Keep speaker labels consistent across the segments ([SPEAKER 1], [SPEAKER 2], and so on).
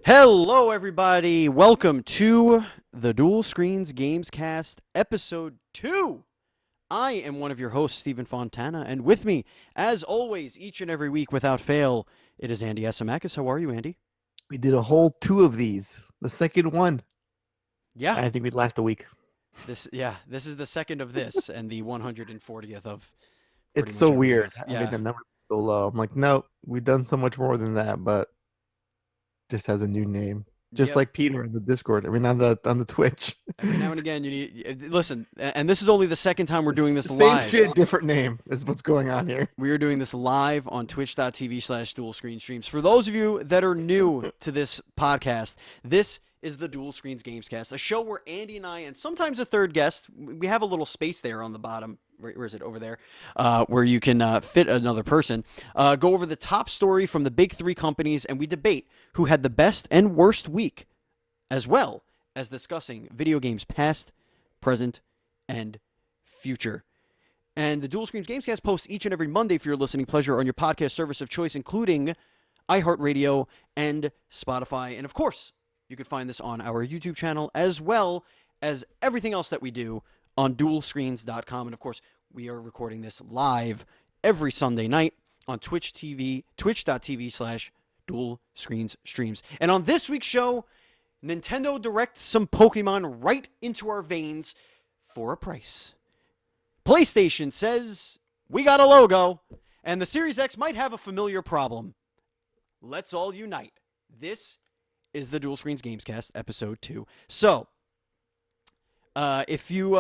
[SPEAKER 1] Hello, everybody. Welcome to the Dual Screens Gamescast, Episode 2. I am one of your hosts, Stephen Fontana, and with me, as always, each and every week without fail, it is Andy Asimakis. How are you, Andy?
[SPEAKER 2] We did a whole two of these. The second one.
[SPEAKER 1] Yeah,
[SPEAKER 2] I think we'd last a week.
[SPEAKER 1] this is the second of this and the 140th of pretty
[SPEAKER 2] It's
[SPEAKER 1] much
[SPEAKER 2] so
[SPEAKER 1] everything
[SPEAKER 2] weird
[SPEAKER 1] else.
[SPEAKER 2] having
[SPEAKER 1] Yeah,
[SPEAKER 2] the number so low. I'm like, no, we've done so much more than that, but just has a new name. Just
[SPEAKER 1] yep.
[SPEAKER 2] like Peter in the Discord. I mean, on the Twitch.
[SPEAKER 1] Every now and again, you need. Listen, and this is only the second time we're doing this
[SPEAKER 2] Same
[SPEAKER 1] live.
[SPEAKER 2] shit, different name is what's going on here.
[SPEAKER 1] We are doing this live on twitch.tv/dual screen streams. For those of you that are new to this podcast, this is the Dual Screens Gamescast, a show where Andy and I, and sometimes a third guest, we have a little space there on the bottom. Where is it? Over there, where you can fit another person. Go over the top story from the big three companies, and we debate who had the best and worst week, as well as discussing video games past, present, and future. And the Dual Screens Gamescast posts each and every Monday for your listening pleasure on your podcast service of choice, including iHeartRadio and Spotify. And of course, you can find this on our YouTube channel as well as everything else that we do on dualscreens.com. And of course, we are recording this live every Sunday night on twitch.tv/dual screens streams. And on this week's show, Nintendo directs some Pokemon right into our veins for a price. PlayStation says, we got a logo, and the Series X might have a familiar problem. Let's all unite. This is the Dual Screens Gamescast, Episode 2. So, if you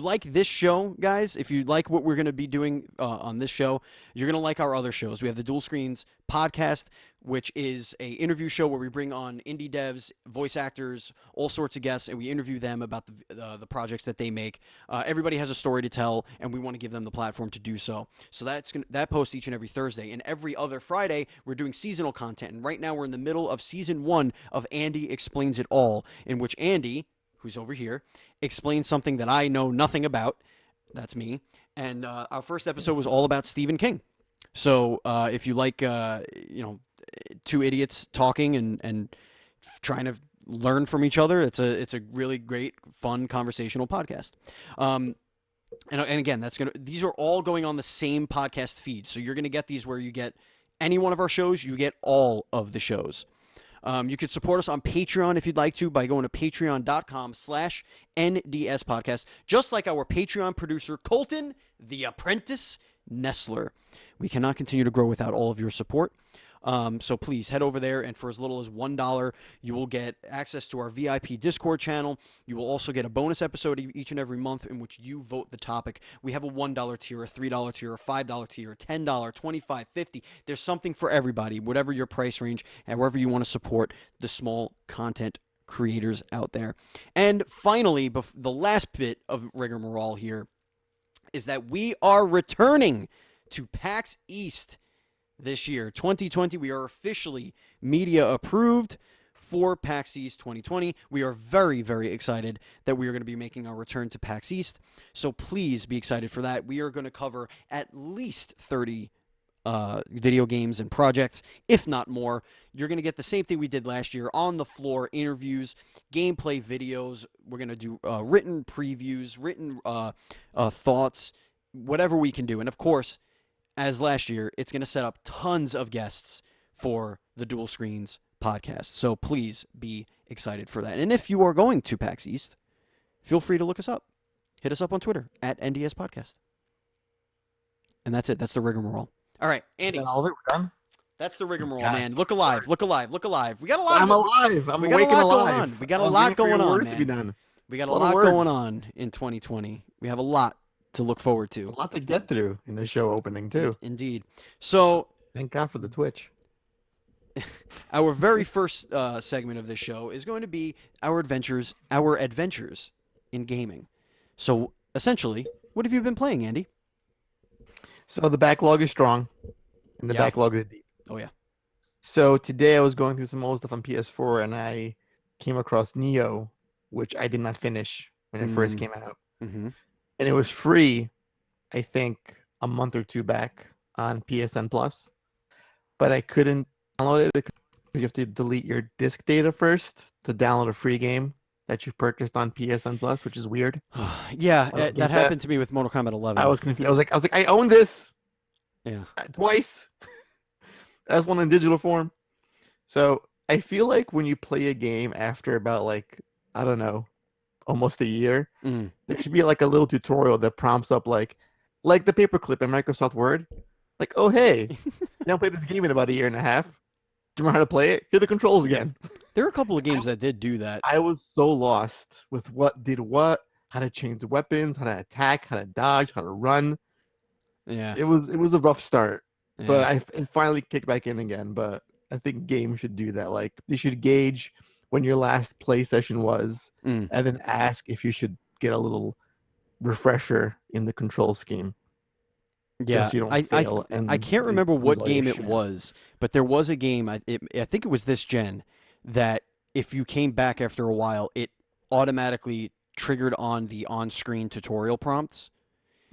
[SPEAKER 1] like this show, guys, if you like what we're going to be doing on this show, you're going to like our other shows. We have the Dual Screens podcast, which is a interview show where we bring on indie devs, voice actors, all sorts of guests, and we interview them about the projects that they make. Everybody has a story to tell, and we want to give them the platform to do so. So that posts each and every Thursday. And every other Friday, we're doing seasonal content. And right now, we're in the middle of Season 1 of Andy Explains It All, in which Andy, who's over here, explains something that I know nothing about. That's me. And our first episode was all about Stephen King. So if you like, two idiots talking and trying to learn from each other, it's a really great, fun, conversational podcast. And again, these are all going on the same podcast feed. So you're gonna get these where you get any one of our shows, you get all of the shows. You could support us on Patreon if you'd like to by going to patreon.com/NDS podcast, just like our Patreon producer, Colton, the Apprentice Nestler. We cannot continue to grow without all of your support. So please head over there, and for as little as $1, you will get access to our VIP Discord channel. You will also get a bonus episode each and every month in which you vote the topic. We have a $1 tier, a $3 tier, a $5 tier, a $10, $25, $50. There's something for everybody, whatever your price range, and wherever you want to support the small content creators out there. And finally, the last bit of rigmarole here is that we are returning to PAX East this year. 2020, we are officially media approved for PAX East 2020. We are very, very excited that we are going to be making our return to PAX East. So please be excited for that. We are going to cover at least 30 video games and projects, if not more. You're going to get the same thing we did last year, on the floor interviews, gameplay videos. We're going to do written previews, written thoughts, whatever we can do. And of course, as last year, it's going to set up tons of guests for the Dual Screens podcast. So please be excited for that. And if you are going to PAX East, feel free to look us up. Hit us up on Twitter at NDS Podcast. And that's it. That's the rigmarole. All right, Andy.
[SPEAKER 2] Is that all of it? We're done?
[SPEAKER 1] That's the rigmarole,
[SPEAKER 2] Yes.
[SPEAKER 1] man. Look alive. Look alive. Look alive. We got a lot
[SPEAKER 2] I'm alive. I'm
[SPEAKER 1] we got
[SPEAKER 2] awake
[SPEAKER 1] a lot
[SPEAKER 2] and alive.
[SPEAKER 1] going on. We got a
[SPEAKER 2] I was
[SPEAKER 1] lot
[SPEAKER 2] waiting for your
[SPEAKER 1] going on,
[SPEAKER 2] words to be
[SPEAKER 1] man.
[SPEAKER 2] done.
[SPEAKER 1] We got a
[SPEAKER 2] Full of
[SPEAKER 1] lot
[SPEAKER 2] words.
[SPEAKER 1] going on in 2020. We have a lot to look forward to.
[SPEAKER 2] A lot to get through in the show opening, too.
[SPEAKER 1] Indeed. So,
[SPEAKER 2] Thank God for the Twitch.
[SPEAKER 1] our very first segment of this show is going to be our adventures in gaming. So, essentially, what have you been playing, Andy?
[SPEAKER 2] So the backlog is strong, and the
[SPEAKER 1] Yeah.
[SPEAKER 2] backlog is deep.
[SPEAKER 1] Oh, yeah.
[SPEAKER 2] So today I was going through some old stuff on PS4, and I came across Neo, which I did not finish when it first came out.
[SPEAKER 1] Mm-hmm.
[SPEAKER 2] And it was free, I think, a month or two back on PSN Plus, but I couldn't download it because You have to delete your disk data first to download a free game that you purchased on PSN Plus, which is weird.
[SPEAKER 1] Yeah,
[SPEAKER 2] I don't
[SPEAKER 1] that
[SPEAKER 2] get that.
[SPEAKER 1] happened to me with Mortal Kombat
[SPEAKER 2] I
[SPEAKER 1] 11.
[SPEAKER 2] was confused. I was like, I own this
[SPEAKER 1] Yeah.
[SPEAKER 2] twice. As one in digital form. So I feel like when you play a game after about like, I don't know, almost a year,
[SPEAKER 1] Mm.
[SPEAKER 2] there should be like a little tutorial that prompts up like the paperclip in Microsoft Word. Like, oh hey, you haven't played this game in about a year and a half. Do you remember how to play it? Here are the controls again.
[SPEAKER 1] There are a couple of
[SPEAKER 2] I,
[SPEAKER 1] games that did do that.
[SPEAKER 2] I was so lost with what did what, how to change weapons, how to attack, how to dodge, how to run.
[SPEAKER 1] Yeah.
[SPEAKER 2] It was a rough start, but
[SPEAKER 1] Yeah.
[SPEAKER 2] I finally kicked back in again. But I think games should do that. Like they should gauge when your last play session was,
[SPEAKER 1] Mm.
[SPEAKER 2] and then ask if you should get a little refresher in the control scheme,
[SPEAKER 1] Yeah.
[SPEAKER 2] just so you don't
[SPEAKER 1] I
[SPEAKER 2] fail and
[SPEAKER 1] can't
[SPEAKER 2] like,
[SPEAKER 1] remember
[SPEAKER 2] lose
[SPEAKER 1] what
[SPEAKER 2] all your
[SPEAKER 1] game it
[SPEAKER 2] shit.
[SPEAKER 1] was, but there was a game I think it was this gen that if you came back after a while, it automatically triggered on the on-screen tutorial prompts.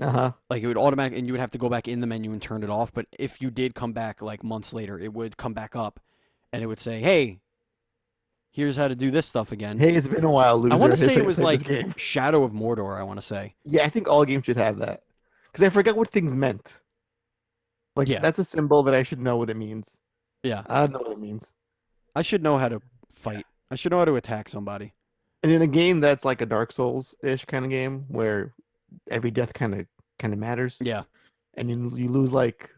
[SPEAKER 2] Uh-huh.
[SPEAKER 1] Like it would automatically, and you would have to go back in the menu and turn it off. But if you did come back like months later, it would come back up, and it would say, "Hey, here's how to do this stuff again."
[SPEAKER 2] Hey, it's been a while,
[SPEAKER 1] I want
[SPEAKER 2] loser.
[SPEAKER 1] to
[SPEAKER 2] Here's
[SPEAKER 1] say
[SPEAKER 2] how
[SPEAKER 1] it
[SPEAKER 2] you
[SPEAKER 1] was
[SPEAKER 2] play this
[SPEAKER 1] like
[SPEAKER 2] game.
[SPEAKER 1] Shadow of Mordor. I want to say,
[SPEAKER 2] Yeah, I think all games should have that because I forgot what things meant. Like
[SPEAKER 1] yeah,
[SPEAKER 2] that's a symbol that I should know what it means.
[SPEAKER 1] yeah.
[SPEAKER 2] I don't know what it means.
[SPEAKER 1] I should know how to fight. I should know how to attack somebody.
[SPEAKER 2] And in a game that's like a Dark Souls-ish kind of game where every death kind of matters,
[SPEAKER 1] Yeah.
[SPEAKER 2] and you lose like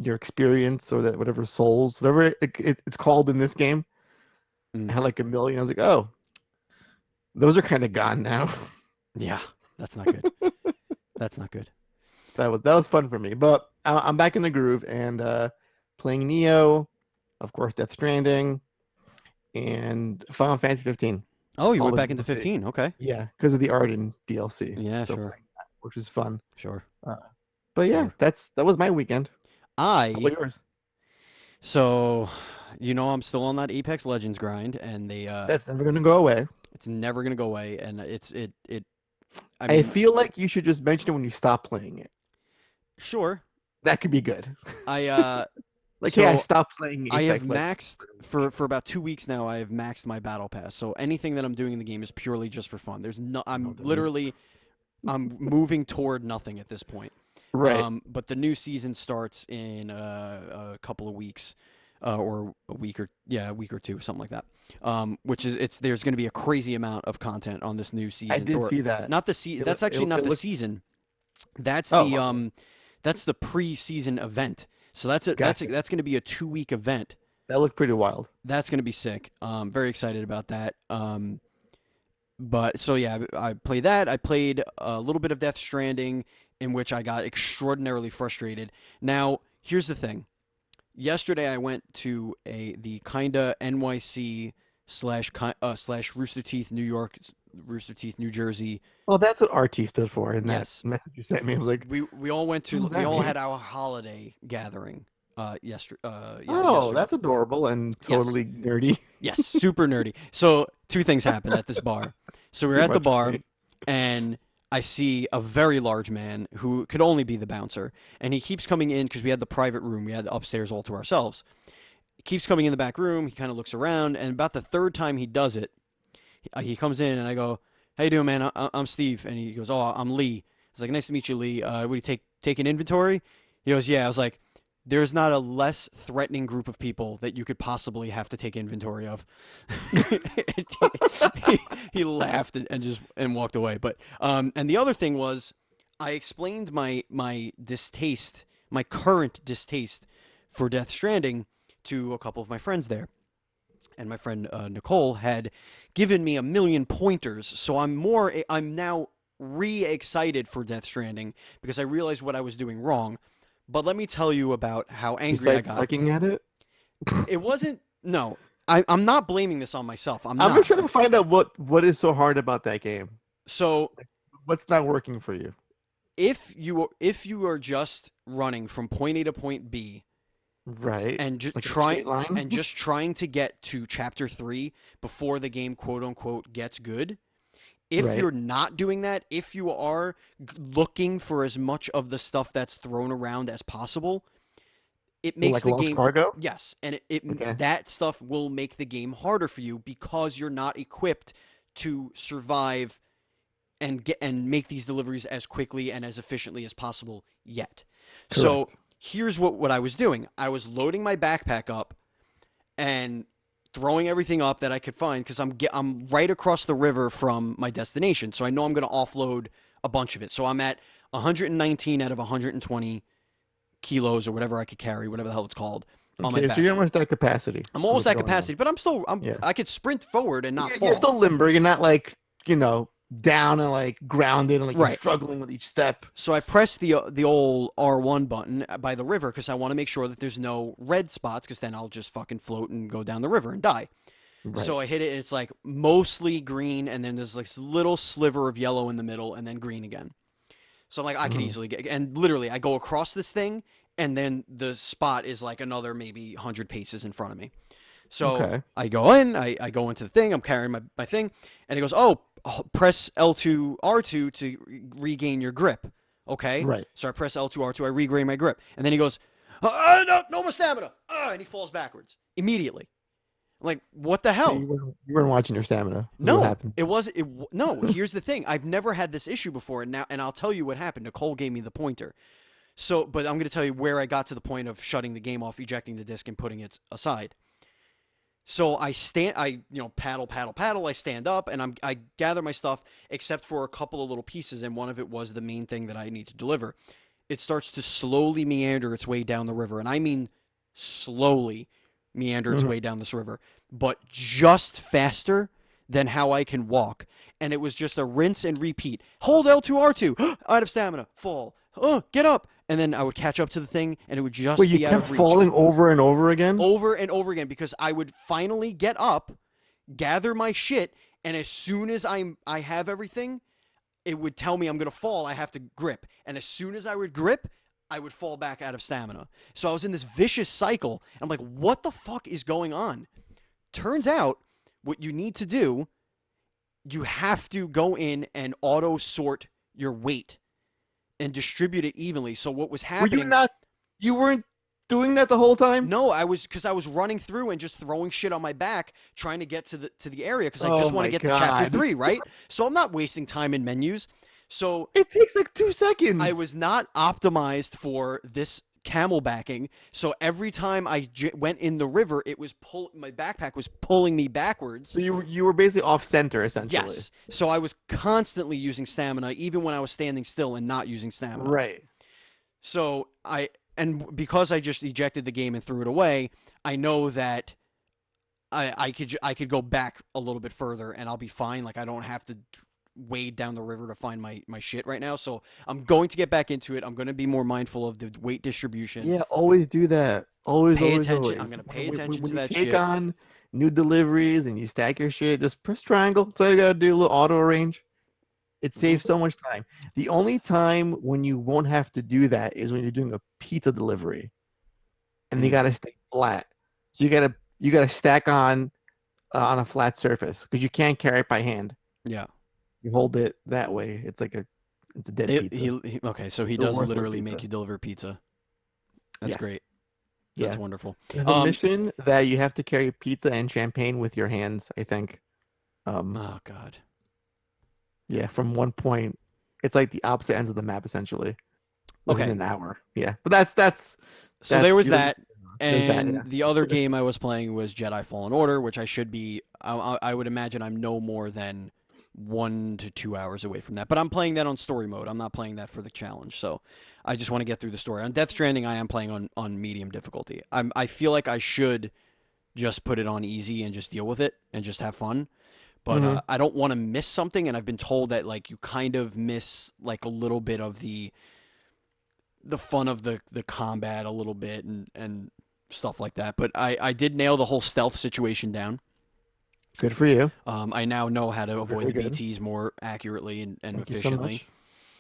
[SPEAKER 2] your experience or that whatever souls, whatever it's called in this game. I
[SPEAKER 1] Mm.
[SPEAKER 2] had like a million. I was like, oh, those are kind of gone now.
[SPEAKER 1] Yeah. That's not good. That's not good.
[SPEAKER 2] That was fun for me, but I'm back in the groove and playing Neo, of course, Death Stranding, and Final Fantasy 15.
[SPEAKER 1] Oh, you
[SPEAKER 2] All
[SPEAKER 1] went
[SPEAKER 2] the
[SPEAKER 1] back into
[SPEAKER 2] DLC.
[SPEAKER 1] 15. Okay.
[SPEAKER 2] Yeah, because of the Arden DLC.
[SPEAKER 1] Yeah,
[SPEAKER 2] So
[SPEAKER 1] sure.
[SPEAKER 2] playing that, which was fun.
[SPEAKER 1] Sure.
[SPEAKER 2] Uh, but yeah,
[SPEAKER 1] Sure.
[SPEAKER 2] that was my weekend. How
[SPEAKER 1] I
[SPEAKER 2] about yours?
[SPEAKER 1] so I'm still on that Apex Legends grind and
[SPEAKER 2] That's never gonna go away.
[SPEAKER 1] it's never going to go away and I
[SPEAKER 2] I
[SPEAKER 1] mean,
[SPEAKER 2] feel like you should just mention it when you stop playing it.
[SPEAKER 1] sure.
[SPEAKER 2] That could be good.
[SPEAKER 1] I
[SPEAKER 2] Like, hey, I
[SPEAKER 1] so
[SPEAKER 2] stopped playing
[SPEAKER 1] I have
[SPEAKER 2] Apex Legends
[SPEAKER 1] maxed
[SPEAKER 2] for a
[SPEAKER 1] for
[SPEAKER 2] week.
[SPEAKER 1] for about 2 weeks now. I have maxed my battle pass. So anything that I'm doing in the game is purely just for fun. There's no.
[SPEAKER 2] No
[SPEAKER 1] I'm
[SPEAKER 2] difference.
[SPEAKER 1] literally. I'm moving toward nothing at this point.
[SPEAKER 2] Right.
[SPEAKER 1] But the new season starts in a couple of weeks, or a week or two, something like that. Which is there's going to be a crazy amount of content on this new
[SPEAKER 2] I
[SPEAKER 1] season,
[SPEAKER 2] did
[SPEAKER 1] or
[SPEAKER 2] see that.
[SPEAKER 1] not the season.
[SPEAKER 2] It,
[SPEAKER 1] That's
[SPEAKER 2] loo-
[SPEAKER 1] actually not
[SPEAKER 2] it
[SPEAKER 1] the
[SPEAKER 2] looked.
[SPEAKER 1] season. That's
[SPEAKER 2] Oh,
[SPEAKER 1] the
[SPEAKER 2] okay.
[SPEAKER 1] that's the pre-season event. So
[SPEAKER 2] Gotcha.
[SPEAKER 1] that's going to be a 2 week event.
[SPEAKER 2] That looked pretty wild.
[SPEAKER 1] That's going to be sick. Very excited about that. But so yeah, I played that. I played a little bit of Death Stranding, in which I got extraordinarily frustrated. Now, here's the thing. Yesterday, I went to the kinda NYC slash Rooster Teeth, New York, Rooster Teeth, New Jersey.
[SPEAKER 2] Oh, that's what RT stood for in that
[SPEAKER 1] Yes,
[SPEAKER 2] message you sent me. I was like,
[SPEAKER 1] we all went
[SPEAKER 2] what
[SPEAKER 1] to
[SPEAKER 2] does
[SPEAKER 1] we
[SPEAKER 2] that
[SPEAKER 1] all
[SPEAKER 2] mean?
[SPEAKER 1] had our holiday gathering.
[SPEAKER 2] Oh,
[SPEAKER 1] Yesterday.
[SPEAKER 2] that's adorable and
[SPEAKER 1] Yes.
[SPEAKER 2] totally nerdy.
[SPEAKER 1] Yes, super nerdy. So two things happened at this bar. So we're
[SPEAKER 2] Too
[SPEAKER 1] at the
[SPEAKER 2] much for
[SPEAKER 1] bar,
[SPEAKER 2] me.
[SPEAKER 1] and I see a very large man who could only be the bouncer, and he keeps coming in because we had the private room, we had the upstairs all to ourselves. He keeps coming in the back room. He kind of looks around, and about the third time he does it, he comes in, and I go, "How you doing, man? I'm Steve," and he goes, "Oh, I'm Lee." I was like, "Nice to meet you, Lee. What do you take an inventory?" He goes, "Yeah." I was like, there's not a less threatening group of people that you could possibly have to take inventory of. he laughed and just walked away. But and the other thing was, I explained my distaste, my current distaste for Death Stranding to a couple of my friends there, and my friend Nicole had given me a million pointers. So I'm now re-excited for Death Stranding because I realized what I was doing wrong. But let me tell you about how angry I
[SPEAKER 2] Besides
[SPEAKER 1] got.
[SPEAKER 2] sucking at it,
[SPEAKER 1] It wasn't. No, I'm not blaming this on myself. I'm
[SPEAKER 2] I'm just
[SPEAKER 1] not.
[SPEAKER 2] trying to find out what is so hard about that game.
[SPEAKER 1] So
[SPEAKER 2] Like, what's not working for you?
[SPEAKER 1] if you are just running from point A to point B
[SPEAKER 2] Right.
[SPEAKER 1] and just
[SPEAKER 2] Like a straight line?
[SPEAKER 1] trying to get to chapter 3 before the game quote unquote gets good, if
[SPEAKER 2] Right.
[SPEAKER 1] you're not doing that, if you are looking for as much of the stuff that's thrown around as possible, it
[SPEAKER 2] Well,
[SPEAKER 1] makes
[SPEAKER 2] like
[SPEAKER 1] the
[SPEAKER 2] lost
[SPEAKER 1] game.
[SPEAKER 2] cargo.
[SPEAKER 1] Yes, and
[SPEAKER 2] Okay.
[SPEAKER 1] that stuff will make the game harder for you because you're not equipped to survive and get and make these deliveries as quickly and as efficiently as possible yet. So
[SPEAKER 2] Correct.
[SPEAKER 1] here's what I was doing. I was loading my backpack up and throwing everything up that I could find because I'm right across the river from my destination. So I know I'm going to offload a bunch of it. So I'm at 119 out of 120 kilos or whatever I could carry, whatever the hell it's called, on my
[SPEAKER 2] Okay, so
[SPEAKER 1] back.
[SPEAKER 2] you're almost at capacity.
[SPEAKER 1] I'm
[SPEAKER 2] Is
[SPEAKER 1] almost
[SPEAKER 2] what's
[SPEAKER 1] at
[SPEAKER 2] going on.
[SPEAKER 1] capacity, but
[SPEAKER 2] Yeah.
[SPEAKER 1] I could sprint forward and not
[SPEAKER 2] You're
[SPEAKER 1] fall.
[SPEAKER 2] still limber. You're not like, down and like grounded and like you're
[SPEAKER 1] Right.
[SPEAKER 2] struggling with each step.
[SPEAKER 1] So I press the old R1 button by the river because I want to make sure that there's no red spots because then I'll just fucking float and go down the river and die.
[SPEAKER 2] Right.
[SPEAKER 1] So I hit it and it's like mostly green and then there's like this little sliver of yellow in the middle and then green again. So I'm like, I could
[SPEAKER 2] Mhm.
[SPEAKER 1] easily get, and literally I go across this thing and then the spot is like another maybe 100 paces in front of me. So
[SPEAKER 2] Okay.
[SPEAKER 1] I go in, I go into the thing, I'm carrying my thing, and it goes, oh, press L2, R2 to regain your grip. Okay.
[SPEAKER 2] Right.
[SPEAKER 1] So I press L2, R2, I regain my grip. And then he goes, no more stamina. And he falls backwards immediately. I'm like, what the
[SPEAKER 2] So
[SPEAKER 1] hell?
[SPEAKER 2] you weren't watching your stamina. Is what
[SPEAKER 1] No,
[SPEAKER 2] happened.
[SPEAKER 1] it was it. No, here's the thing. I've never had this issue before, and I'll tell you what happened. Nicole gave me the pointer. So, but I'm going to tell you where I got to the point of shutting the game off, ejecting the disc, and putting it aside. So paddle, paddle, paddle. I stand up and I gather my stuff, except for a couple of little pieces, and one of it was the main thing that I need to deliver. It starts to slowly meander its way down the river, and I mean slowly meander its
[SPEAKER 2] Mhm.
[SPEAKER 1] way down this river, but just faster than how I can walk. And it was just a rinse and repeat. Hold L2 R2, out of stamina, fall. Oh, get up. And then I would catch up to the thing, and it would just
[SPEAKER 2] Wait, you
[SPEAKER 1] be out
[SPEAKER 2] kept
[SPEAKER 1] of reach
[SPEAKER 2] falling over and over again?
[SPEAKER 1] over and over again because I would finally get up, gather my shit, and as soon as I have everything, it would tell me I'm gonna fall. I have to grip, and as soon as I would grip, I would fall back out of stamina. So I was in this vicious cycle. And I'm like, what the fuck is going on? Turns out, what you need to do, you have to go in and auto sort your weight and distribute it evenly. So what was
[SPEAKER 2] Were you
[SPEAKER 1] happening?
[SPEAKER 2] not? You weren't doing that the whole time?
[SPEAKER 1] No, because I was running through and just throwing shit on my back, trying to get to the area because I
[SPEAKER 2] Oh
[SPEAKER 1] just want to
[SPEAKER 2] my
[SPEAKER 1] get to chapter
[SPEAKER 2] God.
[SPEAKER 1] 3, right? So I'm not wasting time in menus. So
[SPEAKER 2] It takes like 2 seconds.
[SPEAKER 1] I was not optimized for this camelbacking. So every time I went in the river, my backpack was pulling me backwards.
[SPEAKER 2] So you were basically off center essentially.
[SPEAKER 1] Yes. So I was constantly using stamina, even when I was standing still and not using stamina.
[SPEAKER 2] Right.
[SPEAKER 1] So and because I just ejected the game and threw it away, I know that I could go back a little bit further and I'll be fine. Like I don't have to wade down the river to find my shit right now. So I'm going to get back into it. I'm going to be more mindful of the weight distribution.
[SPEAKER 2] Yeah, always do that. Always,
[SPEAKER 1] Pay
[SPEAKER 2] always,
[SPEAKER 1] attention.
[SPEAKER 2] always.
[SPEAKER 1] I'm gonna pay
[SPEAKER 2] When-
[SPEAKER 1] attention
[SPEAKER 2] when
[SPEAKER 1] to
[SPEAKER 2] you
[SPEAKER 1] that
[SPEAKER 2] take
[SPEAKER 1] shit.
[SPEAKER 2] on new deliveries and you stack your shit, just press triangle. That's all you gotta do. A little auto arrange. It saves so much time. The only time when you won't have to do that is when you're doing a pizza delivery, and they
[SPEAKER 1] Mm.
[SPEAKER 2] gotta stay flat. So you gotta stack on a flat surface because you can't carry it by hand.
[SPEAKER 1] Yeah.
[SPEAKER 2] You hold it that way. It's a dead pizza.
[SPEAKER 1] Okay, so he
[SPEAKER 2] It's a
[SPEAKER 1] does
[SPEAKER 2] worthless
[SPEAKER 1] literally
[SPEAKER 2] pizza.
[SPEAKER 1] make you deliver pizza. That's
[SPEAKER 2] Yes.
[SPEAKER 1] great.
[SPEAKER 2] Yeah.
[SPEAKER 1] That's wonderful.
[SPEAKER 2] There's a mission that you have to carry pizza and champagne with your hands, I think.
[SPEAKER 1] Oh God.
[SPEAKER 2] Yeah, from one point. It's like the opposite ends of the map, essentially. Within
[SPEAKER 1] Okay.
[SPEAKER 2] an hour. Yeah. But that's
[SPEAKER 1] So there was
[SPEAKER 2] you know,
[SPEAKER 1] that.
[SPEAKER 2] there's that,
[SPEAKER 1] And
[SPEAKER 2] yeah.
[SPEAKER 1] the other game I was playing was Jedi Fallen Order, which I should be. I would imagine I'm no more than 1 to 2 hours away from that. But I'm playing that on story mode. I'm not playing that for the challenge. So I just want to get through the story. On Death Stranding, I am playing on medium difficulty. I feel like I should just put it on easy and just deal with it and just have fun. But
[SPEAKER 2] Mhm.
[SPEAKER 1] I don't want to miss something, and I've been told that like you kind of miss like a little bit of the fun of the combat a little bit and stuff like that. But I did nail the whole stealth situation down.
[SPEAKER 2] Good for you.
[SPEAKER 1] I now know how to avoid
[SPEAKER 2] Very
[SPEAKER 1] the
[SPEAKER 2] good.
[SPEAKER 1] BTs more accurately and
[SPEAKER 2] Thank you so
[SPEAKER 1] efficiently.
[SPEAKER 2] much.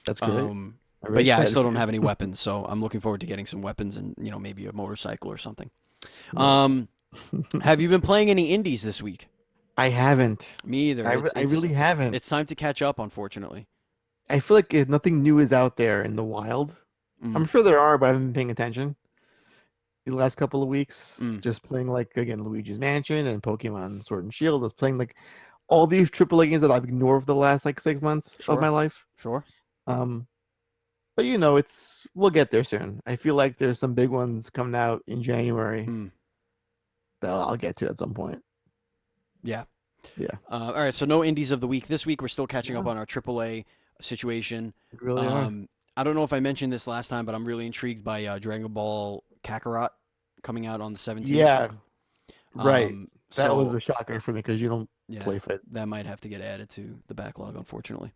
[SPEAKER 2] That's great.
[SPEAKER 1] Um,
[SPEAKER 2] I'm
[SPEAKER 1] but
[SPEAKER 2] very
[SPEAKER 1] yeah, I
[SPEAKER 2] excited
[SPEAKER 1] still
[SPEAKER 2] for
[SPEAKER 1] don't
[SPEAKER 2] you.
[SPEAKER 1] have any weapons, so I'm looking forward to getting some weapons and maybe a motorcycle or something.
[SPEAKER 2] Yeah.
[SPEAKER 1] Have you been playing any indies this week?
[SPEAKER 2] I haven't.
[SPEAKER 1] Me either.
[SPEAKER 2] I really haven't.
[SPEAKER 1] It's time to catch up, unfortunately.
[SPEAKER 2] I feel like nothing new is out there in the wild.
[SPEAKER 1] Mm.
[SPEAKER 2] I'm sure there are, but I haven't been paying attention. the last couple of weeks,
[SPEAKER 1] Mm,
[SPEAKER 2] just playing like again Luigi's Mansion and Pokemon Sword and Shield. I was playing like all these AAA games that I've ignored for the last like 6 months of my
[SPEAKER 1] sure,
[SPEAKER 2] life.
[SPEAKER 1] sure.
[SPEAKER 2] Um, but it's we'll get there soon. I feel like there's some big ones coming out in January
[SPEAKER 1] Mm,
[SPEAKER 2] that I'll get to at some point.
[SPEAKER 1] yeah.
[SPEAKER 2] Yeah,
[SPEAKER 1] All right, so no indies of the week. This week we're still catching up
[SPEAKER 2] no,
[SPEAKER 1] on our AAA situation.
[SPEAKER 2] we really are.
[SPEAKER 1] Um, I don't know if I mentioned this last time, but I'm really intrigued by Dragon Ball Kakarot coming out on the 17th.
[SPEAKER 2] Yeah, right. That was
[SPEAKER 1] So
[SPEAKER 2] a shocker for me because you don't
[SPEAKER 1] yeah,
[SPEAKER 2] play Fight.
[SPEAKER 1] that might have to get added to the backlog, unfortunately.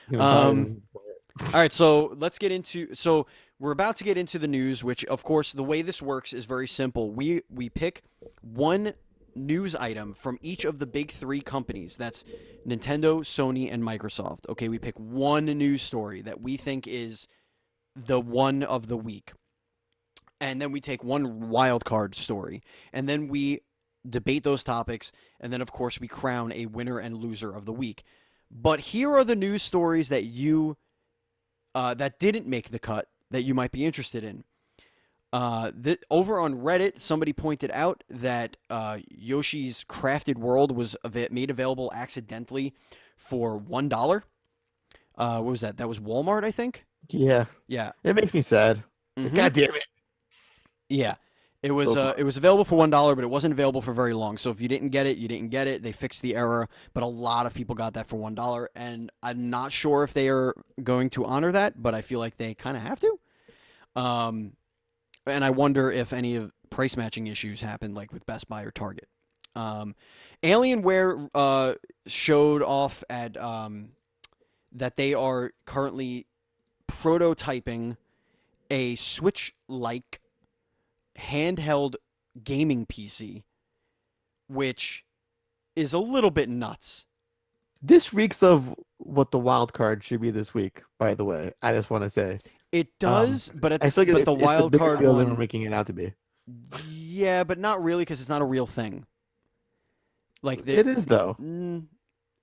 [SPEAKER 2] Probably
[SPEAKER 1] Um,
[SPEAKER 2] don't play it.
[SPEAKER 1] all right, so let's get into. So we're about to get into the news, which, of course, the way this works is very simple. We pick one news item from each of the big three companies. That's Nintendo, Sony, and Microsoft. Okay, we pick one news story that we think is the one of the week, and then we take one wild card story, and then we debate those topics, and then of course we crown a winner and loser of the week. But here are the news stories that you that didn't make the cut that you might be interested in. Over on Reddit, somebody pointed out that Yoshi's Crafted World was made available accidentally for $1. What was that? That was Walmart, I think.
[SPEAKER 2] Yeah,
[SPEAKER 1] Yeah.
[SPEAKER 2] it makes me sad.
[SPEAKER 1] Mm-hmm.
[SPEAKER 2] God damn it.
[SPEAKER 1] Yeah. It was
[SPEAKER 2] Pokemon.
[SPEAKER 1] it was available for $1, but it wasn't available for very long. So if you didn't get it, you didn't get it. They fixed the error, but a lot of people got that for $1, and I'm not sure if they are going to honor that, but I feel like they kind of have to. Um, and I wonder if any of price matching issues happened, like with Best Buy or Target. Um, Alienware showed off at that they are currently prototyping a Switch-like handheld gaming PC, which is a little bit nuts.
[SPEAKER 2] This reeks of what the wild card should be this week, by the way. I just want to say.
[SPEAKER 1] It does, but
[SPEAKER 2] I feel like
[SPEAKER 1] but the
[SPEAKER 2] it's a
[SPEAKER 1] wild
[SPEAKER 2] bigger
[SPEAKER 1] card
[SPEAKER 2] deal than we're
[SPEAKER 1] one,
[SPEAKER 2] making it out to be.
[SPEAKER 1] yeah, but not really because it's not a real thing. Like
[SPEAKER 2] It is though.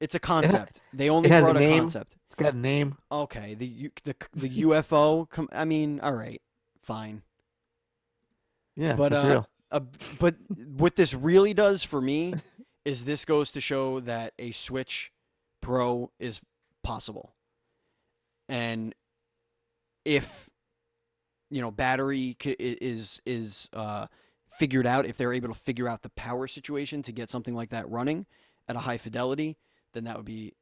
[SPEAKER 1] it's a
[SPEAKER 2] It, ha-
[SPEAKER 1] concept. They
[SPEAKER 2] it
[SPEAKER 1] only
[SPEAKER 2] has a
[SPEAKER 1] brought a
[SPEAKER 2] name.
[SPEAKER 1] concept.
[SPEAKER 2] It's got a name.
[SPEAKER 1] Okay, the UFO. I mean, all right, fine.
[SPEAKER 2] Yeah,
[SPEAKER 1] But
[SPEAKER 2] it's real.
[SPEAKER 1] uh, but what this really does for me is this goes to show that a Switch Pro is possible, and if battery is figured out, if they're able to figure out the power situation to get something like that running at a high fidelity, then that would be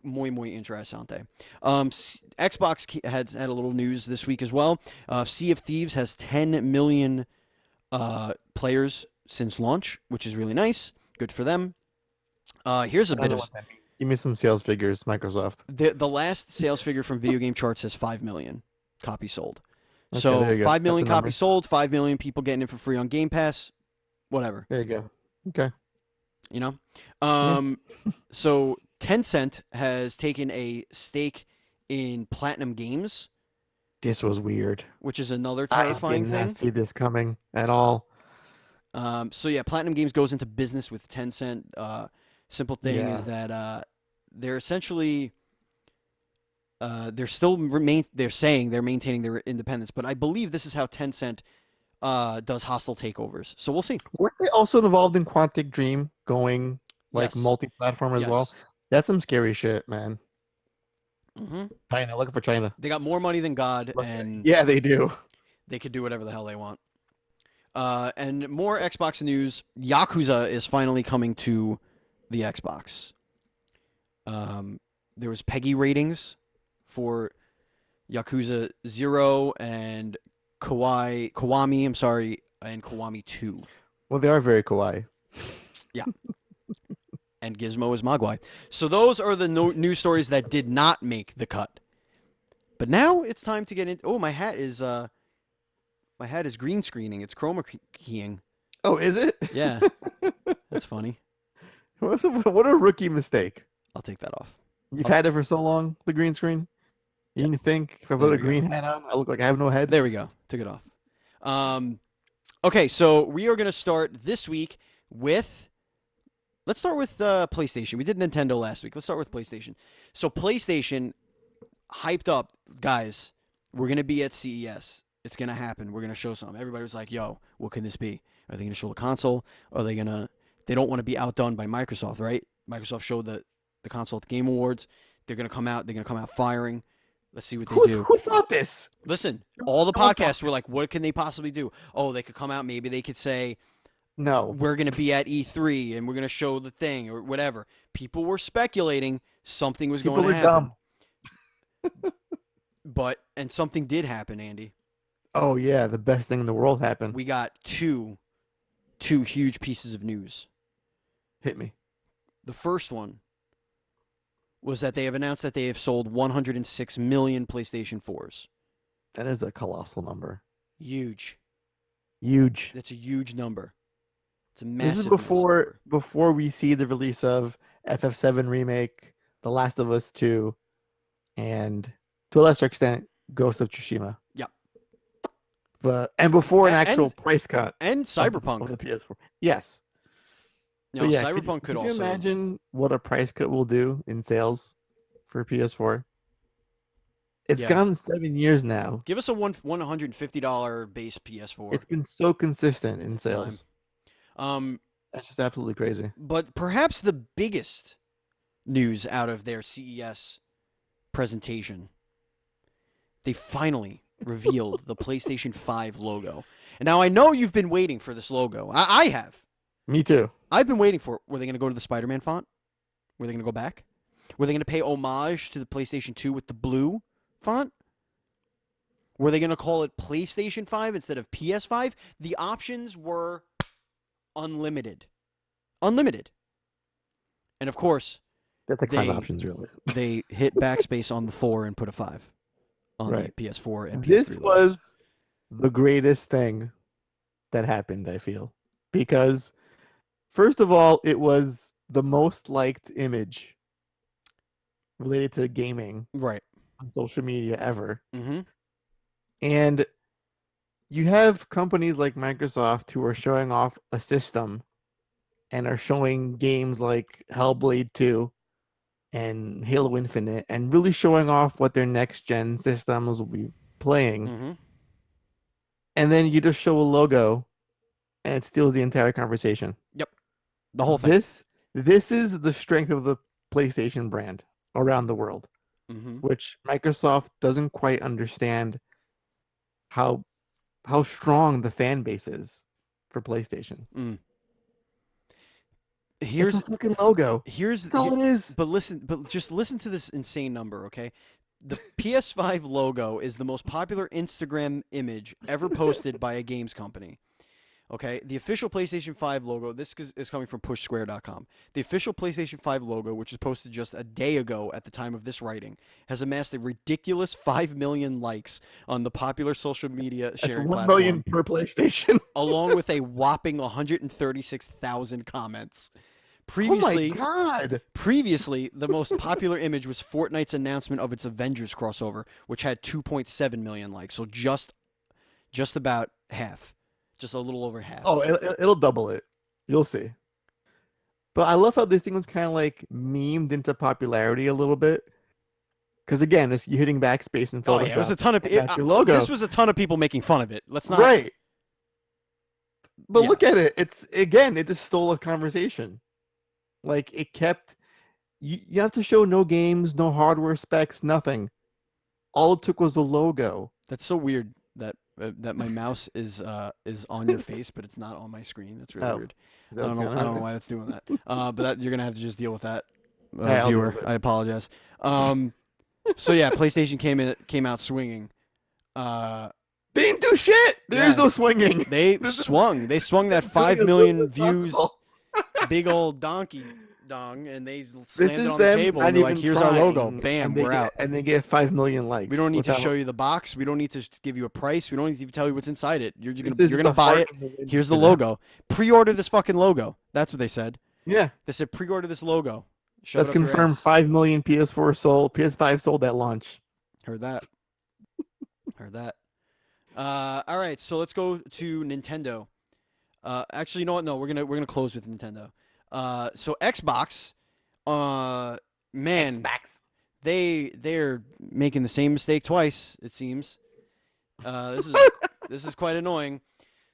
[SPEAKER 1] muy interesante. Xbox had a little news this week as well. Sea of Thieves has 10 million players since launch, which is really nice. Good for them. Here's a
[SPEAKER 2] I don't
[SPEAKER 1] bit
[SPEAKER 2] know
[SPEAKER 1] of
[SPEAKER 2] what that means. Give me some sales figures, Microsoft.
[SPEAKER 1] the last sales figure from Video Game Charts says 5 million copies sold.
[SPEAKER 2] Okay,
[SPEAKER 1] So
[SPEAKER 2] there you go.
[SPEAKER 1] 5
[SPEAKER 2] That's
[SPEAKER 1] million
[SPEAKER 2] a number.
[SPEAKER 1] copies sold, 5 million people getting it for free on Game Pass, whatever,
[SPEAKER 2] There you go. Okay.
[SPEAKER 1] you know.
[SPEAKER 2] Yeah.
[SPEAKER 1] So Tencent has taken a stake in Platinum Games,
[SPEAKER 2] This was weird.
[SPEAKER 1] which is another
[SPEAKER 2] I
[SPEAKER 1] terrifying
[SPEAKER 2] did
[SPEAKER 1] thing.
[SPEAKER 2] not see this coming at all.
[SPEAKER 1] So yeah, Platinum Games goes into business with Tencent. Simple thing
[SPEAKER 2] Yeah.
[SPEAKER 1] is that they're essentially they're still remain. They're saying they're maintaining their independence, but I believe this is how Tencent does hostile takeovers. So we'll see.
[SPEAKER 2] Weren't they also involved in Quantic Dream going like
[SPEAKER 1] Yes.
[SPEAKER 2] multi-platform as well?
[SPEAKER 1] Yes.
[SPEAKER 2] That's some scary shit, man.
[SPEAKER 1] hmm
[SPEAKER 2] China, looking for China.
[SPEAKER 1] They got more money than God, and
[SPEAKER 2] Yeah, they do.
[SPEAKER 1] they could do whatever the hell they want. And more Xbox news. Yakuza is finally coming to the Xbox. There was Peggy ratings for Yakuza 0 and Kiwami, I'm sorry, and Kiwami 2.
[SPEAKER 2] Well, they are very kawaii.
[SPEAKER 1] Yeah. And Gizmo is Mogwai. So those are the news stories that did not make the cut. But now it's time to get into. Oh, my hat is green screening. It's chroma keying.
[SPEAKER 2] Oh, is it?
[SPEAKER 1] Yeah. That's funny.
[SPEAKER 2] What a rookie mistake.
[SPEAKER 1] I'll take that off.
[SPEAKER 2] You've had it for so long, the green screen. You didn't think if I
[SPEAKER 1] There
[SPEAKER 2] put a
[SPEAKER 1] we
[SPEAKER 2] green
[SPEAKER 1] go.
[SPEAKER 2] hat on, I look like I have no head?
[SPEAKER 1] There we go. Took it off. Okay, so we are going to start this week with. Let's start with PlayStation. We did Nintendo last week. Let's start with PlayStation. So PlayStation hyped up, guys. We're going to be at CES. It's gonna happen. We're gonna show something. Everybody was like, "Yo, what can this be? Are they gonna show the console? Are they gonna? They don't want to be outdone by Microsoft, right? Microsoft showed the console at the Game Awards. They're gonna come out. They're gonna come out firing. Let's see what they do.
[SPEAKER 2] Who thought this?
[SPEAKER 1] Listen, all the podcasts were like, what can they possibly do? Oh, they could come out. Maybe they could say
[SPEAKER 2] No.
[SPEAKER 1] we're gonna be at E3 and we're gonna show the thing or whatever. People were speculating something was going
[SPEAKER 2] People
[SPEAKER 1] to
[SPEAKER 2] are
[SPEAKER 1] happen.
[SPEAKER 2] dumb.
[SPEAKER 1] And something did happen, Andy.
[SPEAKER 2] Oh yeah, the best thing in the world happened.
[SPEAKER 1] We got two huge pieces of news.
[SPEAKER 2] Hit me.
[SPEAKER 1] The first one was that they have announced that they have sold 106 million PlayStation 4s.
[SPEAKER 2] That is a colossal number.
[SPEAKER 1] Huge.
[SPEAKER 2] Huge.
[SPEAKER 1] That's a huge number. It's a massive.
[SPEAKER 2] This is before we see the release of FF7 remake, The Last of Us 2, and to a lesser extent, Ghost of Tsushima.
[SPEAKER 1] Yep.
[SPEAKER 2] And before an actual price cut
[SPEAKER 1] and Cyberpunk
[SPEAKER 2] of the PS4. Yes.
[SPEAKER 1] You know,
[SPEAKER 2] yeah,
[SPEAKER 1] Cyberpunk could also.
[SPEAKER 2] Could you imagine what a price cut will do in sales for PS4? It's gone 7 years now.
[SPEAKER 1] Give us a $150 base PS4.
[SPEAKER 2] It's been so consistent in sales. That's just absolutely crazy.
[SPEAKER 1] But perhaps the biggest news out of their CES presentation, they finally revealed the PlayStation 5 logo. And now I know you've been waiting for this logo. I have.
[SPEAKER 2] Me too.
[SPEAKER 1] I've been waiting for it. Were they going to go to the Spider-Man font? Were they going to go back? Were they going to pay homage to the PlayStation 2 with the blue font? Were they going to call it PlayStation 5 instead of PS5? The options were unlimited. Unlimited. And of course,
[SPEAKER 2] that's like 5 options, really.
[SPEAKER 1] They hit backspace on the 4 and put a 5 on the PS4 and PS3.
[SPEAKER 2] This was the greatest thing that happened, I feel. Because, first of all, it was the most liked image related to gaming on social media ever.
[SPEAKER 1] Mm-hmm.
[SPEAKER 2] And you have companies like Microsoft who are showing off a system and are showing games like Hellblade 2 and Halo Infinite and really showing off what their next-gen systems will be playing.
[SPEAKER 1] Mm-hmm.
[SPEAKER 2] And then you just show a logo and it steals the entire conversation.
[SPEAKER 1] Yep. The whole thing.
[SPEAKER 2] This is the strength of the PlayStation brand around the world, which Microsoft doesn't quite understand how strong the fan base is for PlayStation. Here's a fucking logo. That's all it is.
[SPEAKER 1] But just listen to this insane number, okay? The PS5 logo is the most popular Instagram image ever posted by a games company. Okay, the official PlayStation 5 logo, this is coming from pushsquare.com. The official PlayStation 5 logo, which was posted just a day ago at the time of this writing, has amassed a ridiculous 5 million likes on the popular social media sharing platform.
[SPEAKER 2] That's 1 million per PlayStation.
[SPEAKER 1] Along with a whopping 136,000 comments. Previously,
[SPEAKER 2] oh my God.
[SPEAKER 1] Previously, the most popular image was Fortnite's announcement of its Avengers crossover, which had 2.7 million likes. So just about half. Just a little over half.
[SPEAKER 2] Oh, it'll double it. You'll see. But I love how this thing was kind of like memed into popularity a little bit. Because again, it's you hitting backspace in Photoshop.
[SPEAKER 1] Oh, yeah, it was a ton of
[SPEAKER 2] that's your logo.
[SPEAKER 1] This was a ton of people making fun of it. Let's not.
[SPEAKER 2] Right. But look at it. It just stole a conversation. Like it kept. You have to show no games, no hardware specs, nothing. All it took was a logo.
[SPEAKER 1] That's so weird that my mouse is on your face, but it's not on my screen. That's really weird. I don't know why that's doing that. But you're gonna have to just deal with that, viewer. I apologize. So yeah, PlayStation came out swinging.
[SPEAKER 2] They didn't do shit. There's no swinging.
[SPEAKER 1] They swung. They swung that 5 million views, big old donkey dong, and they slammed it on the table. And they're like, "Here's our logo. Bam, we're out."
[SPEAKER 2] And they get 5 million likes.
[SPEAKER 1] We don't need to show you the box. We don't need to give you a price. We don't need to tell you what's inside it. You're gonna buy it. Here's the logo. Pre-order this fucking logo. That's what they said.
[SPEAKER 2] Yeah.
[SPEAKER 1] They said pre-order this logo.
[SPEAKER 2] That's confirmed. 5 million PS4 sold. PS5 sold at launch.
[SPEAKER 1] Heard that. Heard that. All right, so let's go to Nintendo. Actually, you know what? No, we're gonna close with Nintendo. So Xbox, man,
[SPEAKER 2] Xbox.
[SPEAKER 1] they're making the same mistake twice. It seems. This is quite annoying.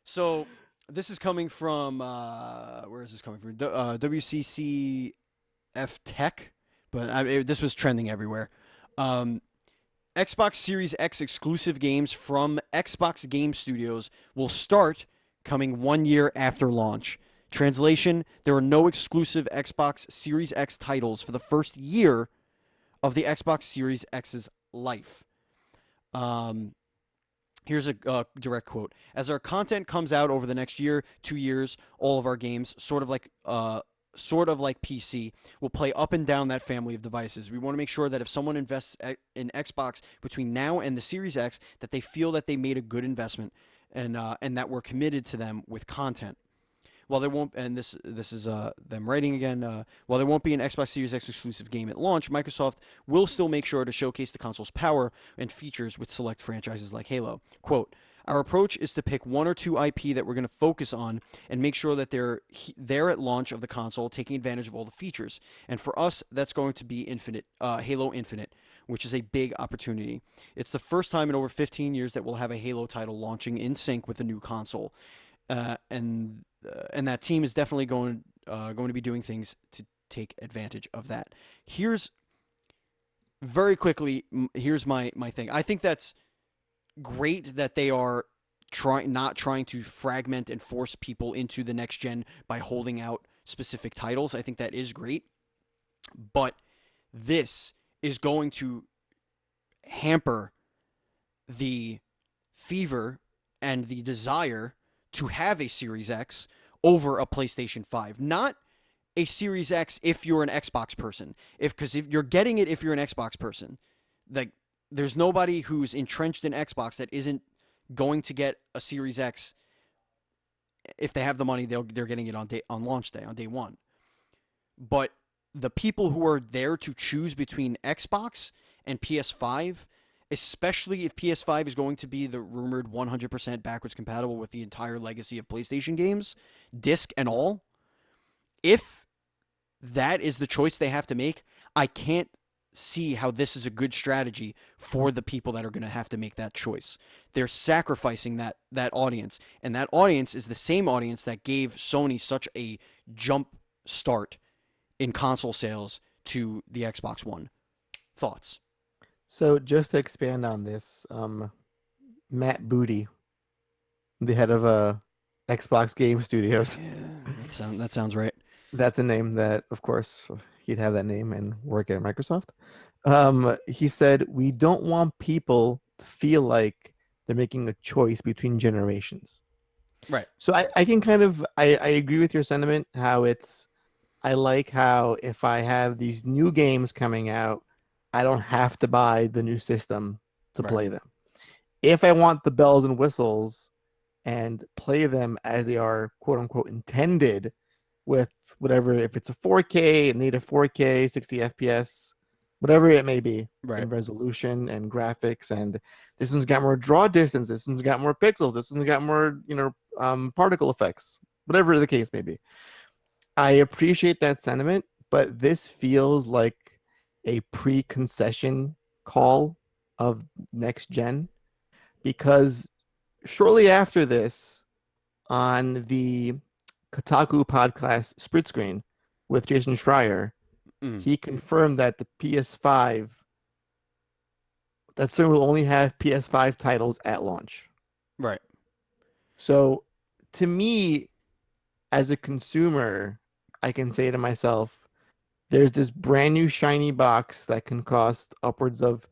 [SPEAKER 1] So this is coming from where is this coming from? WCCF Tech, but this was trending everywhere. Um, Xbox Series X exclusive games from Xbox Game Studios will start coming 1 year after launch. Translation: there are no exclusive Xbox Series X titles for the first year of the Xbox Series X's life. Um, Here's a direct quote: "As our content comes out over the next year, 2 years, all of our games, sort of like PC, will play up and down that family of devices. We want to make sure that if someone invests in Xbox between now and the Series X, that they feel that they made a good investment, and that we're committed to them with content. While there won't, and this is them writing again. While there won't be an Xbox Series X exclusive game at launch, Microsoft will still make sure to showcase the console's power and features with select franchises like Halo. Quote: Our approach is to pick one or two IP that we're going to focus on and make sure that they're there at launch of the console, taking advantage of all the features. And for us, that's going to be Halo Infinite, which is a big opportunity. It's the first time in over 15 years that we'll have a Halo title launching in sync with the new console, and that team is definitely going to be doing things to take advantage of that. Here's very quickly. Here's my thing. I think that's great that they are not trying to fragment and force people into the next gen by holding out specific titles. I think that is great, but this is going to hamper the fever and the desire to have a Series X over a PlayStation 5. Not a Series X if you're an Xbox person. Because if you're getting it if you're an Xbox person, like there's nobody who's entrenched in Xbox that isn't going to get a Series X. If they have the money, they're getting it on launch day, on day one. But the people who are there to choose between Xbox and PS5, especially if PS5 is going to be the rumored 100% backwards compatible with the entire legacy of PlayStation games, disc and all, if that is the choice they have to make, I can't see how this is a good strategy for the people that are going to have to make that choice. They're sacrificing that audience, and that audience is the same audience that gave Sony such a jump start in console sales to the Xbox One. Thoughts?
[SPEAKER 2] So just to expand on this, Matt Booty, the head of Xbox Game Studios.
[SPEAKER 1] Yeah, that sounds right.
[SPEAKER 2] That's a name that, of course, he'd have that name and work at Microsoft. He said, "We don't want people to feel like they're making a choice between generations."
[SPEAKER 1] Right.
[SPEAKER 2] So I can kind of I agree with your sentiment. I like how if I have these new games coming out, I don't have to buy the new system to
[SPEAKER 1] Right.
[SPEAKER 2] play them. If I want the bells and whistles and play them as they are, quote unquote, intended, with whatever, if it's a 4K, it need a 4K, 60 FPS, whatever it may be
[SPEAKER 1] Right.
[SPEAKER 2] in resolution and graphics. And this one's got more draw distance. This one's got more pixels. This one's got more, particle effects, whatever the case may be. I appreciate that sentiment, but this feels like a pre-concession call of next gen, because shortly after this, on the Kotaku podcast Split Screen with Jason Schreier,
[SPEAKER 1] Mm.
[SPEAKER 2] he confirmed that the PS5, that Sony will only have PS5 titles at launch.
[SPEAKER 1] Right.
[SPEAKER 2] So to me, as a consumer, I can say to myself, there's this brand new shiny box that can cost upwards of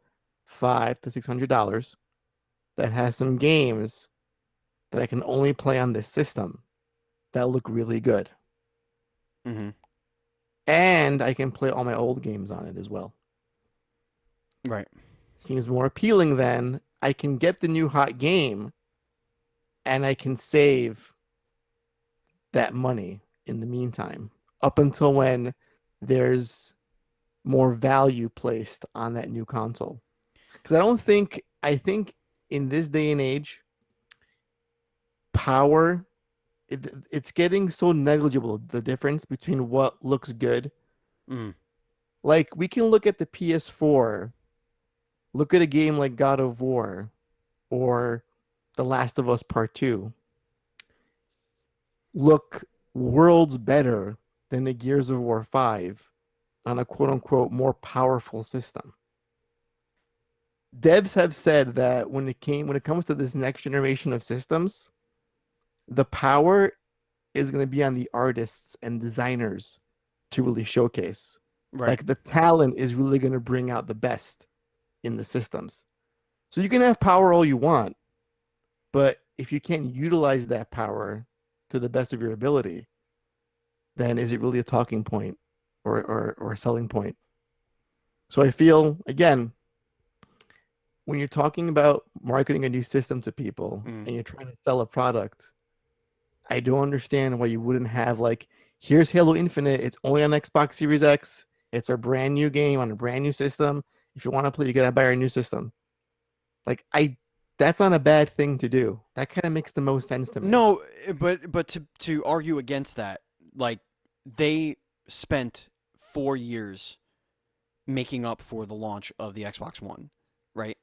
[SPEAKER 2] $500 to $600 that has some games that I can only play on this system that look really good.
[SPEAKER 1] Mm-hmm.
[SPEAKER 2] And I can play all my old games on it as well.
[SPEAKER 1] Right.
[SPEAKER 2] Seems more appealing than I can get the new hot game and I can save that money in the meantime, up until when there's more value placed on that new console. Because I think in this day and age, power, it's getting so negligible, the difference between what looks good.
[SPEAKER 1] Mm.
[SPEAKER 2] Like, we can look at the PS4, look at a game like God of War, or The Last of Us Part 2 look worlds better than the Gears of War 5 on a quote unquote more powerful system. Devs have said that when it comes to this next generation of systems, the power is going to be on the artists and designers to really showcase.
[SPEAKER 1] Right.
[SPEAKER 2] Like the talent is really going to bring out the best in the systems. So you can have power all you want, but if you can't utilize that power to the best of your ability, then is it really a talking point or a selling point? So I feel, again, when you're talking about marketing a new system to people
[SPEAKER 1] Mm.
[SPEAKER 2] and you're trying to sell a product, I don't understand why you wouldn't have like, here's Halo Infinite. It's only on Xbox Series X. It's a brand new game on a brand new system. If you want to play, you gotta buy our new system. Like that's not a bad thing to do. That kind of makes the most sense to me.
[SPEAKER 1] No, but to argue against that, like they spent 4 years making up for the launch of the Xbox One, right?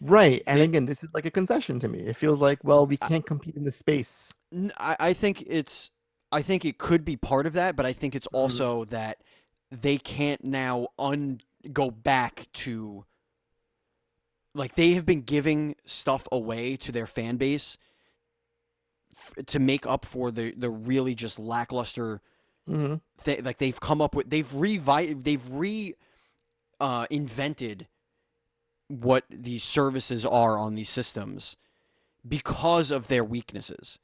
[SPEAKER 2] Right. And
[SPEAKER 1] They,
[SPEAKER 2] again, this is like a concession to me. It feels like, well, we can't compete in this space.
[SPEAKER 1] I think I think it could be part of that, but I think it's
[SPEAKER 2] Mhm.
[SPEAKER 1] also that they can't now go back to, like, they have been giving stuff away to their fan base to make up for the really just lackluster
[SPEAKER 2] Mhm.
[SPEAKER 1] like they've come up with they've re invented what these services are on these systems because of their weaknesses.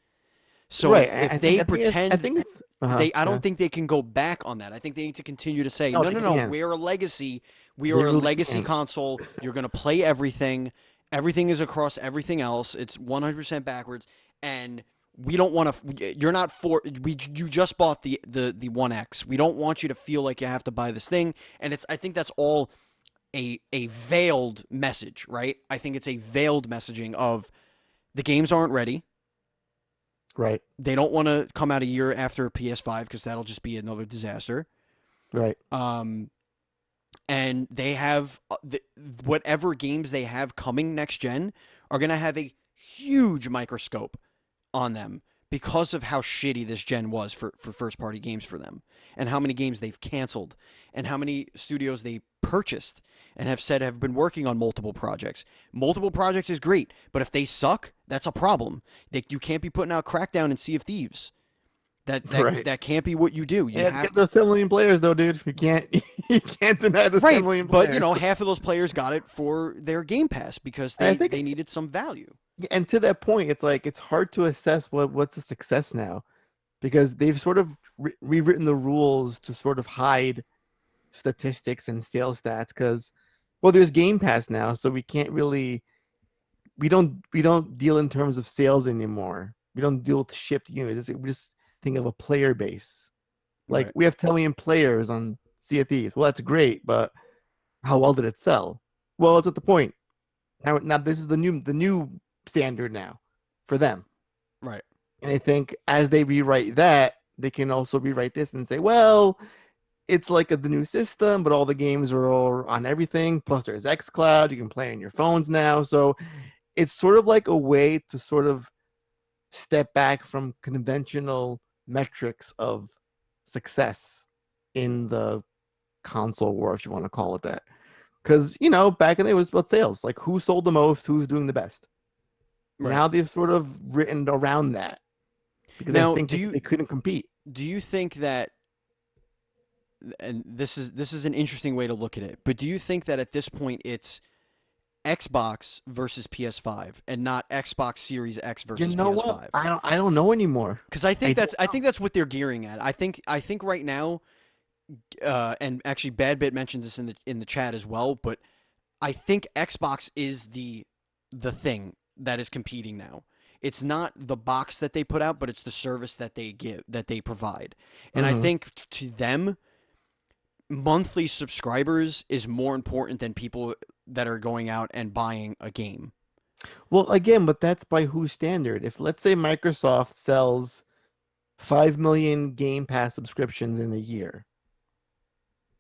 [SPEAKER 1] So
[SPEAKER 2] Right.
[SPEAKER 1] if
[SPEAKER 2] I
[SPEAKER 1] they
[SPEAKER 2] think I think it, I
[SPEAKER 1] pretend
[SPEAKER 2] think it's
[SPEAKER 1] I
[SPEAKER 2] yeah.
[SPEAKER 1] don't think they can go back on that. I think they need to continue to say,
[SPEAKER 2] No,
[SPEAKER 1] no,
[SPEAKER 2] they
[SPEAKER 1] no, no,
[SPEAKER 2] can't.
[SPEAKER 1] we're a legacy. We
[SPEAKER 2] They
[SPEAKER 1] are a
[SPEAKER 2] really
[SPEAKER 1] legacy
[SPEAKER 2] can't.
[SPEAKER 1] console. You're going to play everything. Everything is across everything else. It's 100% backwards. And we don't want to, you're not you just bought the One X. We don't want you to feel like you have to buy this thing. And I think that's all a veiled message, right? I think it's a veiled messaging of the games aren't ready.
[SPEAKER 2] Right.
[SPEAKER 1] They don't want to come out a year after PS5 because that'll just be another disaster.
[SPEAKER 2] Right.
[SPEAKER 1] Um, and they have whatever games they have coming next gen are going to have a huge microscope on them because of how shitty this gen was for first party games for them and how many games they've canceled and how many studios they purchased and have said have been working on multiple projects. Multiple projects is great, but if they suck, that's a problem. You can't be putting out Crackdown and Sea of Thieves.
[SPEAKER 2] Right.
[SPEAKER 1] That can't be what you do. You
[SPEAKER 2] Yeah, let's
[SPEAKER 1] have
[SPEAKER 2] get those 10 million players though, dude. You can't you can't deny those 10
[SPEAKER 1] right,
[SPEAKER 2] million
[SPEAKER 1] but
[SPEAKER 2] players.
[SPEAKER 1] half of those players got it for their Game Pass because
[SPEAKER 2] And I think
[SPEAKER 1] they
[SPEAKER 2] it's
[SPEAKER 1] needed some value.
[SPEAKER 2] and to that point, it's like it's hard to assess what's a success now because they've sort of rewritten the rules to sort of hide statistics and sales stats because well, there's Game Pass now, so we can't really we don't deal in terms of sales anymore. We don't deal with shipped units. We just think of a player base. Like
[SPEAKER 1] Right,
[SPEAKER 2] we have 10 million players on Sea of Thieves. Well, that's great, but how well did it sell? Well, it's at the point. Now this is the new standard now for them.
[SPEAKER 1] right,
[SPEAKER 2] And I think as they rewrite that, they can also rewrite this and say, well, it's like the new system, but all the games are all on everything. Plus, there's xCloud. You can play on your phones now. So it's sort of like a way to sort of step back from conventional metrics of success in the console war, if you want to call it that. Because, back in the day, it was about sales. Like, who sold the most, who's doing the best.
[SPEAKER 1] right.
[SPEAKER 2] Now they've sort of written around that because I
[SPEAKER 1] Now,
[SPEAKER 2] think they couldn't compete.
[SPEAKER 1] do you think that, and this is an interesting way to look at it, but do you think that at this point it's Xbox versus PS5 and not Xbox Series X
[SPEAKER 2] You
[SPEAKER 1] versus
[SPEAKER 2] know what?
[SPEAKER 1] PS5?
[SPEAKER 2] I don't know anymore.
[SPEAKER 1] Because
[SPEAKER 2] I don't
[SPEAKER 1] I
[SPEAKER 2] know.
[SPEAKER 1] think that's what they're gearing at. I think right now, and actually Bad Bit mentions this in the chat as well, but I think Xbox is the thing that is competing now. It's not the box that they put out, but it's the service that they provide. And I
[SPEAKER 2] Mhm.
[SPEAKER 1] think to them, monthly subscribers is more important than people that are going out and buying a game.
[SPEAKER 2] Well, again, but that's by whose standard? If let's say Microsoft sells 5 million Game Pass subscriptions in a year,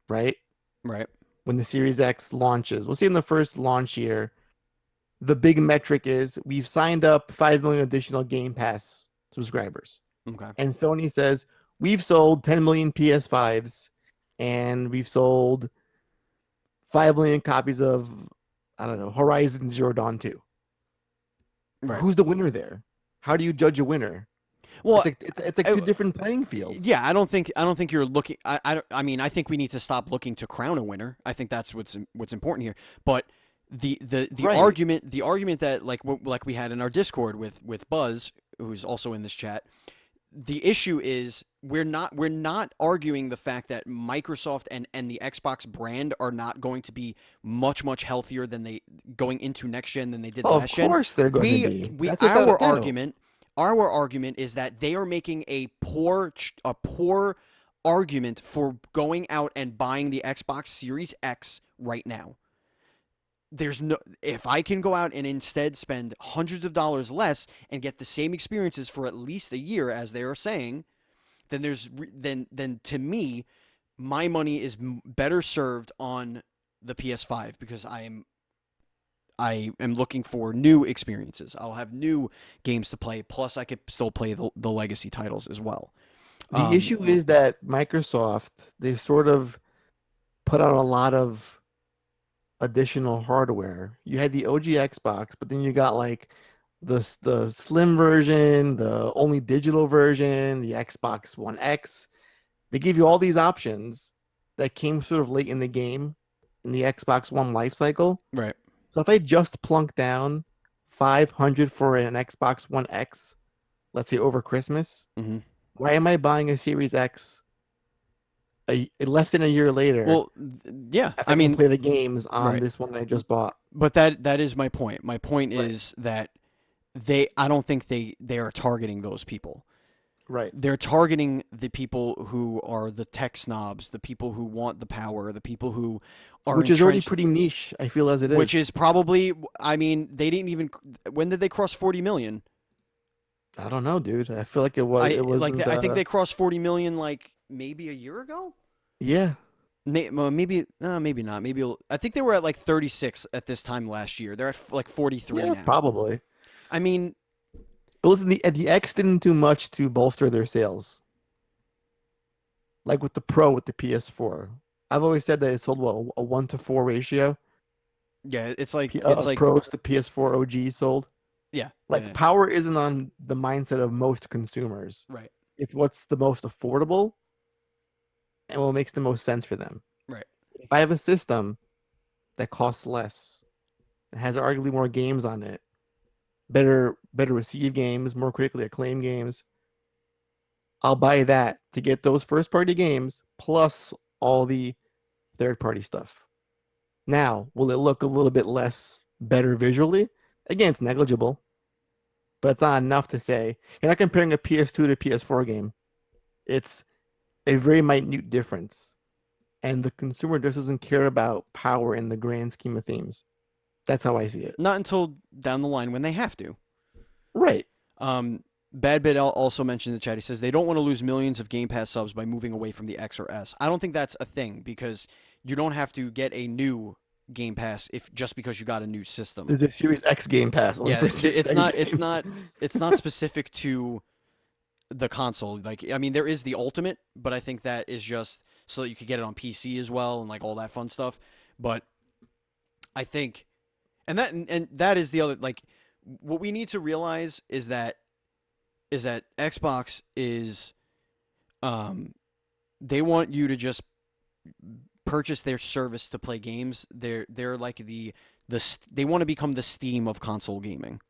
[SPEAKER 2] right?
[SPEAKER 1] Right.
[SPEAKER 2] When the Series X launches, we'll see in the first launch year, the big metric is we've signed up 5 million additional Game Pass subscribers.
[SPEAKER 1] Okay.
[SPEAKER 2] And Sony says we've sold 10 million PS5s and we've sold 5 million copies of, I don't know, Horizon Zero Dawn 2.
[SPEAKER 1] Right.
[SPEAKER 2] Who's the winner there? How do you judge a winner?
[SPEAKER 1] Well,
[SPEAKER 2] It's like two different playing fields.
[SPEAKER 1] yeah, I don't think you're looking. I mean, I think we need to stop looking to crown a winner. I think that's what's important here. But the
[SPEAKER 2] Right.
[SPEAKER 1] argument that like we had in our Discord with Buzz, who's also in this chat. The issue is we're not arguing the fact that Microsoft and the Xbox brand are not going to be much healthier than they going into next gen than they did
[SPEAKER 2] Oh, of
[SPEAKER 1] last gen.
[SPEAKER 2] course they're going to
[SPEAKER 1] We
[SPEAKER 2] be.
[SPEAKER 1] we
[SPEAKER 2] That's without a
[SPEAKER 1] our
[SPEAKER 2] doubt.
[SPEAKER 1] argument is that they are making a poor argument for going out and buying the Xbox Series X right now. There's no If I can go out and instead spend hundreds of dollars less and get the same experiences for at least a year as they are saying, then then to me my money is better served on the PS5 because I am looking for new experiences. I'll have new games to play. Plus, I could still play the legacy titles as well.
[SPEAKER 2] The issue is that Microsoft, they sort of put out a lot of additional hardware. You had the OG Xbox, but then you got like the slim version, the only digital version, the Xbox One X. They give you all these options that came sort of late in the game in the Xbox One life cycle.
[SPEAKER 1] Right.
[SPEAKER 2] So if I just plunk down 500 for an Xbox One X, let's say over Christmas,
[SPEAKER 1] Mm-hmm.
[SPEAKER 2] why am I buying a Series X less than a year later?
[SPEAKER 1] Well, yeah.
[SPEAKER 2] If
[SPEAKER 1] I
[SPEAKER 2] I can
[SPEAKER 1] mean,
[SPEAKER 2] play the games on
[SPEAKER 1] right.
[SPEAKER 2] this one that I just bought.
[SPEAKER 1] But that is my point. My point
[SPEAKER 2] Right.
[SPEAKER 1] is that I don't think they are targeting those people.
[SPEAKER 2] Right.
[SPEAKER 1] They're targeting the people who are the tech snobs, the people who want the power, the people who are
[SPEAKER 2] Which is already
[SPEAKER 1] entrenched,
[SPEAKER 2] pretty niche, I feel, as it is.
[SPEAKER 1] which is probably, I mean, they didn't even, when did they cross 40 million?
[SPEAKER 2] I don't know, dude. I feel like it was.
[SPEAKER 1] I
[SPEAKER 2] It
[SPEAKER 1] like
[SPEAKER 2] wasn't.
[SPEAKER 1] I think they crossed 40 million like maybe a year ago.
[SPEAKER 2] Yeah.
[SPEAKER 1] Maybe maybe not. I think they were at like 36 at this time last year. They're at like 43
[SPEAKER 2] Yeah.
[SPEAKER 1] now.
[SPEAKER 2] Probably.
[SPEAKER 1] I mean,
[SPEAKER 2] But listen, the X didn't do much to bolster their sales. Like with the Pro, with the PS4, I've always said that it sold what, a 1-to-4 ratio.
[SPEAKER 1] yeah, it's like
[SPEAKER 2] Pros to PS4 OG sold.
[SPEAKER 1] yeah,
[SPEAKER 2] Like
[SPEAKER 1] yeah,
[SPEAKER 2] power isn't on the mindset of most consumers.
[SPEAKER 1] right,
[SPEAKER 2] It's what's the most affordable and what makes the most sense for them.
[SPEAKER 1] right,
[SPEAKER 2] If I have a system that costs less, it has arguably more games on it, better received games, more critically acclaimed games, I'll buy that to get those first party games plus all the third party stuff. Now, will it look a little bit less better visually? Again, it's negligible, but it's not enough to say you're not comparing a PS2 to PS4 game. It's a very minute difference. And the consumer just doesn't care about power in the grand scheme of things. That's how I see it.
[SPEAKER 1] not until down the line when they have to.
[SPEAKER 2] Right.
[SPEAKER 1] Bad Bit also mentioned in the chat. He says they don't want to lose millions of Game Pass subs by moving away from the X or S. I don't think that's a thing because you don't have to get a new Game Pass just because you got a new system.
[SPEAKER 2] There's a Series X Game Pass. Only
[SPEAKER 1] Yeah,
[SPEAKER 2] for
[SPEAKER 1] it's
[SPEAKER 2] Series X
[SPEAKER 1] not
[SPEAKER 2] games.
[SPEAKER 1] it's not specific to the console. Like I mean, there is the Ultimate, but I think that is just so that you could get it on PC as well and like all that fun stuff. But I think, and that is the other like what we need to realize is that Xbox is they want you to just purchase their service to play games. They're like they want to become the Steam of console gaming.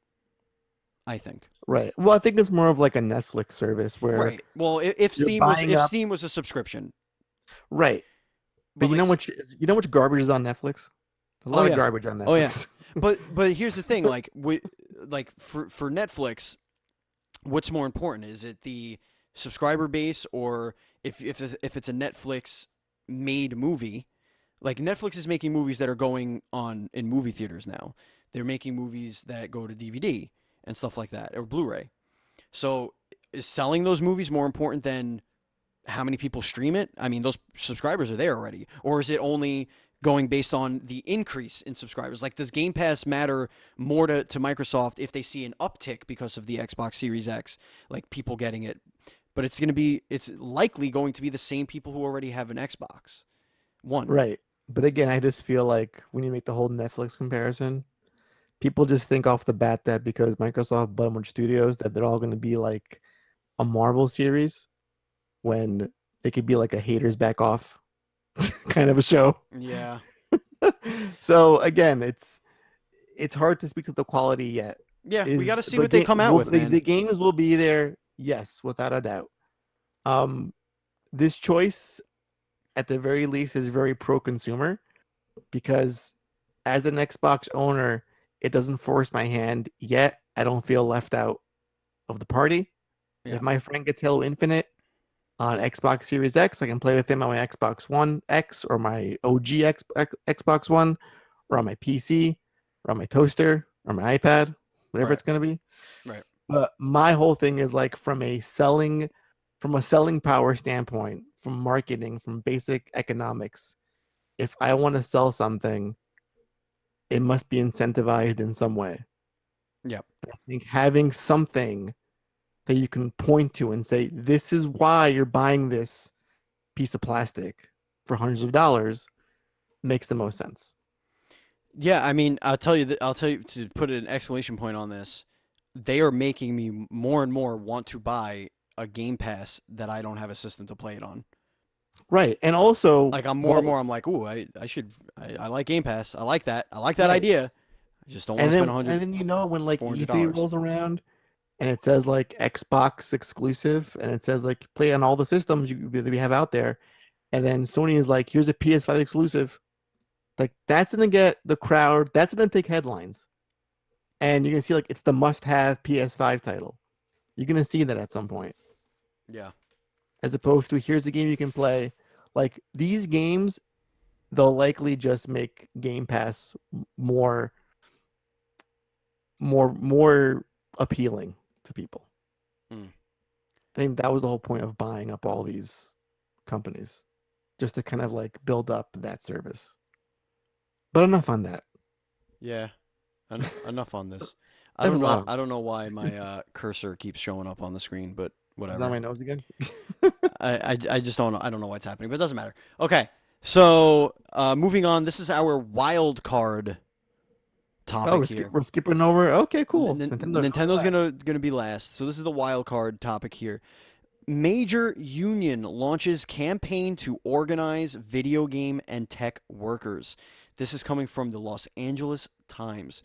[SPEAKER 1] I think.
[SPEAKER 2] Right. Well, I think it's more of like a Netflix service where
[SPEAKER 1] Right. Well, if
[SPEAKER 2] you're
[SPEAKER 1] Steam was
[SPEAKER 2] buying up.
[SPEAKER 1] Steam was a subscription,
[SPEAKER 2] Right. But
[SPEAKER 1] but like
[SPEAKER 2] you know which garbage is on Netflix? A
[SPEAKER 1] oh
[SPEAKER 2] lot of
[SPEAKER 1] yeah,
[SPEAKER 2] garbage on
[SPEAKER 1] oh yeah.
[SPEAKER 2] Netflix.
[SPEAKER 1] But here's the thing, like for Netflix, what's more important? Is it the subscriber base or if it's a Netflix made movie? Like Netflix is making movies that are going on in movie theaters now. They're making movies that go to DVD and stuff like that or Blu-ray. So is selling those movies more important than how many people stream it? I mean, those subscribers are there already. Or is it only going based on the increase in subscribers. Like, does Game Pass matter more to Microsoft if they see an uptick because of the Xbox Series X, like people getting it? But it's likely going to be the same people who already have an Xbox One.
[SPEAKER 2] Right. But again, I just feel like when you make the whole Netflix comparison, people just think off the bat that because Microsoft bought a bunch of studios that they're all going to be like a Marvel series when they could be like a haters back off kind of a show.
[SPEAKER 1] Yeah.
[SPEAKER 2] So again, it's hard to speak to the quality yet.
[SPEAKER 1] Yeah, we
[SPEAKER 2] Is
[SPEAKER 1] got to see
[SPEAKER 2] the
[SPEAKER 1] what they
[SPEAKER 2] game
[SPEAKER 1] come out
[SPEAKER 2] will
[SPEAKER 1] with, man.
[SPEAKER 2] the games will be there? Yes, without a doubt. Um, this choice at the very least is very pro-consumer because as an Xbox owner, it doesn't force my hand yet. I don't feel left out of the party.
[SPEAKER 1] Yeah.
[SPEAKER 2] If my friend gets Halo Infinite on Xbox Series X, I can play with him on my Xbox One X or my OG Xbox One or on my PC or on my toaster or my iPad, whatever
[SPEAKER 1] Right.
[SPEAKER 2] it's going to be.
[SPEAKER 1] Right.
[SPEAKER 2] But my whole thing is like from a selling power standpoint, from marketing, from basic economics, if I want to sell something, it must be incentivized in some way.
[SPEAKER 1] Yeah.
[SPEAKER 2] I think having something that you can point to and say, this is why you're buying this piece of plastic for hundreds of dollars makes the most sense.
[SPEAKER 1] Yeah, I mean, I'll tell you to put an exclamation point on this. They are making me more and more want to buy a Game Pass that I don't have a system to play it on.
[SPEAKER 2] Right. And also,
[SPEAKER 1] Like, I'm more and
[SPEAKER 2] well,
[SPEAKER 1] more, I'm like, ooh, I like Game Pass. I like that. I like that
[SPEAKER 2] right.
[SPEAKER 1] idea. I just don't want to spend 100,
[SPEAKER 2] And then when like E3
[SPEAKER 1] $400.
[SPEAKER 2] rolls around and it says like Xbox exclusive and it says like play on all the systems that we have out there, and then Sony is like, here's a PS5 exclusive. Like that's gonna get the crowd. That's gonna take headlines, and you're gonna see like it's the must-have PS5 title. You're gonna see that at some point,
[SPEAKER 1] Yeah.
[SPEAKER 2] as opposed to here's the game you can play. Like these games, they'll likely just make Game Pass more, more appealing to people.
[SPEAKER 1] Mm.
[SPEAKER 2] I think that was the whole point of buying up all these companies, just to kind of like build up that service. But enough on that.
[SPEAKER 1] Yeah. Enough on this.
[SPEAKER 2] That's a lot of.
[SPEAKER 1] I don't know why my cursor keeps showing up on the screen, but
[SPEAKER 2] Is that
[SPEAKER 1] whatever.
[SPEAKER 2] my nose again?
[SPEAKER 1] I just don't know. I don't know what's happening, but it doesn't matter. Okay. So, moving on, this is our wild card
[SPEAKER 2] Oh,
[SPEAKER 1] topic here.
[SPEAKER 2] we're skipping over. Okay, cool. Nintendo.
[SPEAKER 1] Nintendo's gonna be last. So this is the wild card topic here. Major union launches campaign to organize video game and tech workers. This is coming from the Los Angeles Times.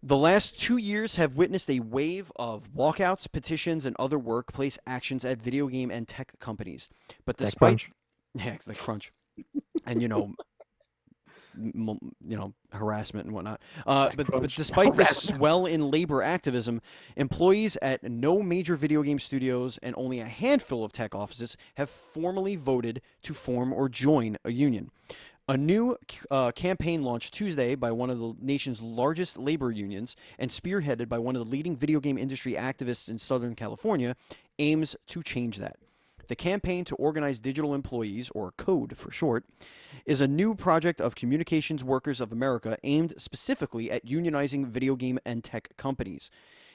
[SPEAKER 1] The last 2 years have witnessed a wave of walkouts, petitions, and other workplace actions at video game and tech companies. But
[SPEAKER 2] That
[SPEAKER 1] despite,
[SPEAKER 2] crunch.
[SPEAKER 1] yeah, it's like crunch, and harassment and whatnot.
[SPEAKER 2] That
[SPEAKER 1] But
[SPEAKER 2] crunch.
[SPEAKER 1] despite this
[SPEAKER 2] Harassment.
[SPEAKER 1] swell in labor activism, employees at no major video game studios and only a handful of tech offices have formally voted to form or join a union. A new campaign launched Tuesday by one of the nation's largest labor unions and spearheaded by one of the leading video game industry activists in Southern California aims to change that. The Campaign to Organize Digital Employees, or CODE for short, is a new project of Communications Workers of America aimed specifically at unionizing video game and tech companies.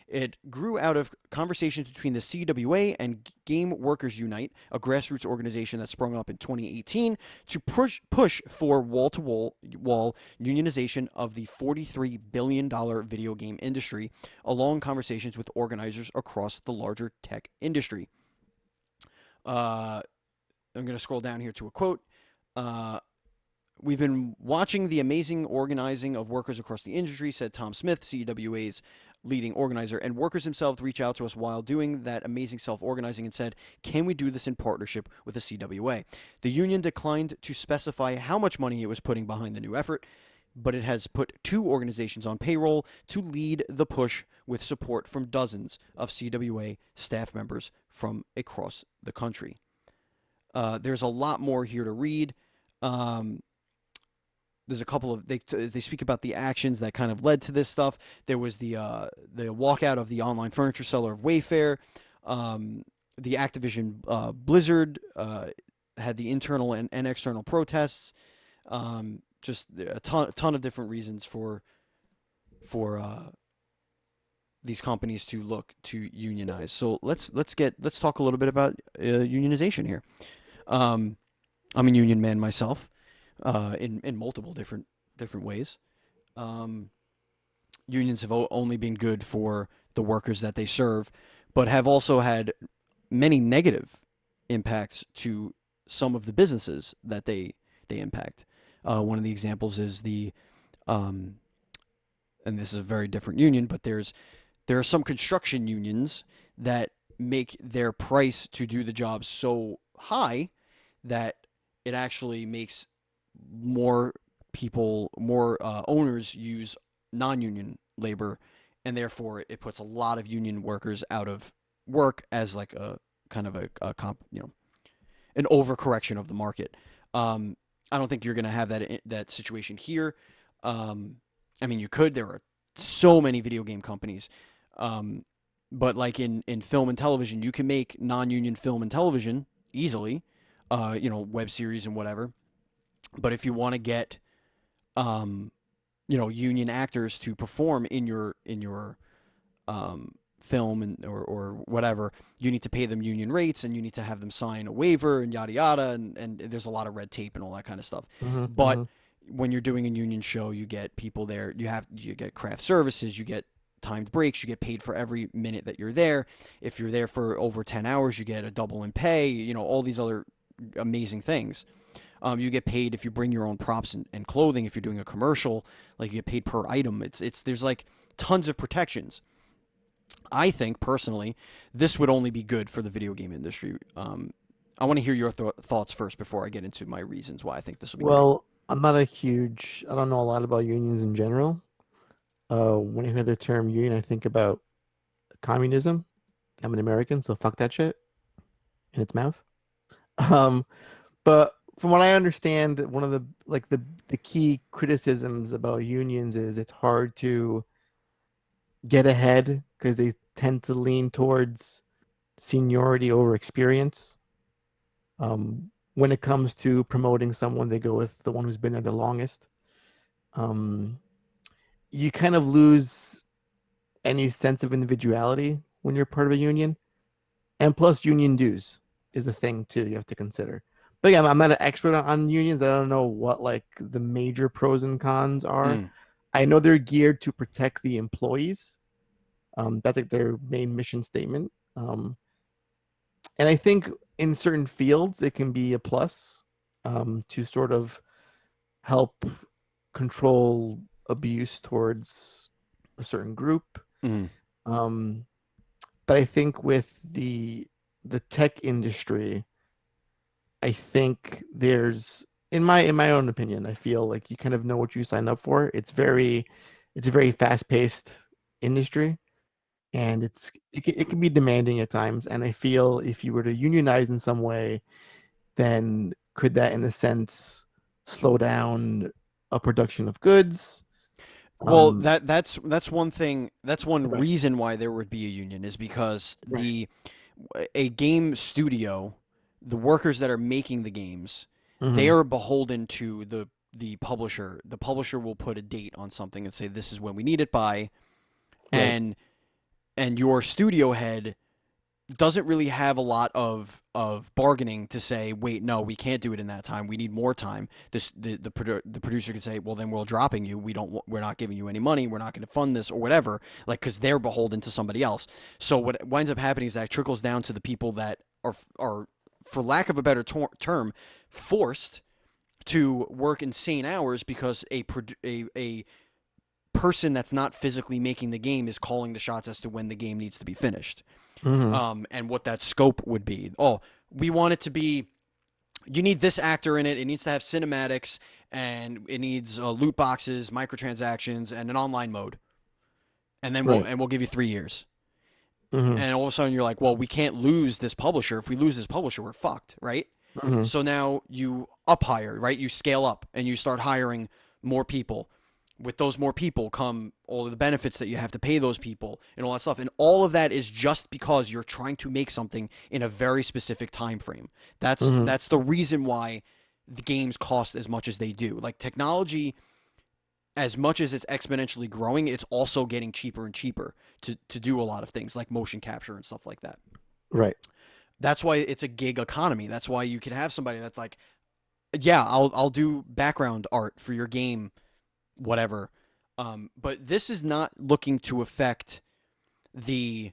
[SPEAKER 1] It grew out of conversations between the CWA and Game Workers Unite, a grassroots organization that sprung up in 2018 to push for wall-to-wall unionization of the $43 billion video game industry, along conversations with organizers across the larger tech industry. I'm going to scroll down here to a quote. Uh, We've been watching the amazing organizing of workers across the industry, said Tom Smith, CWA's leading organizer, and workers themselves reached out to us while doing that amazing self-organizing and said, can we do this in partnership with the CWA? The union declined to specify how much money it was putting behind the new effort, but it has put two organizations on payroll to lead the push with support from dozens of CWA staff members from across the country. There's a lot more here to read. There's a couple of they speak about the actions that kind of led to this stuff. There was the walkout of the online furniture seller of Wayfair. The Activision Blizzard had the internal and external protests. Just a ton of different reasons for these companies to look to unionize. So let's talk a little bit about unionization here. Um, I'm a union man myself, in multiple different ways. Um, Unions have only been good for the workers that they serve, but have also had many negative impacts to some of the businesses that they impact. One of the examples is um, and this is a very different union, but there are some construction unions that make their price to do the job so high that it actually makes more more owners use non-union labor, and therefore it puts a lot of union workers out of work as like a kind of a an overcorrection of the market. Um, I don't think you're going to have that situation here. Um, I mean, you could. There are so many video game companies, um, but like in film and television, you can make non-union film and television easily. Web series and whatever. But if you want to get um, union actors to perform in your film or whatever, you need to pay them union rates and you need to have them sign a waiver and yada yada, and there's a lot of red tape and all that kind of stuff.
[SPEAKER 2] Hmm.
[SPEAKER 1] But
[SPEAKER 2] Hmm.
[SPEAKER 1] when you're doing a union show, you get people there. You get craft services, you get timed breaks, you get paid for every minute that you're there. If you're there for over 10 hours, you get a double in pay. All these other amazing things. You get paid if you bring your own props and clothing. If you're doing a commercial, like you get paid per item. It's there's like tons of protections. I think personally, this would only be good for the video game industry. I want to hear your thoughts first before I get into my reasons why I think this will be great.
[SPEAKER 2] Well, I don't know a lot about unions in general. When I hear the term union, I think about communism. I'm an American, so fuck that shit in its mouth. Um, but from what I understand, one of the key criticisms about unions is it's hard to get ahead because they tend to lean towards seniority over experience. When it comes to promoting someone, they go with the one who's been there the longest. Um, you kind of lose any sense of individuality when you're part of a union. And plus, union dues is a thing too you have to consider. But yeah, I'm not an expert on unions. I don't know what like the major pros and cons are.
[SPEAKER 1] Mm.
[SPEAKER 2] I know they're geared to protect the employees. That's like their main mission statement. And I think in certain fields it can be a plus to sort of help control abuse towards a certain group.
[SPEAKER 1] Mm.
[SPEAKER 2] Um, but I think with the tech industry, I think there's in my own opinion, I feel like you kind of know what you sign up for. It's a very fast-paced industry, and it can be demanding at times. And I feel if you were to unionize in some way, then could that in a sense slow down a production of goods?
[SPEAKER 1] Well,
[SPEAKER 2] Um,
[SPEAKER 1] that's one thing. That's one
[SPEAKER 2] right,
[SPEAKER 1] reason why there would be a union is because
[SPEAKER 2] right.
[SPEAKER 1] a game studio, the workers that are making the games, they
[SPEAKER 2] Hmm.
[SPEAKER 1] are beholden to the publisher. The publisher will put a date on something and say this is when we need it by,
[SPEAKER 2] Right.
[SPEAKER 1] and your studio head doesn't really have a lot of bargaining to say, wait, no, we can't do it in that time. We need more time. The producer could say, well, then we're dropping you. We're not giving you any money. We're not going to fund this or whatever. Like because they're beholden to somebody else. So what winds up happening is that trickles down to the people that are for lack of a better term, forced to work insane hours because a person that's not physically making the game is calling the shots as to when the game needs to be finished,
[SPEAKER 2] Hmm.
[SPEAKER 1] and what that scope would be. Oh, we want it to be. You need this actor in it. It needs to have cinematics, and it needs loot boxes, microtransactions, and an online mode. And then
[SPEAKER 2] Right.
[SPEAKER 1] we'll give you 3 years.
[SPEAKER 2] Hmm.
[SPEAKER 1] And all of a sudden you're like, well, we can't lose this publisher. If we lose this publisher, we're fucked, right?
[SPEAKER 2] Hmm.
[SPEAKER 1] So now you up hire, right? You scale up and you start hiring more people. With those more people come all of the benefits that you have to pay those people and all that stuff. And all of that is just because you're trying to make something in a very specific time frame.
[SPEAKER 2] Hmm.
[SPEAKER 1] That's the reason why the games cost as much as they do. Like technology, as much as it's exponentially growing, it's also getting cheaper and cheaper to do a lot of things like motion capture and stuff like that.
[SPEAKER 2] Right.
[SPEAKER 1] That's why it's a gig economy. That's why you can have somebody that's like, yeah, I'll do background art for your game, whatever. But this is not looking to affect the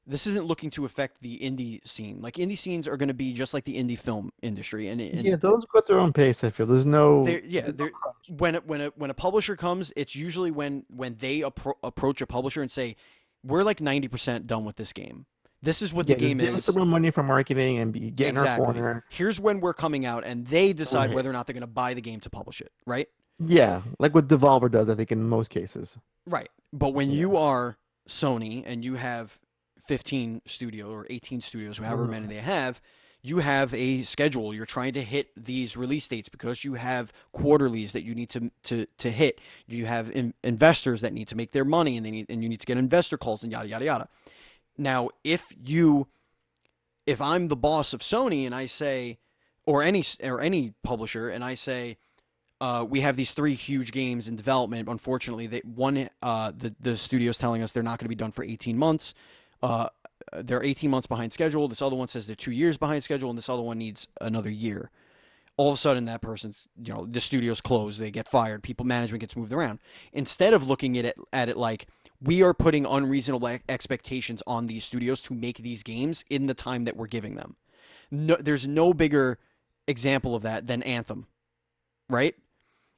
[SPEAKER 1] this isn't looking to affect the indie scene. Like indie scenes are going to be just like the indie film industry,
[SPEAKER 2] Yeah,
[SPEAKER 1] and
[SPEAKER 2] those go at their own pace. I feel
[SPEAKER 1] they're yeah
[SPEAKER 2] there's no
[SPEAKER 1] they're
[SPEAKER 2] crunch.
[SPEAKER 1] when a publisher comes, it's usually when they approach a publisher and say, we're like 90% done with this game. This is what the
[SPEAKER 2] Yeah, just
[SPEAKER 1] game
[SPEAKER 2] give us
[SPEAKER 1] is.
[SPEAKER 2] some more money for marketing and get in our
[SPEAKER 1] Exactly.
[SPEAKER 2] corner.
[SPEAKER 1] Here's when we're coming out, and they decide
[SPEAKER 2] Right.
[SPEAKER 1] whether or not they're going to buy the game to publish it. Right.
[SPEAKER 2] Yeah, like what Devolver does, I think, in most cases.
[SPEAKER 1] Right. But when
[SPEAKER 2] Yeah.
[SPEAKER 1] you are Sony and you have 15 studios or 18 studios, however many
[SPEAKER 2] Mhm.
[SPEAKER 1] they have, you have a schedule. You're trying to hit these release dates because you have quarterlies that you need to hit. You have investors that need to make their money, and you need to get investor calls and yada yada yada. Now, if I'm the boss of Sony and I say, or any publisher, and I say, we have these three huge games in development. Unfortunately, the studio's telling us they're not going to be done for 18 months. Uh, they're 18 months behind schedule. This other one says they're 2 years behind schedule, and this other one needs another year. All of a sudden, that person's, the studio's closed. They get fired. Management gets moved around. Instead of looking at it like, we are putting unreasonable expectations on these studios to make these games in the time that we're giving them. No, there's no bigger example of that than Anthem, right?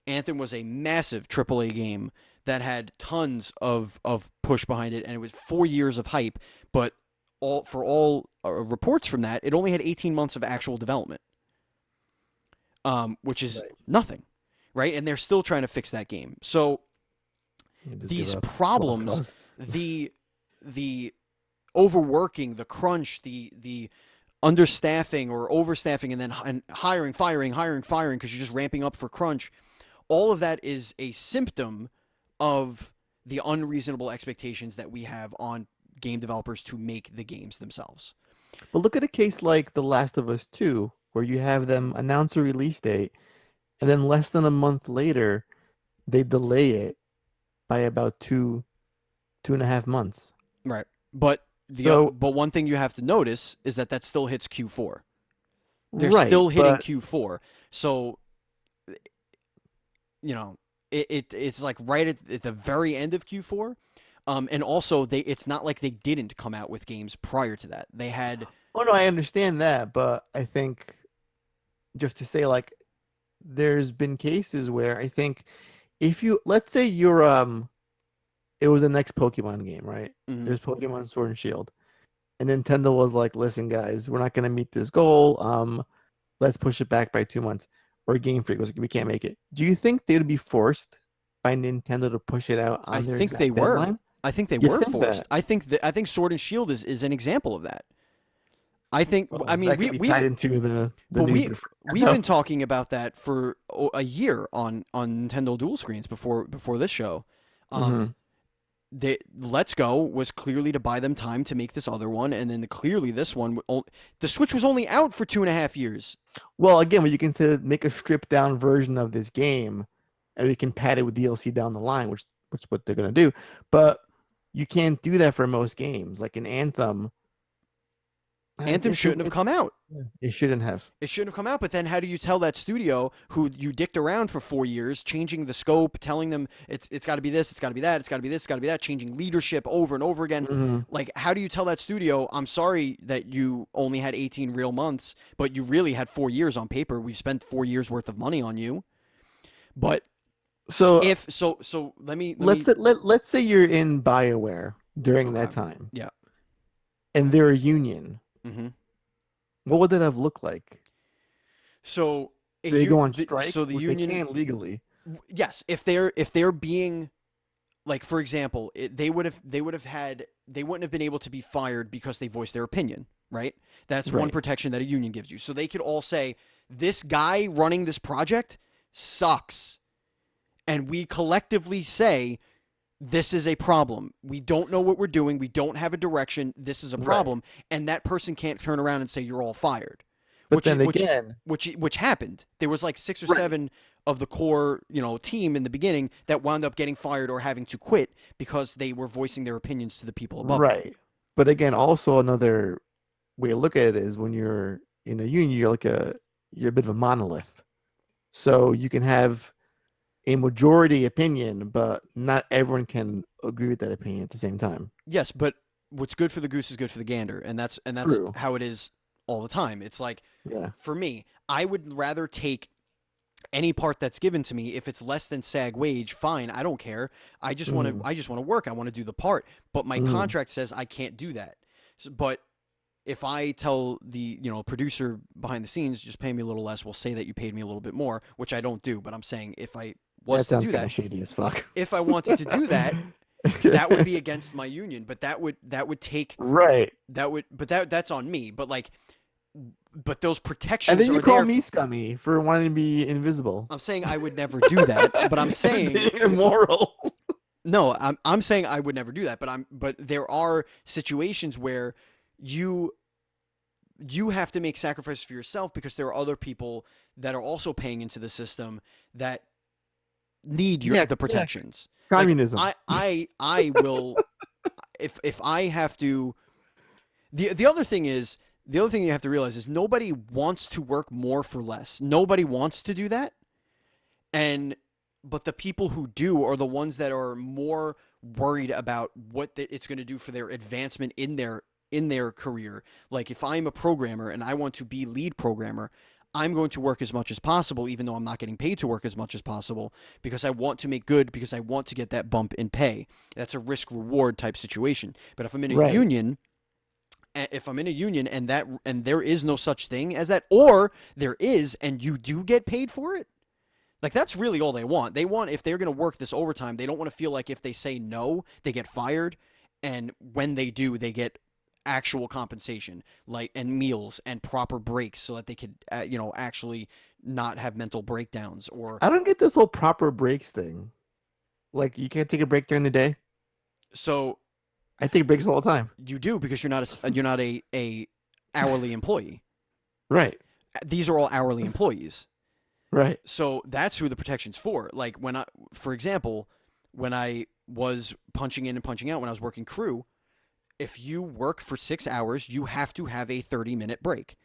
[SPEAKER 1] Anthem was a massive AAA game that had tons of push behind it, and it was 4 years of hype. But all reports from that, it only had 18 months of actual development, which is
[SPEAKER 2] Right.
[SPEAKER 1] nothing, right? And they're still trying to fix that game. So
[SPEAKER 2] You just give
[SPEAKER 1] these
[SPEAKER 2] up. Lost
[SPEAKER 1] problems,
[SPEAKER 2] cause.
[SPEAKER 1] the overworking, the crunch, the understaffing or overstaffing, and then hiring, firing because you're just ramping up for crunch. All of that is a symptom of the unreasonable expectations that we have on game developers to make the games themselves.
[SPEAKER 2] But look at a case like The Last of Us 2, where you have them announce a release date, and then less than a month later, they delay it by about 2.5 months.
[SPEAKER 1] Right. But
[SPEAKER 2] So,
[SPEAKER 1] but one thing you have to notice is that still hits Q4. They're
[SPEAKER 2] right,
[SPEAKER 1] still hitting
[SPEAKER 2] but
[SPEAKER 1] Q4. So, you know, it's like right at the very end of Q4. And also it's not like they didn't come out with games prior to that. They had
[SPEAKER 2] oh no, I understand that, but I think just to say like there's been cases where I think if you let's say you're it was the next Pokemon game, right?
[SPEAKER 1] mhm.
[SPEAKER 2] There's Pokemon Sword and Shield. And Nintendo was like, listen, guys, we're not gonna meet this goal. Let's push it back by 2 months. Or Game Freak was like, we can't make it. Do you think they would be forced by Nintendo to push it out
[SPEAKER 1] I
[SPEAKER 2] on their
[SPEAKER 1] think they
[SPEAKER 2] exact
[SPEAKER 1] were.
[SPEAKER 2] deadline?
[SPEAKER 1] I think they
[SPEAKER 2] You
[SPEAKER 1] were
[SPEAKER 2] think
[SPEAKER 1] forced.
[SPEAKER 2] that?
[SPEAKER 1] I think Sword and Shield is an example of that. I think
[SPEAKER 2] Well,
[SPEAKER 1] I mean
[SPEAKER 2] that could be
[SPEAKER 1] we've
[SPEAKER 2] tied into the
[SPEAKER 1] but
[SPEAKER 2] new year for
[SPEAKER 1] we've
[SPEAKER 2] Nintendo.
[SPEAKER 1] been talking about that for a year on Nintendo dual screens before this show.
[SPEAKER 2] Hmm.
[SPEAKER 1] Let's Go was clearly to buy them time to make this other one, and then clearly this one, the Switch was only out for 2.5 years.
[SPEAKER 2] Well, again, what you can say make a stripped down version of this game, and we can pad it with DLC down the line, which is what they're gonna do. But you can't do that for most games. Like in Anthem,
[SPEAKER 1] Anthem shouldn't have come out.
[SPEAKER 2] it shouldn't have.
[SPEAKER 1] It shouldn't have come out. But then, how do you tell that studio who you dicked around for 4 years, changing the scope, telling them it's got to be this, it's got to be that, it's got to be this, it's got to be that, changing leadership over and over again?
[SPEAKER 2] Hmm.
[SPEAKER 1] Like, how do you tell that studio, I'm sorry that you only had 18 real months, but you really had 4 years on paper. We spent 4 years worth of money on you. But
[SPEAKER 2] So
[SPEAKER 1] if so,
[SPEAKER 2] let's say you're in BioWare during that
[SPEAKER 1] okay,
[SPEAKER 2] time,
[SPEAKER 1] yeah.
[SPEAKER 2] and they're a union.
[SPEAKER 1] Mm-hmm.
[SPEAKER 2] What would that have looked like?
[SPEAKER 1] So
[SPEAKER 2] Do they go on strike?
[SPEAKER 1] so the
[SPEAKER 2] Which
[SPEAKER 1] union,
[SPEAKER 2] they can legally.
[SPEAKER 1] yes, if they're being, like, for example, they wouldn't have been able to be fired because they voiced their opinion, right? That's one
[SPEAKER 2] Right.
[SPEAKER 1] protection that a union gives you. So they could all say, this guy running this project sucks, and we collectively say, this is a problem. We don't know what we're doing. We don't have a direction. This is a
[SPEAKER 2] Right.
[SPEAKER 1] problem. And that person can't turn around and say, you're all fired.
[SPEAKER 2] But
[SPEAKER 1] which
[SPEAKER 2] then
[SPEAKER 1] which
[SPEAKER 2] again,
[SPEAKER 1] which happened. There was like six or
[SPEAKER 2] right,
[SPEAKER 1] seven of the core, team in the beginning that wound up getting fired or having to quit because they were voicing their opinions to the people above them.
[SPEAKER 2] right. But again, also another way to look at it is when you're in a union, you're a bit of a monolith. So you can have a majority opinion, but not everyone can agree with that opinion at the same time.
[SPEAKER 1] Yes, but what's good for the goose is good for the gander, and that's
[SPEAKER 2] True.
[SPEAKER 1] how it is all the time. It's like
[SPEAKER 2] Yeah.
[SPEAKER 1] for me, I would rather take any part that's given to me. If it's less than SAG wage, fine, I don't care.
[SPEAKER 2] Mm,
[SPEAKER 1] I just want to work. I want to do the part, but my
[SPEAKER 2] mm.
[SPEAKER 1] contract says I can't do that. But if I tell the producer behind the scenes, just pay me a little less, we'll say that you paid me a little bit more, which I don't do. But I'm saying if I was
[SPEAKER 2] That
[SPEAKER 1] to
[SPEAKER 2] sounds
[SPEAKER 1] do
[SPEAKER 2] kind
[SPEAKER 1] that,
[SPEAKER 2] of shady as fuck.
[SPEAKER 1] if I wanted to do that, that would be against my union. But that would take
[SPEAKER 2] Right.
[SPEAKER 1] that would but that's on me. But those
[SPEAKER 2] And
[SPEAKER 1] protections
[SPEAKER 2] then you
[SPEAKER 1] are
[SPEAKER 2] call
[SPEAKER 1] there.
[SPEAKER 2] me scummy for wanting to be invisible.
[SPEAKER 1] I'm saying I would never do that, but I'm saying
[SPEAKER 2] Being immoral.
[SPEAKER 1] no. I'm saying I would never do that, but there are situations where you you have to make sacrifices for yourself because there are other people that are also paying into the system that need
[SPEAKER 2] Yeah,
[SPEAKER 1] the
[SPEAKER 2] yeah.
[SPEAKER 1] protections. Like
[SPEAKER 2] Communism.
[SPEAKER 1] I will if I have to the other thing is the other thing you have to realize is nobody wants to work more for less. Nobody wants to do that. And but the people who do are the ones that are more worried about what it's going to do for their advancement in their career. Like if I'm a programmer and I want to be lead programmer, I'm going to work as much as possible even though I'm not getting paid to work as much as possible because I want to make good because I want to get that bump in pay. That's a risk reward type situation. But
[SPEAKER 2] Right.
[SPEAKER 1] if I'm in a union and there is no such thing as that, or there is and you do get paid for it, like that's really all they want. They want if they're going to work this overtime, they don't want to feel like if they say no, they get fired, and when they do, they get actual compensation, like and meals and proper breaks, so that they could actually not have mental breakdowns or
[SPEAKER 2] I don't get this whole proper breaks thing. Like you can't take a break during the day.
[SPEAKER 1] so
[SPEAKER 2] I take breaks all the time.
[SPEAKER 1] you do because you're not a hourly employee.
[SPEAKER 2] Right.
[SPEAKER 1] These are all hourly employees.
[SPEAKER 2] Right.
[SPEAKER 1] So that's who the protection's for. Like for example, when I was punching in and punching out when I was working crew, if you work for 6 hours, you have to have a 30-minute break.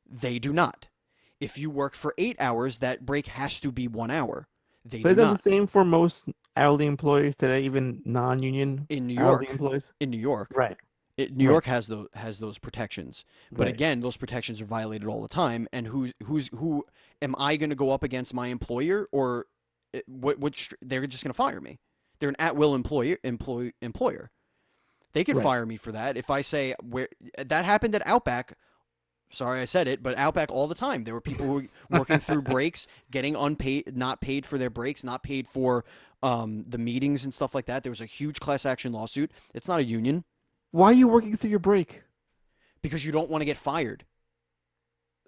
[SPEAKER 1] They do not. If you work for 8 hours, that break has to be 1 hour. They
[SPEAKER 2] But
[SPEAKER 1] do
[SPEAKER 2] is that the
[SPEAKER 1] not.
[SPEAKER 2] same for most hourly employees today, even non-union
[SPEAKER 1] In New
[SPEAKER 2] hourly
[SPEAKER 1] York,
[SPEAKER 2] employees?
[SPEAKER 1] in New York,
[SPEAKER 2] Right.
[SPEAKER 1] New
[SPEAKER 2] Right.
[SPEAKER 1] York has those protections. But
[SPEAKER 2] Right.
[SPEAKER 1] again, those protections are violated all the time. And who am I going to go up against my employer or they're just going to fire me? They're an at will employer. They could
[SPEAKER 2] Right.
[SPEAKER 1] fire me for that if I say where that happened at Outback. Sorry, I said it, but Outback all the time. There were people who were working through breaks, getting unpaid, not paid for their breaks, not paid for the meetings and stuff like that. There was a huge class action lawsuit. It's not a union
[SPEAKER 2] Why are you working through your break?
[SPEAKER 1] because you don't want to get fired.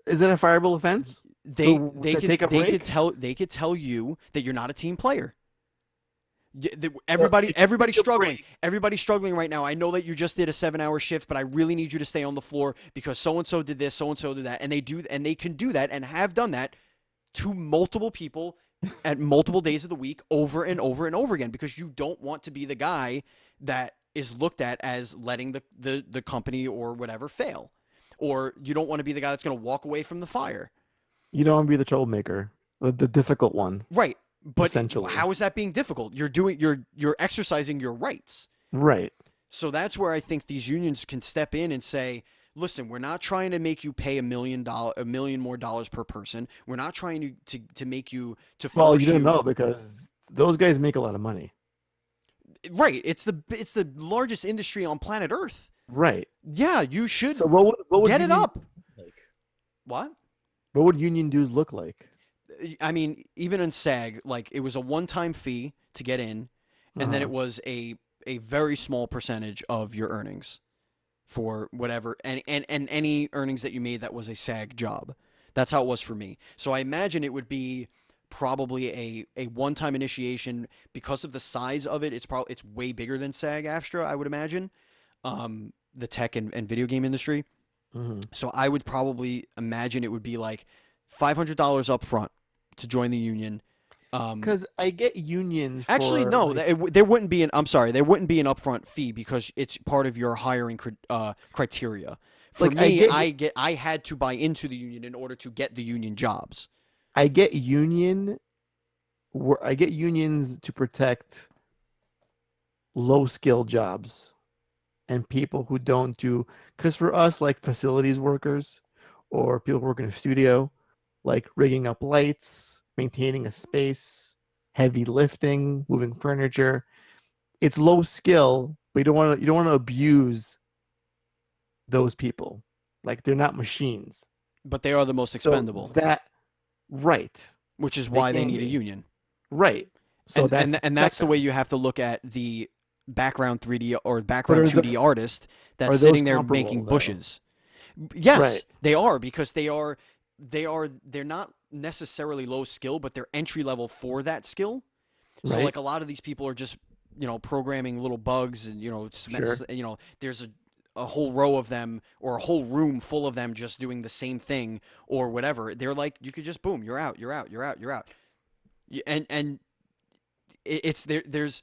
[SPEAKER 2] Is that a fireable offense? So take a break?
[SPEAKER 1] They could tell you that you're not a team player.
[SPEAKER 2] Well, if you
[SPEAKER 1] Everybody's
[SPEAKER 2] take a
[SPEAKER 1] struggling.
[SPEAKER 2] break,
[SPEAKER 1] Everybody's struggling right now. I know that you just did a 7 hour shift, but I really need you to stay on the floor because so and so did this, so and so did that, and they can do that and have done that to multiple people at multiple days of the week over and over and over again because you don't want to be the guy that is looked at as letting the company or whatever fail. Or you don't want to be the guy that's going to walk away from the fire.
[SPEAKER 2] you don't want to be the troublemaker, the difficult one,
[SPEAKER 1] Right. But
[SPEAKER 2] essentially.
[SPEAKER 1] how is that being difficult? You're exercising your rights.
[SPEAKER 2] Right.
[SPEAKER 1] So that's where I think these unions can step in and say, listen, we're not trying to make you pay a million more dollars per person. We're not trying to make you to
[SPEAKER 2] Well,
[SPEAKER 1] force
[SPEAKER 2] you don't
[SPEAKER 1] you.
[SPEAKER 2] know because those guys make a lot of money.
[SPEAKER 1] Right. It's the largest industry on planet Earth.
[SPEAKER 2] Right.
[SPEAKER 1] Yeah, you should
[SPEAKER 2] So what would
[SPEAKER 1] get it
[SPEAKER 2] union
[SPEAKER 1] up.
[SPEAKER 2] look like?
[SPEAKER 1] What?
[SPEAKER 2] What would union dues look like?
[SPEAKER 1] I mean, even in SAG, like it was a one-time fee to get in, and then
[SPEAKER 2] Uh-huh.
[SPEAKER 1] it was a very small percentage of your earnings for whatever and any earnings that you made that was a SAG job. That's how it was for me. So I imagine it would be probably a one-time initiation because of the size of it. It's way bigger than SAG AFTRA, I would imagine. The tech and video game industry.
[SPEAKER 2] Mm-hmm.
[SPEAKER 1] So I would probably imagine it would be like $500 up front to join the union. Um,
[SPEAKER 2] Because I get unions
[SPEAKER 1] Actually,
[SPEAKER 2] for
[SPEAKER 1] no,
[SPEAKER 2] like
[SPEAKER 1] there wouldn't be an. I'm sorry, there wouldn't be an upfront fee because it's part of your hiring criteria. For
[SPEAKER 2] I
[SPEAKER 1] me,
[SPEAKER 2] get
[SPEAKER 1] I had to buy into the union in order to get the union jobs.
[SPEAKER 2] I get union I get unions to protect low skill jobs and people who don't do, because for us like facilities workers or people who work in a studio, like rigging up lights, maintaining a space, heavy lifting, moving furniture, it's low skill, but you don't want to abuse those people. Like they're not machines.
[SPEAKER 1] But they are the most
[SPEAKER 2] So
[SPEAKER 1] expendable,
[SPEAKER 2] that right.
[SPEAKER 1] which is
[SPEAKER 2] They
[SPEAKER 1] why they
[SPEAKER 2] can
[SPEAKER 1] need a
[SPEAKER 2] be.
[SPEAKER 1] union.
[SPEAKER 2] Right. So that's to
[SPEAKER 1] And
[SPEAKER 2] protect
[SPEAKER 1] that's the way
[SPEAKER 2] them.
[SPEAKER 1] you have to look at the background 3D or
[SPEAKER 2] But
[SPEAKER 1] background 2D artist that's
[SPEAKER 2] are those
[SPEAKER 1] sitting there
[SPEAKER 2] comparable
[SPEAKER 1] making
[SPEAKER 2] though?
[SPEAKER 1] bushes.
[SPEAKER 2] Right.
[SPEAKER 1] Yes, they are because they're not necessarily low skill, but they're entry level for that skill. So
[SPEAKER 2] Right.
[SPEAKER 1] like a lot of these people are just programming little bugs and
[SPEAKER 2] Sure.
[SPEAKER 1] there's a whole row of them or a whole room full of them just doing the same thing or whatever. They're like you could just boom, you're out, you're out, you're out, you're out. And it's there's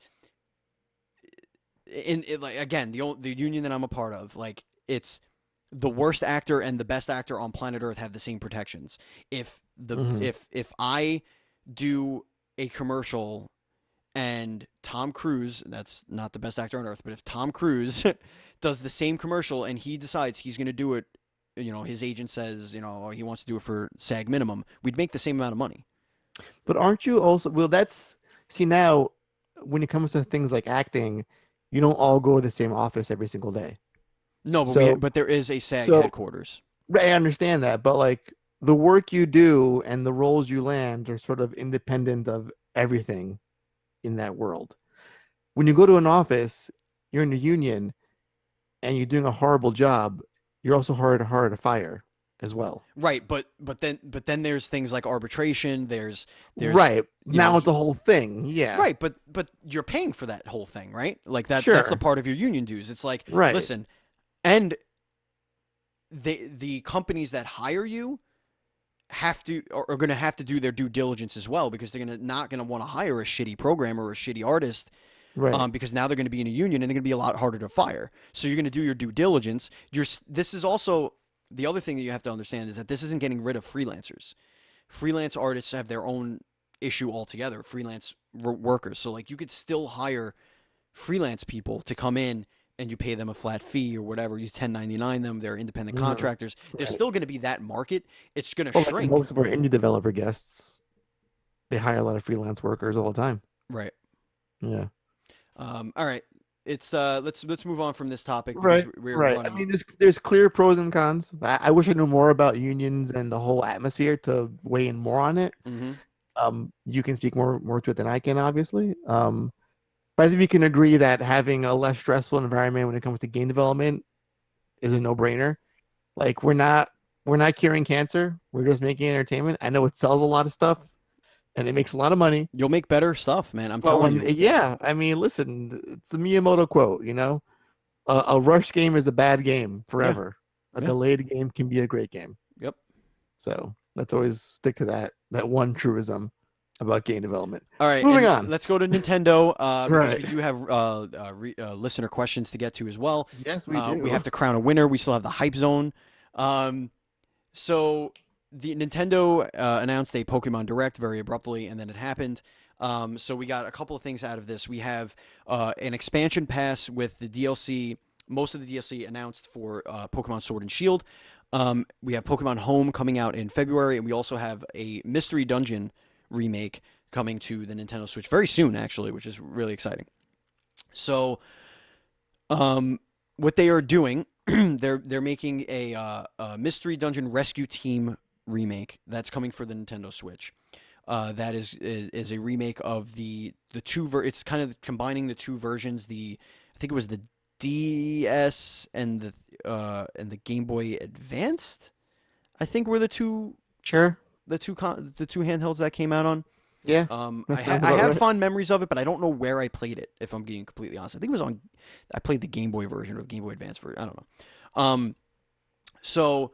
[SPEAKER 1] like again the union that I'm a part of, like it's the worst actor and the best actor on planet Earth have the same protections.
[SPEAKER 2] Hmm.
[SPEAKER 1] If I do a commercial and Tom Cruise, that's not the best actor on earth, but if Tom Cruise does the same commercial and he decides he's going to do it, his agent says, he wants to do it for SAG minimum, we'd make the same amount of money.
[SPEAKER 2] But aren't you also, well, that's, see now, when it comes to things like acting, you don't all go to the same office every single day.
[SPEAKER 1] No,
[SPEAKER 2] So,
[SPEAKER 1] but there is a SAG
[SPEAKER 2] so
[SPEAKER 1] headquarters.
[SPEAKER 2] right, I understand that, but like the work you do and the roles you land are sort of independent of everything in that world. When you go to an office, you're in a union and you're doing a horrible job, you're also harder to fire as well.
[SPEAKER 1] Right, but then there's things like arbitration, there's
[SPEAKER 2] Right.
[SPEAKER 1] you know
[SPEAKER 2] Now it's a whole thing. Yeah.
[SPEAKER 1] right, but you're paying for that whole thing, right? Like that's a
[SPEAKER 2] Sure.
[SPEAKER 1] part of your union dues. It's like,
[SPEAKER 2] Right.
[SPEAKER 1] listen, and the companies that hire you are going to have to do their due diligence as well because they're not going to want to hire a shitty programmer or a shitty artist
[SPEAKER 2] Right.
[SPEAKER 1] because now they're going to be in a union and they're going to be a lot harder to fire. So you're going to do your due diligence. This is also the other thing that you have to understand is that this isn't getting rid of freelancers. Freelance artists have their own issue altogether. Freelance workers. So like you could still hire freelance people to come in and you pay them a flat fee or whatever. You 1099 them. They're independent
[SPEAKER 2] Mhm.
[SPEAKER 1] contractors. There's
[SPEAKER 2] Right.
[SPEAKER 1] still going to be that market. It's going to
[SPEAKER 2] Well, like
[SPEAKER 1] shrink.
[SPEAKER 2] most of our indie developer guests, they hire a lot of freelance workers all the time.
[SPEAKER 1] Right.
[SPEAKER 2] Yeah.
[SPEAKER 1] All right. It's let's move on from this topic because
[SPEAKER 2] Right.
[SPEAKER 1] we're
[SPEAKER 2] Right. I
[SPEAKER 1] running.
[SPEAKER 2] mean, there's clear pros and cons. I wish I knew more about unions and the whole atmosphere to weigh in more on it.
[SPEAKER 1] Mm-hmm.
[SPEAKER 2] You can speak more to it than I can, obviously. But I think we can agree that having a less stressful environment when it comes to game development is a no-brainer. Like we're not curing cancer. We're just making entertainment. I know it sells a lot of stuff and it makes a lot of money.
[SPEAKER 1] You'll make better stuff, man. I'm
[SPEAKER 2] But
[SPEAKER 1] telling
[SPEAKER 2] when
[SPEAKER 1] you.
[SPEAKER 2] yeah, I mean, listen, it's a Miyamoto quote, you know, a rush game is a bad game
[SPEAKER 1] Yeah.
[SPEAKER 2] forever. A
[SPEAKER 1] Yeah.
[SPEAKER 2] delayed game can be a great game.
[SPEAKER 1] Yep.
[SPEAKER 2] So let's always stick to that one truism about game development.
[SPEAKER 1] All right,
[SPEAKER 2] Moving
[SPEAKER 1] and
[SPEAKER 2] on.
[SPEAKER 1] let's go to Nintendo because we
[SPEAKER 2] Right.
[SPEAKER 1] do have listener questions to get to as well.
[SPEAKER 2] Yes, we
[SPEAKER 1] We
[SPEAKER 2] do.
[SPEAKER 1] have to crown a winner. We still have the hype zone. Um, so the Nintendo announced a Pokemon Direct very abruptly, and then it happened. So we got a couple of things out of this. We have an expansion pass with the DLC. Most of the DLC announced for Pokemon Sword and Shield. We have Pokemon Home coming out in February, and we also have a Mystery Dungeon remake coming to the Nintendo Switch very soon, actually, which is really exciting. So, what they are doing, they're making a Mystery Dungeon Rescue Team remake that's coming for the Nintendo Switch. That is a remake of the two it's kind of combining the two versions. I think it was the DS and the Game Boy Advanced. I think were
[SPEAKER 2] Sure.
[SPEAKER 1] the two handhelds that came out on.
[SPEAKER 2] Yeah. That sounds
[SPEAKER 1] I
[SPEAKER 2] about
[SPEAKER 1] have
[SPEAKER 2] right.
[SPEAKER 1] fond memories of it, but I don't know where I played it. If I'm being completely honest, I think it was on. I played the Game Boy version or the Game Boy Advance version. I don't know. So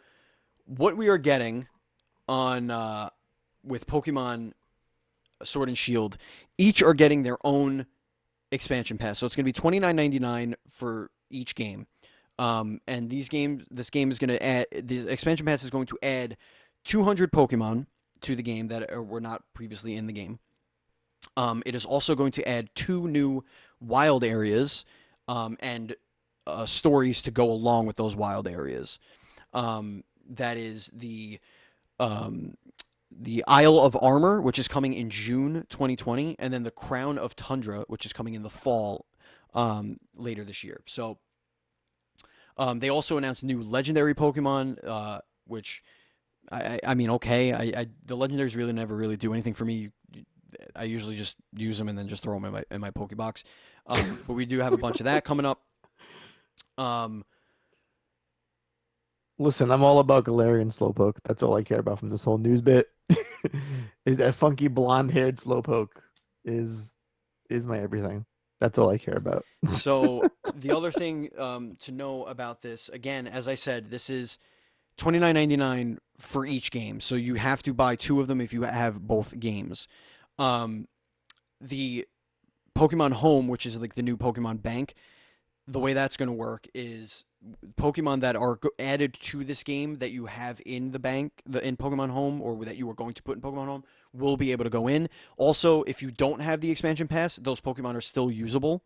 [SPEAKER 1] what we are getting on with Pokemon Sword and Shield, each are getting their own expansion pass. So it's going to be $29.99 for each game. And this game is going to add the expansion pass is going to add 200 Pokemon to the game that were not previously in the game. It is also going to add two new wild areas and stories to go along with those wild areas. That is um, the Isle of Armor, which is coming in June 2020, and then the Crown of Tundra, which is coming in the fall later this year. So they also announced new legendary Pokemon, which I mean, okay, the legendaries really never really do anything for me. I usually just use them and then just throw them in my Pokebox. But we do have a bunch of that coming up. Um,
[SPEAKER 2] Listen, I'm all about Galarian Slowpoke. That's all I care about from this whole news bit. Is that funky blonde-haired Slowpoke is is my everything. That's all I care about.
[SPEAKER 1] so the other thing to know about this, again, as I said, this is $29.99 for each game. So you have to buy two of them if you have both games. Um, the Pokemon Home, which is like the new Pokemon Bank, the way that's going to work is Pokemon that are added to this game that you have in the bank, in Pokemon Home, or that you were going to put in Pokemon Home, will be able to go in. Also, if you don't have the expansion pass, those Pokemon are still usable.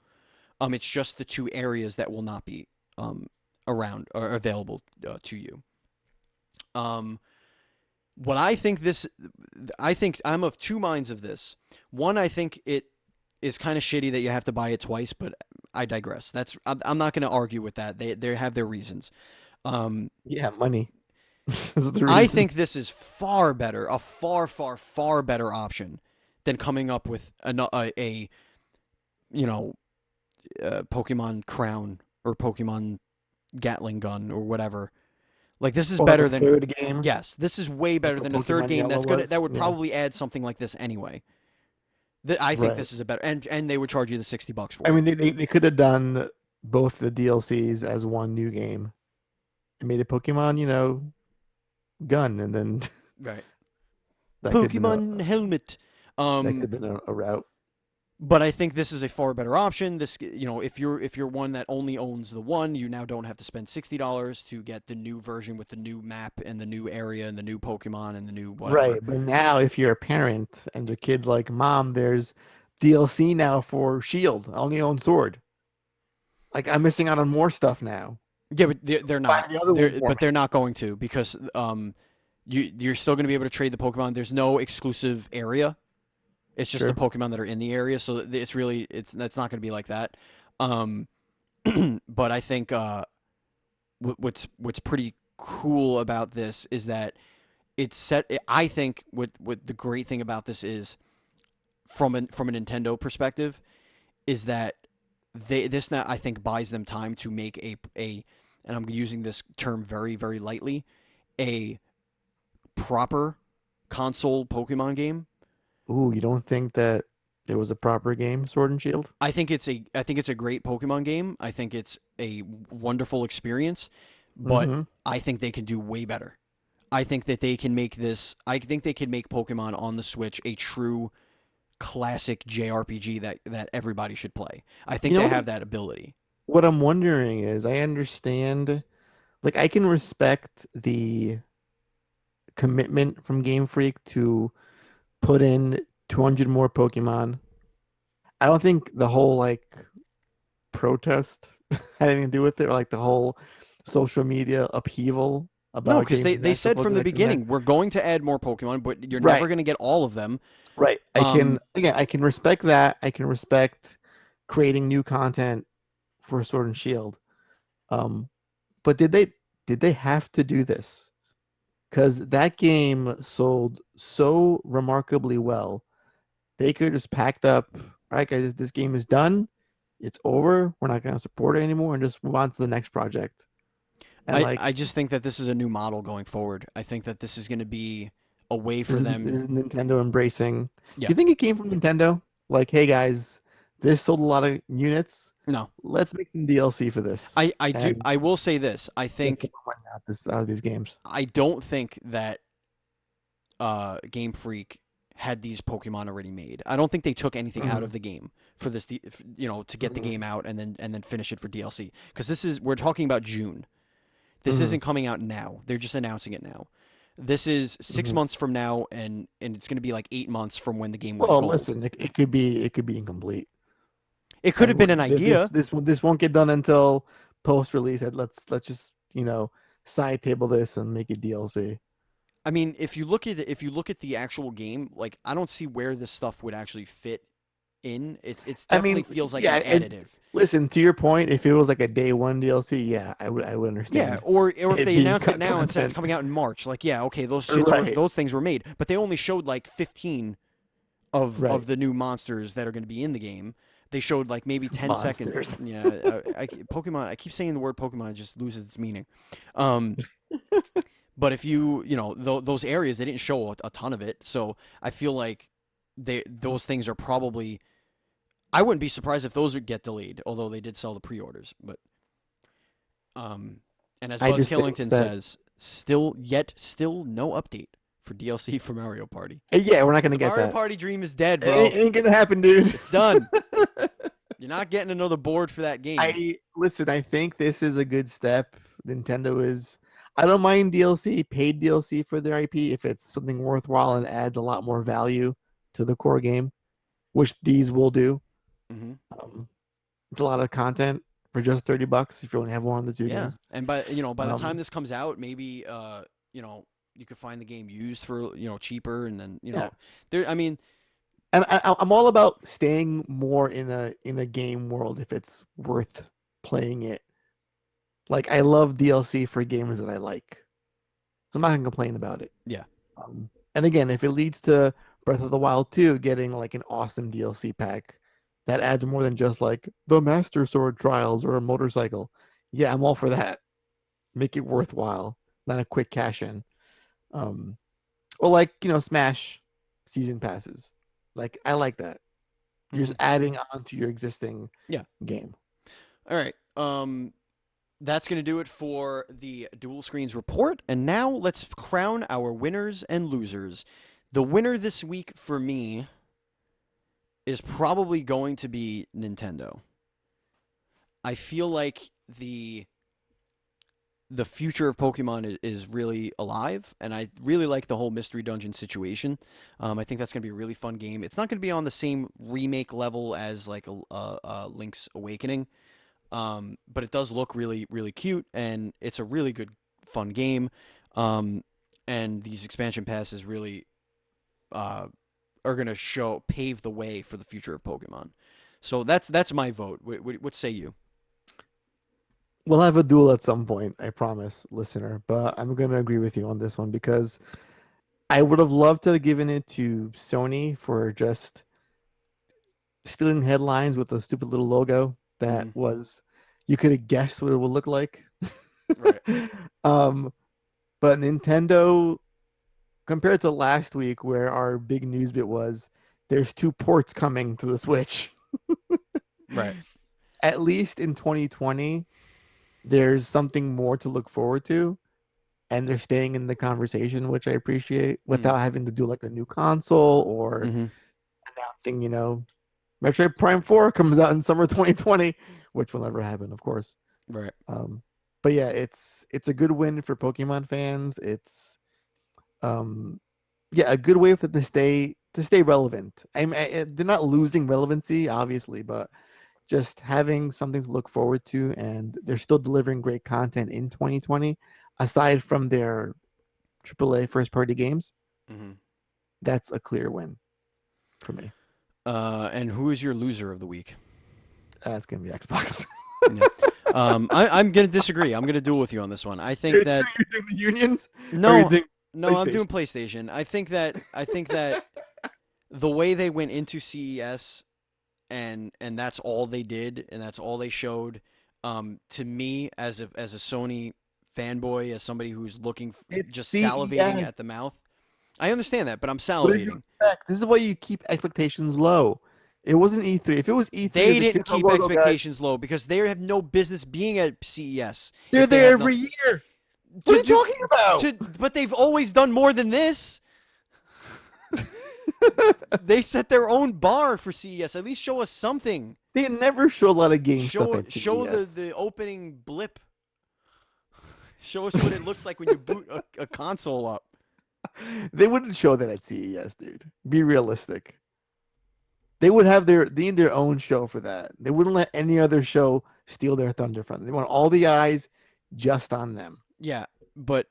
[SPEAKER 1] It's just the two areas that will not be around or available to you. Um, what I think I'm of two minds of this. One, I think it is kind of shitty that you have to buy it twice, but I digress. I'm not going to argue with that. They have their reasons. Um,
[SPEAKER 2] Yeah, money. That's the
[SPEAKER 1] I
[SPEAKER 2] reason.
[SPEAKER 1] think this is far better, a far far far better option than coming up with a you know Pokemon Crown or Pokemon Gatling Gun or whatever. Like this is
[SPEAKER 2] Or like a
[SPEAKER 1] better than
[SPEAKER 2] third game,
[SPEAKER 1] yes, this is way
[SPEAKER 2] like
[SPEAKER 1] better
[SPEAKER 2] what
[SPEAKER 1] than a third
[SPEAKER 2] Pokemon
[SPEAKER 1] game
[SPEAKER 2] Yellow was.
[SPEAKER 1] that would
[SPEAKER 2] Yeah,
[SPEAKER 1] probably add something like this anyway. I think
[SPEAKER 2] right.
[SPEAKER 1] this is a better and they would charge you the $60
[SPEAKER 2] I
[SPEAKER 1] for it.
[SPEAKER 2] mean, they could have done both the DLCs as one new game and made a Pokemon, gun, and then
[SPEAKER 1] Right.
[SPEAKER 2] that could have been
[SPEAKER 1] Pokemon Helmet. Um
[SPEAKER 2] a route.
[SPEAKER 1] but I think this is a far better option. This, if you're one that only owns the one, you now don't have to spend $60 to get the new version with the new map and the new area and the new Pokemon and the new
[SPEAKER 2] Right,
[SPEAKER 1] whatever.
[SPEAKER 2] but now if you're a parent and your kid's like, "Mom, there's DLC now for Shield. I only own Sword. Like I'm missing out on more stuff now.
[SPEAKER 1] Yeah, but they're
[SPEAKER 2] Buy
[SPEAKER 1] not.
[SPEAKER 2] the other one for me."
[SPEAKER 1] They're not going to because you're still going to be able to trade the Pokemon. There's no exclusive area. It's just the
[SPEAKER 2] Sure.
[SPEAKER 1] Pokemon that are in the area. So that's not going to be like that. Um, but I think what's pretty cool about this is that it's set. I think what the great thing about this is from a Nintendo perspective is that this now I think buys them time to make a and I'm using this term very very lightly, a proper console Pokemon game.
[SPEAKER 2] Ooh, you don't think that it was a proper game, Sword and Shield?
[SPEAKER 1] I think it's a great Pokemon game. I think it's a wonderful experience, but
[SPEAKER 2] Mm-hmm.
[SPEAKER 1] I think they can do way better. I think that they can make this. I think they can make Pokemon on the Switch a true classic JRPG that everybody should play. I think
[SPEAKER 2] You know
[SPEAKER 1] they
[SPEAKER 2] what?
[SPEAKER 1] have that ability.
[SPEAKER 2] What I'm wondering is, I understand, like I can respect the commitment from Game Freak to put in 200 more Pokemon. I don't think the whole like protest had anything to do with it, or like the whole social media upheaval
[SPEAKER 1] No,
[SPEAKER 2] about
[SPEAKER 1] because
[SPEAKER 2] getting
[SPEAKER 1] they
[SPEAKER 2] the extra
[SPEAKER 1] said from the
[SPEAKER 2] Pokedex in there.
[SPEAKER 1] beginning we're going to add more Pokemon, but you're never
[SPEAKER 2] Right,
[SPEAKER 1] going to get all of them.
[SPEAKER 2] right.
[SPEAKER 1] Um,
[SPEAKER 2] I can respect that. I can respect creating new content for Sword and Shield. Um, but did they have to do this? Because that game sold so remarkably well. They could have just packed up, all right, guys, this game is done. It's over. We're not going to support it anymore and just move on to the next project. And
[SPEAKER 1] I
[SPEAKER 2] like,
[SPEAKER 1] just think that this is a new model going forward. I think that this is going to be a way for
[SPEAKER 2] this
[SPEAKER 1] them.
[SPEAKER 2] is Nintendo embracing. Do
[SPEAKER 1] Yeah,
[SPEAKER 2] you think it came from Nintendo? Like, hey guys, this sold a lot of units.
[SPEAKER 1] No,
[SPEAKER 2] Let's make some DLC for this and
[SPEAKER 1] I will say this. I
[SPEAKER 2] get some
[SPEAKER 1] think
[SPEAKER 2] money out of these games.
[SPEAKER 1] I don't think that Game Freak had these Pokemon already made. I don't think they took anything out
[SPEAKER 2] Mhm.
[SPEAKER 1] of the game for this, to get the
[SPEAKER 2] Mhm.
[SPEAKER 1] game out and then finish it for DLC. Because we're talking about June. This
[SPEAKER 2] Mhm.
[SPEAKER 1] isn't coming out now. They're just announcing it now. This is six
[SPEAKER 2] Mhm.
[SPEAKER 1] months from now, and it's going to be like 8 months from when the game went
[SPEAKER 2] Well,
[SPEAKER 1] gold.
[SPEAKER 2] listen, it could be incomplete,
[SPEAKER 1] It could have
[SPEAKER 2] and
[SPEAKER 1] been an idea.
[SPEAKER 2] this won't get done until post release. And let's just side table this and make it DLC.
[SPEAKER 1] I mean, if you look at the actual game, like I don't see where this stuff would actually fit in. It's
[SPEAKER 2] I
[SPEAKER 1] definitely
[SPEAKER 2] mean,
[SPEAKER 1] feels like
[SPEAKER 2] yeah,
[SPEAKER 1] an
[SPEAKER 2] and
[SPEAKER 1] additive.
[SPEAKER 2] listen to your point. If it was like a day one DLC, yeah, I would
[SPEAKER 1] Yeah,
[SPEAKER 2] understand
[SPEAKER 1] or if
[SPEAKER 2] it
[SPEAKER 1] they
[SPEAKER 2] being
[SPEAKER 1] announced it
[SPEAKER 2] cut
[SPEAKER 1] now and said it's
[SPEAKER 2] content.
[SPEAKER 1] coming out in March, like yeah, okay,
[SPEAKER 2] Right,
[SPEAKER 1] those things were made, but they only showed like 15
[SPEAKER 2] right.
[SPEAKER 1] of the new monsters that are going to be in the game. They showed like maybe 10 seconds.
[SPEAKER 2] Monsters.
[SPEAKER 1] Yeah, Pokemon. I keep saying the word Pokemon, it just loses its meaning. Um, but if those areas, they didn't show a ton of it, so I feel like those things are probably. I wouldn't be surprised if those would get delayed, although they did sell the pre-orders. But um, and as
[SPEAKER 2] I
[SPEAKER 1] Buzz
[SPEAKER 2] just think
[SPEAKER 1] Killington
[SPEAKER 2] that
[SPEAKER 1] says, still no update for DLC for Mario Party.
[SPEAKER 2] yeah, we're not gonna
[SPEAKER 1] The
[SPEAKER 2] get
[SPEAKER 1] Mario
[SPEAKER 2] that.
[SPEAKER 1] Party dream is dead,
[SPEAKER 2] It
[SPEAKER 1] bro.
[SPEAKER 2] ain't gonna happen, dude.
[SPEAKER 1] It's done. You're not getting another board for that game.
[SPEAKER 2] I listen. I think this is a good step. Nintendo is. I don't mind DLC, paid DLC for their IP if it's something worthwhile and adds a lot more value to the core game, which these will do.
[SPEAKER 1] Hmm.
[SPEAKER 2] Um, it's a lot of content for just $30 if you only have one of the two
[SPEAKER 1] Yeah,
[SPEAKER 2] games.
[SPEAKER 1] and by the time
[SPEAKER 2] Um,
[SPEAKER 1] this comes out, maybe you could find the game used for cheaper, and then
[SPEAKER 2] yeah,
[SPEAKER 1] there. I mean,
[SPEAKER 2] and I'm all about staying more in a game world if it's worth playing it. Like I love DLC for games that I like, so I'm not gonna complain about it.
[SPEAKER 1] yeah.
[SPEAKER 2] And again, if it leads to Breath of the Wild 2 getting like an awesome DLC pack that adds more than just like the Master Sword trials or a motorcycle, yeah, I'm all for that. Make it worthwhile, not a quick cash in. Um, or like Smash season passes. Like I like that. You're
[SPEAKER 1] Hmm.
[SPEAKER 2] just adding on to your existing
[SPEAKER 1] Yeah.
[SPEAKER 2] game.
[SPEAKER 1] All right. That's going to do it for the Dual Screens report. And now let's crown our winners and losers. The winner this week for me is probably going to be Nintendo. I feel like the future of Pokemon is really alive, and I really like the whole mystery dungeon situation. I think that's going to be a really fun game. It's not going to be on the same remake level as like a Link's Awakening, but it does look really, really cute, and it's a really good, fun game. Um, and these expansion passes really uh, are going to pave the way for the future of Pokemon. So that's my vote. What say you?
[SPEAKER 2] We'll have a duel at some point, I promise, listener. But I'm gonna agree with you on this one because I would have loved to have given it to Sony for just stealing headlines with a stupid little logo that
[SPEAKER 1] Hmm.
[SPEAKER 2] was you could have guessed what it would look like.
[SPEAKER 1] Right.
[SPEAKER 2] um, but Nintendo, compared to last week where our big news bit was there's two ports coming to the Switch.
[SPEAKER 1] Right.
[SPEAKER 2] At least in 2020, there's something more to look forward to, and they're staying in the conversation, which I appreciate,
[SPEAKER 1] Mm.
[SPEAKER 2] without having to do like a new console or
[SPEAKER 1] Hmm.
[SPEAKER 2] announcing, Metroid Prime 4 comes out in summer 2020, which will never happen, of course.
[SPEAKER 1] Right.
[SPEAKER 2] Um, but yeah, it's a good win for Pokemon fans. It's um, yeah, a good way for them to stay relevant. They're not losing relevancy, obviously, but just having something to look forward to, and they're still delivering great content in 2020, aside from their AAA first party games.
[SPEAKER 1] Hmm.
[SPEAKER 2] That's a clear win for me.
[SPEAKER 1] And who is your loser of the week?
[SPEAKER 2] That's gonna be Xbox.
[SPEAKER 1] Yeah. I'm gonna disagree. I'm gonna duel with you on this one. I think
[SPEAKER 2] You're
[SPEAKER 1] that
[SPEAKER 2] doing the unions, or you're
[SPEAKER 1] no,
[SPEAKER 2] doing
[SPEAKER 1] no, I'm doing
[SPEAKER 2] PlayStation.
[SPEAKER 1] PlayStation. I think that the way they went into CES and that's all they did and that's all they showed. To me, as a Sony fanboy, as somebody who's
[SPEAKER 2] It's
[SPEAKER 1] just salivating at
[SPEAKER 2] CES.
[SPEAKER 1] the mouth. I understand that, but I'm
[SPEAKER 2] What did you
[SPEAKER 1] salivating.
[SPEAKER 2] expect? This is why you keep expectations low. It wasn't E3. If it was E3,
[SPEAKER 1] They
[SPEAKER 2] there's a
[SPEAKER 1] didn't
[SPEAKER 2] kids
[SPEAKER 1] keep
[SPEAKER 2] logo, guys.
[SPEAKER 1] expectations low because they have no business being at CES
[SPEAKER 2] They're
[SPEAKER 1] if they
[SPEAKER 2] there
[SPEAKER 1] have
[SPEAKER 2] every
[SPEAKER 1] nothing
[SPEAKER 2] year. What are
[SPEAKER 1] to
[SPEAKER 2] you
[SPEAKER 1] do.
[SPEAKER 2] talking about?
[SPEAKER 1] But they've always done more than this. They set their own bar for CES. At least show us something.
[SPEAKER 2] They never show a lot of game stuff at
[SPEAKER 1] Show
[SPEAKER 2] CES.
[SPEAKER 1] the opening blip. Show us what it looks like when you boot a console up.
[SPEAKER 2] They wouldn't show that at CES, dude. Be realistic. They would have their own show for that. They wouldn't let any other show steal their thunder from them. They want all the eyes just on them.
[SPEAKER 1] Yeah,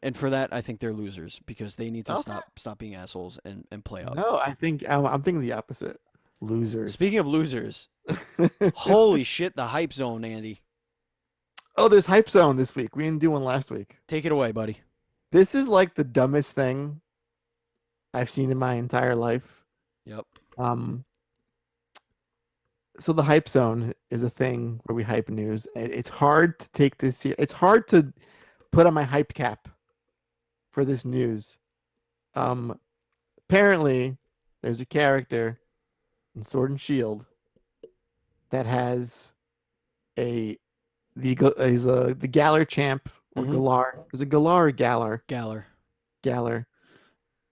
[SPEAKER 1] and for that I think they're losers because they need to
[SPEAKER 2] Okay.
[SPEAKER 1] stop being assholes and play up.
[SPEAKER 2] No, I'm thinking the opposite. Losers.
[SPEAKER 1] Speaking of losers, holy shit, the hype zone, Andy.
[SPEAKER 2] Oh, there's Hype Zone this week. We didn't do one last week.
[SPEAKER 1] Take it away, buddy.
[SPEAKER 2] This is like the dumbest thing I've seen in my entire life.
[SPEAKER 1] Yep.
[SPEAKER 2] Um, so the Hype Zone is a thing where we hype news. It's hard to take this here. It's hard to put on my hype cap for this news. Apparently, there's a character in Sword and Shield that has the Galar champ or Galar. Is it Galar or Galar?
[SPEAKER 1] Galar.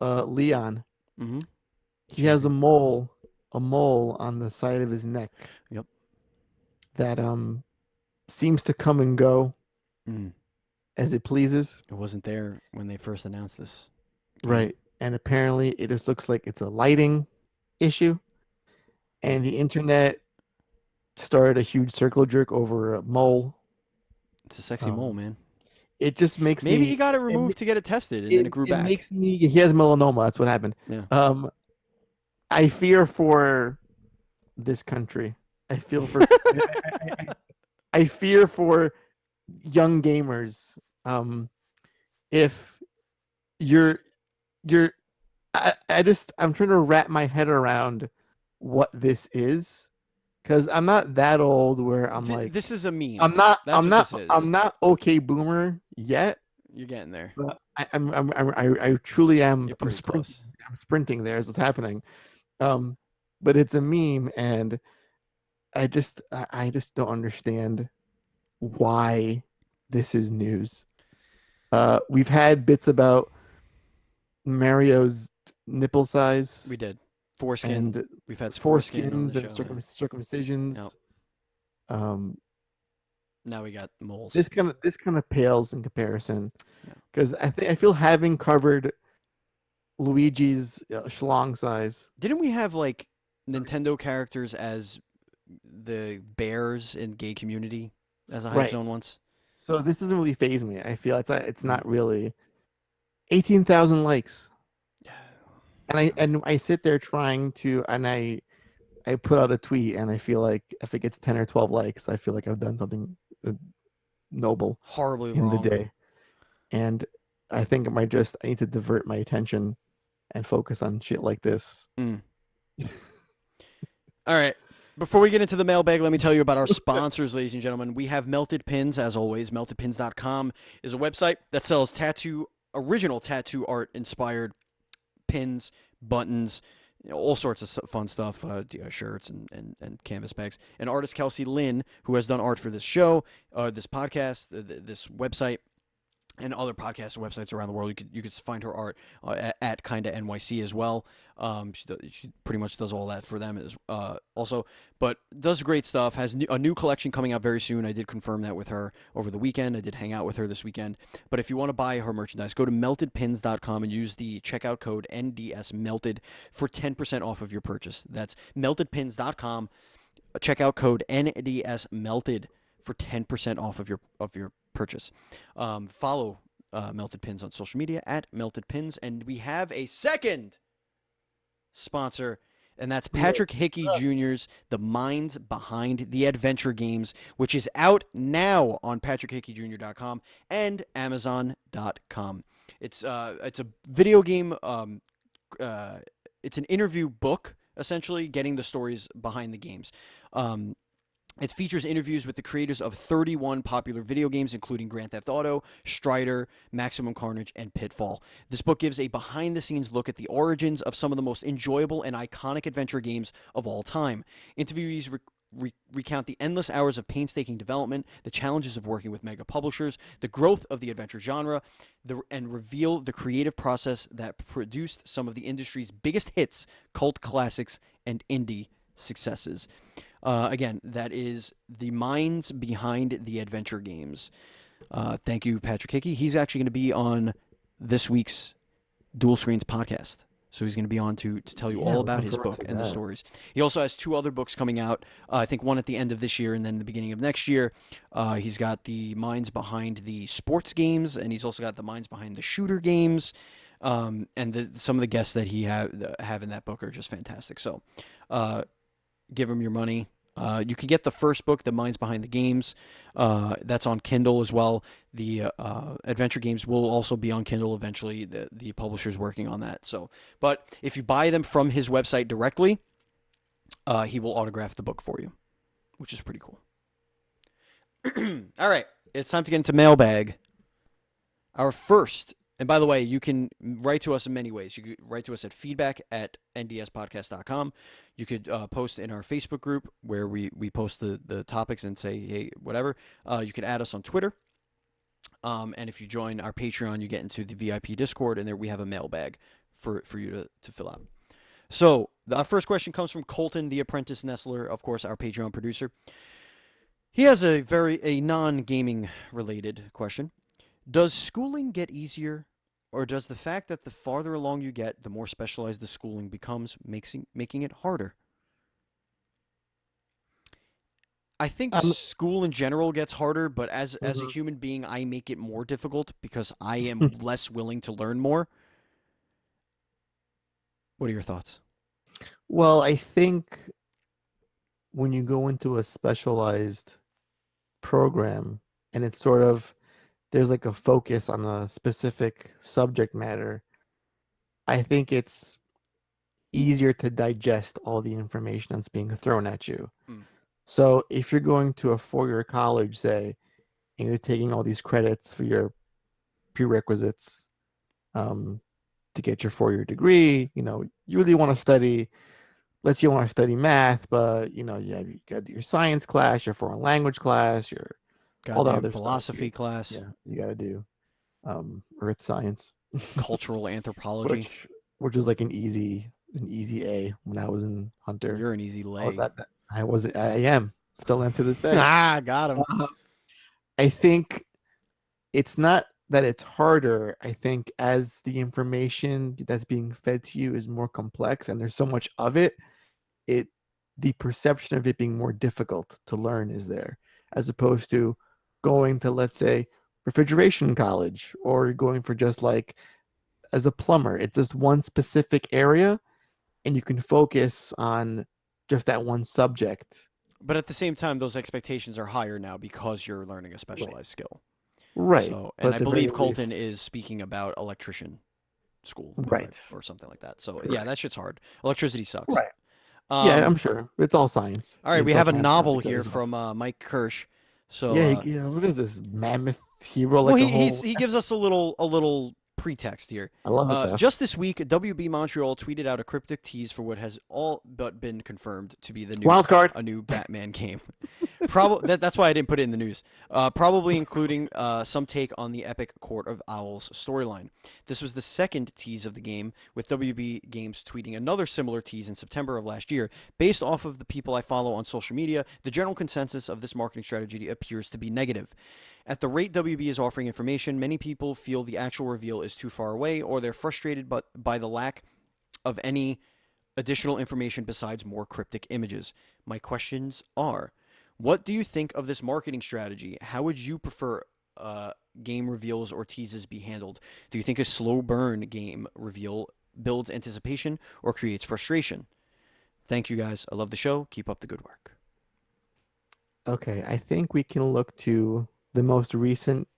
[SPEAKER 2] Leon.
[SPEAKER 1] Mm-hmm.
[SPEAKER 2] He has a mole on the side of his neck.
[SPEAKER 1] Yep.
[SPEAKER 2] That seems to come and go as it pleases.
[SPEAKER 1] It wasn't there when they first announced this.
[SPEAKER 2] Right. And apparently it just looks like it's a lighting issue. And the internet started a huge circle jerk over a mole.
[SPEAKER 1] It's a sexy mole, man.
[SPEAKER 2] It just makes
[SPEAKER 1] Maybe
[SPEAKER 2] me.
[SPEAKER 1] he got it removed to get it tested, and then it grew back.
[SPEAKER 2] Makes me. He has melanoma. That's what happened.
[SPEAKER 1] Yeah.
[SPEAKER 2] I fear for this country. I feel for. I fear for young gamers. If you're, I'm trying to wrap my head around what this is. Because I'm not that old where I'm like
[SPEAKER 1] this is a meme.
[SPEAKER 2] I'm not
[SPEAKER 1] This is.
[SPEAKER 2] I'm not okay boomer yet.
[SPEAKER 1] You're getting there.
[SPEAKER 2] But I truly am.
[SPEAKER 1] You're pretty close.
[SPEAKER 2] I'm sprinting there is what's happening. But it's a meme, and I just don't understand why this is news. We've had bits about Mario's nipple size.
[SPEAKER 1] We did. Foreskin.
[SPEAKER 2] And
[SPEAKER 1] we've had
[SPEAKER 2] foreskins and circumcisions.
[SPEAKER 1] Yep. Now we got moles.
[SPEAKER 2] This kind of pales in comparison, because I feel having covered Luigi's schlong size.
[SPEAKER 1] Didn't we have like Nintendo characters as the bears in gay community as a hype zone once?
[SPEAKER 2] So this doesn't really faze me. I feel it's not really 18,000 likes. And I sit there trying to, and I put out a tweet, and I feel like if it gets 10 or 12 likes, I feel like I've done something noble,
[SPEAKER 1] horribly
[SPEAKER 2] in
[SPEAKER 1] wrong.
[SPEAKER 2] the day. And I think I need to divert my attention and focus on shit like this.
[SPEAKER 1] All right. Before we get into the mailbag, let me tell you about our sponsors, ladies and gentlemen. We have Melted Pins, as always. MeltedPins.com is a website that sells original tattoo art inspired pins, buttons, all sorts of fun stuff, shirts and canvas bags. And artist Kelsey Lynn, who has done art for this show, this podcast, this website, and other podcasts and websites around the world. You could find her art at Kinda NYC as well. She pretty much does all that for them also, but does great stuff. Has a new collection coming out very soon. I did confirm that with her over the weekend. I did hang out with her this weekend. But if you want to buy her merchandise, go to meltedpins.com and use the checkout code NDSmelted for 10% off of your purchase. That's meltedpins.com. Checkout code NDSmelted for 10% off of your purchase. Follow Melted Pins on social media at Melted Pins, and we have a second sponsor, and that's Patrick Hickey Jr.'s The Minds Behind the Adventure Games, which is out now on patrickhickeyjr.com and amazon.com. It's a video game. It's an interview book, essentially, getting the stories behind the games. It features interviews with the creators of 31 popular video games, including Grand Theft Auto, Strider, Maximum Carnage, and Pitfall. This book gives a behind the scenes look at the origins of some of the most enjoyable and iconic adventure games of all time. Interviewees recount the endless hours of painstaking development, the challenges of working with mega publishers, the growth of the adventure genre, and reveal the creative process that produced some of the industry's biggest hits, cult classics, and indie successes. Again, that is the minds behind the adventure games. Thank you, Patrick Hickey. He's actually going to be on this week's Dual Screens podcast. So he's going to be on to tell you
[SPEAKER 2] Yeah,
[SPEAKER 1] all about
[SPEAKER 2] looking
[SPEAKER 1] his
[SPEAKER 2] forward
[SPEAKER 1] book
[SPEAKER 2] to
[SPEAKER 1] and the
[SPEAKER 2] that.
[SPEAKER 1] stories. He also has two other books coming out. I think one at the end of this year and then the beginning of next year. He's got the minds behind the sports games, and he's also got the minds behind the shooter games. Some of the guests that he have in that book are just fantastic. So give him your money. You can get the first book, The Minds Behind the Games. That's on Kindle as well. The adventure games will also be on Kindle eventually. The publisher's working on that. So, but if you buy them from his website directly, he will autograph the book for you, which is pretty cool. All right, it's time to get into mailbag. Our first, and by the way, you can write to us in many ways. You could write to us at feedback@ndspodcast.com. You could post in our Facebook group where we post the topics and say, hey, whatever. You could add us on Twitter. And if you join our Patreon, you get into the VIP Discord, and there we have a mailbag for you to fill out. So our first question comes from Colton, the Apprentice Nestler, of course, our Patreon producer. He has a non-gaming related question. Does schooling get easier, or does the fact that the farther along you get, the more specialized the schooling becomes, making it harder? I think
[SPEAKER 2] Um,
[SPEAKER 1] school in general gets harder, but as a
[SPEAKER 2] mhm.
[SPEAKER 1] human being, I make it more difficult because I am less willing to learn more. What are your thoughts?
[SPEAKER 2] Well, I think when you go into a specialized program and it's sort of there's like a focus on a specific subject matter, I think it's easier to digest all the information that's being thrown at you.
[SPEAKER 1] Mm,
[SPEAKER 2] So if you're going to a four-year college, say, and you're taking all these credits for your prerequisites um, to get your four-year degree, you really want to study. Let's say you want to study math, but you got your science class, your foreign language class, your all the
[SPEAKER 1] goddamn
[SPEAKER 2] other stuff.
[SPEAKER 1] philosophy class,
[SPEAKER 2] You got to do earth science,
[SPEAKER 1] cultural anthropology.
[SPEAKER 2] which which was like an easy A when I was in Hunter.
[SPEAKER 1] You're an easy
[SPEAKER 2] Oh,
[SPEAKER 1] lay.
[SPEAKER 2] I am still am to this day.
[SPEAKER 1] Ah, got him.
[SPEAKER 2] Uh, I think it's not that it's harder. I think as the information that's being fed to you is more complex and there's so much of it, it the perception of it being more difficult to learn is there, as opposed to going to, let's say, refrigeration college or going for just like as a plumber. It's just one specific area and you can focus on just that one subject.
[SPEAKER 1] But at the same time, those expectations are higher now because you're learning a
[SPEAKER 2] Right.
[SPEAKER 1] specialized skill.
[SPEAKER 2] Right.
[SPEAKER 1] So,
[SPEAKER 2] But
[SPEAKER 1] and I
[SPEAKER 2] at the very
[SPEAKER 1] believe Colton
[SPEAKER 2] least,
[SPEAKER 1] is speaking about electrician school, if I
[SPEAKER 2] right.
[SPEAKER 1] or something like that. So yeah, that
[SPEAKER 2] Correct.
[SPEAKER 1] shit's hard. Electricity sucks.
[SPEAKER 2] Right. Yeah, I'm
[SPEAKER 1] Um,
[SPEAKER 2] sure. It's all science.
[SPEAKER 1] all right, we
[SPEAKER 2] It's like
[SPEAKER 1] have a novel
[SPEAKER 2] mathematical
[SPEAKER 1] here
[SPEAKER 2] as well.
[SPEAKER 1] from Mike Kirsch. So
[SPEAKER 2] Yeah, yeah. What is this mammoth hero?
[SPEAKER 1] well,
[SPEAKER 2] Like a
[SPEAKER 1] he
[SPEAKER 2] whole.
[SPEAKER 1] he gives us a little pretext here.
[SPEAKER 2] I love it though.
[SPEAKER 1] Just this week, WB Montreal tweeted out a cryptic tease for what has all but been confirmed to be
[SPEAKER 2] Wild card.
[SPEAKER 1] a new Batman game. Probably that's why I didn't put it in the news. Probably including some take on the epic Court of Owls storyline. This was the second tease of the game, with WB Games tweeting another similar tease in September of last year. Based off of the people I follow on social media, the general consensus of this marketing strategy appears to be negative. At the rate WB is offering information, many people feel the actual reveal is too far away, or they're frustrated by the lack of any additional information besides more cryptic images. My questions are: what do you think of this marketing strategy? How would you prefer game reveals or teases be handled? Do you think a slow burn game reveal builds anticipation or creates frustration? Thank you guys. I love the show. Keep up the good work.
[SPEAKER 2] Okay, I think we can look to the most recent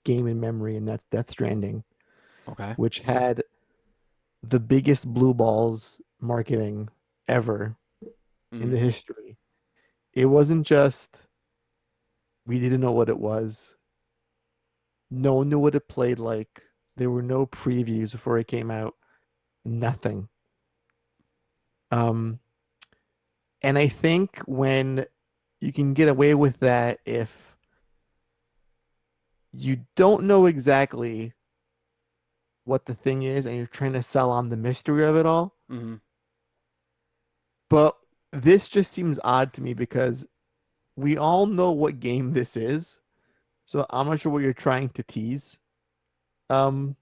[SPEAKER 2] game in memory, and that's Death Stranding,
[SPEAKER 1] Okay.
[SPEAKER 2] which had the biggest blue balls marketing ever in
[SPEAKER 1] Mm-hmm.
[SPEAKER 2] the history. it wasn't just we didn't know what it was. No one knew what it played like. There were no previews before it came out. Nothing. Um, and I think when you can get away with that if you don't know exactly what the thing is and you're trying to sell on the mystery of it all.
[SPEAKER 1] Mm-hmm.
[SPEAKER 2] But this just seems odd to me because we all know what game this is. So I'm not sure what you're trying to tease. Um,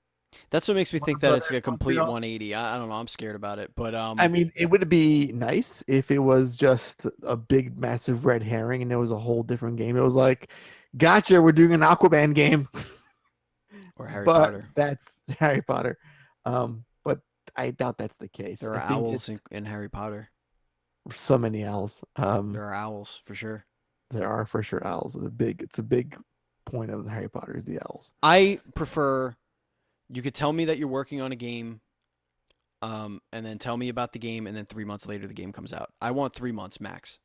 [SPEAKER 1] That's what makes me
[SPEAKER 2] Warner
[SPEAKER 1] think that it's a
[SPEAKER 2] Brothers
[SPEAKER 1] complete
[SPEAKER 2] Montreal.
[SPEAKER 1] 180. I don't know. I'm scared about it, but
[SPEAKER 2] I mean, it would be nice if it was just a big, massive red herring and it was a whole different game. It was like, gotcha, we're doing an Aquaman game,
[SPEAKER 1] or Harry
[SPEAKER 2] but
[SPEAKER 1] Potter.
[SPEAKER 2] that's Harry Potter. But I doubt that's the case.
[SPEAKER 1] There
[SPEAKER 2] I
[SPEAKER 1] are
[SPEAKER 2] think
[SPEAKER 1] owls
[SPEAKER 2] it's
[SPEAKER 1] in Harry Potter.
[SPEAKER 2] so many owls.
[SPEAKER 1] There are owls for sure.
[SPEAKER 2] There are for sure owls. It's a big point of the Harry Potter is the owls.
[SPEAKER 1] I prefer you could tell me that you're working on a game, and then tell me about the game, and then 3 months later the game comes out. I want 3 months max.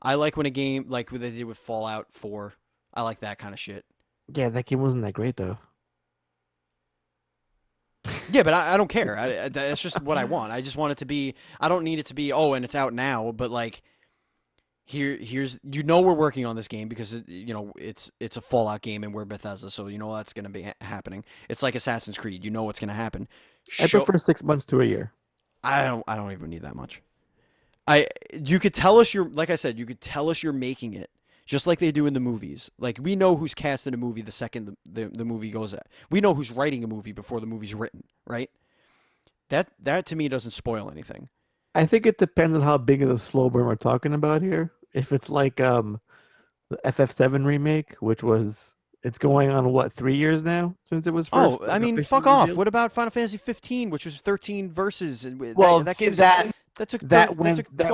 [SPEAKER 1] I like when a game like what they did with Fallout 4. I like that kind of shit.
[SPEAKER 2] Yeah, that game wasn't that great though.
[SPEAKER 1] Yeah, but I don't care. That's just what I want. I just want it to be. I don't need it to be. Oh, and it's out now. But like, here's we're working on this game because it's a Fallout game and we're Bethesda, so that's gonna be happening. It's like Assassin's Creed. You know what's gonna happen.
[SPEAKER 2] I
[SPEAKER 1] Show.
[SPEAKER 2] prefer 6 months to a year.
[SPEAKER 1] I don't even need that much. You could tell us you're like I said. You could tell us you're making it. Just like they do in the movies. Like, we know who's cast in a movie the second the movie goes out. We know who's writing a movie before the movie's written, right? That to me doesn't spoil anything.
[SPEAKER 2] I think it depends on how big of the slow burn we're talking about here. If it's like the FF7 remake, which was it's going on what 3 years now since it was
[SPEAKER 1] Oh,
[SPEAKER 2] first
[SPEAKER 1] I
[SPEAKER 2] like
[SPEAKER 1] mean,
[SPEAKER 2] officially
[SPEAKER 1] fuck off.
[SPEAKER 2] revealed.
[SPEAKER 1] What about Final Fantasy 15, which was 13 verses? And
[SPEAKER 2] Well,
[SPEAKER 1] that
[SPEAKER 2] see,
[SPEAKER 1] game's that took
[SPEAKER 2] that
[SPEAKER 1] 12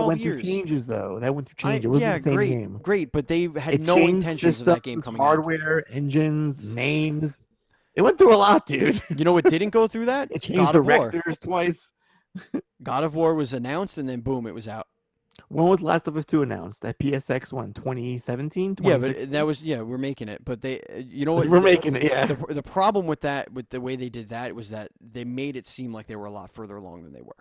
[SPEAKER 2] went through
[SPEAKER 1] years.
[SPEAKER 2] changes though. That went through
[SPEAKER 1] I
[SPEAKER 2] change. It wasn't
[SPEAKER 1] Yeah,
[SPEAKER 2] the same
[SPEAKER 1] great,
[SPEAKER 2] game.
[SPEAKER 1] great, but they had
[SPEAKER 2] It
[SPEAKER 1] no
[SPEAKER 2] changed
[SPEAKER 1] intentions of that game
[SPEAKER 2] systems,
[SPEAKER 1] coming out.
[SPEAKER 2] hardware, engines, names. It went through a lot, dude.
[SPEAKER 1] You know what didn't go through that?
[SPEAKER 2] It changed
[SPEAKER 1] God of War.
[SPEAKER 2] directors twice.
[SPEAKER 1] God of War was announced and then boom, it was out.
[SPEAKER 2] When was Last of Us 2 announced? That PSX one, 2017,
[SPEAKER 1] Yeah, but
[SPEAKER 2] 2016?
[SPEAKER 1] that was we're making it. But they, you know what?
[SPEAKER 2] We're making it, yeah.
[SPEAKER 1] The problem with that, with the way they did that, was that they made it seem like they were a lot further along than they were.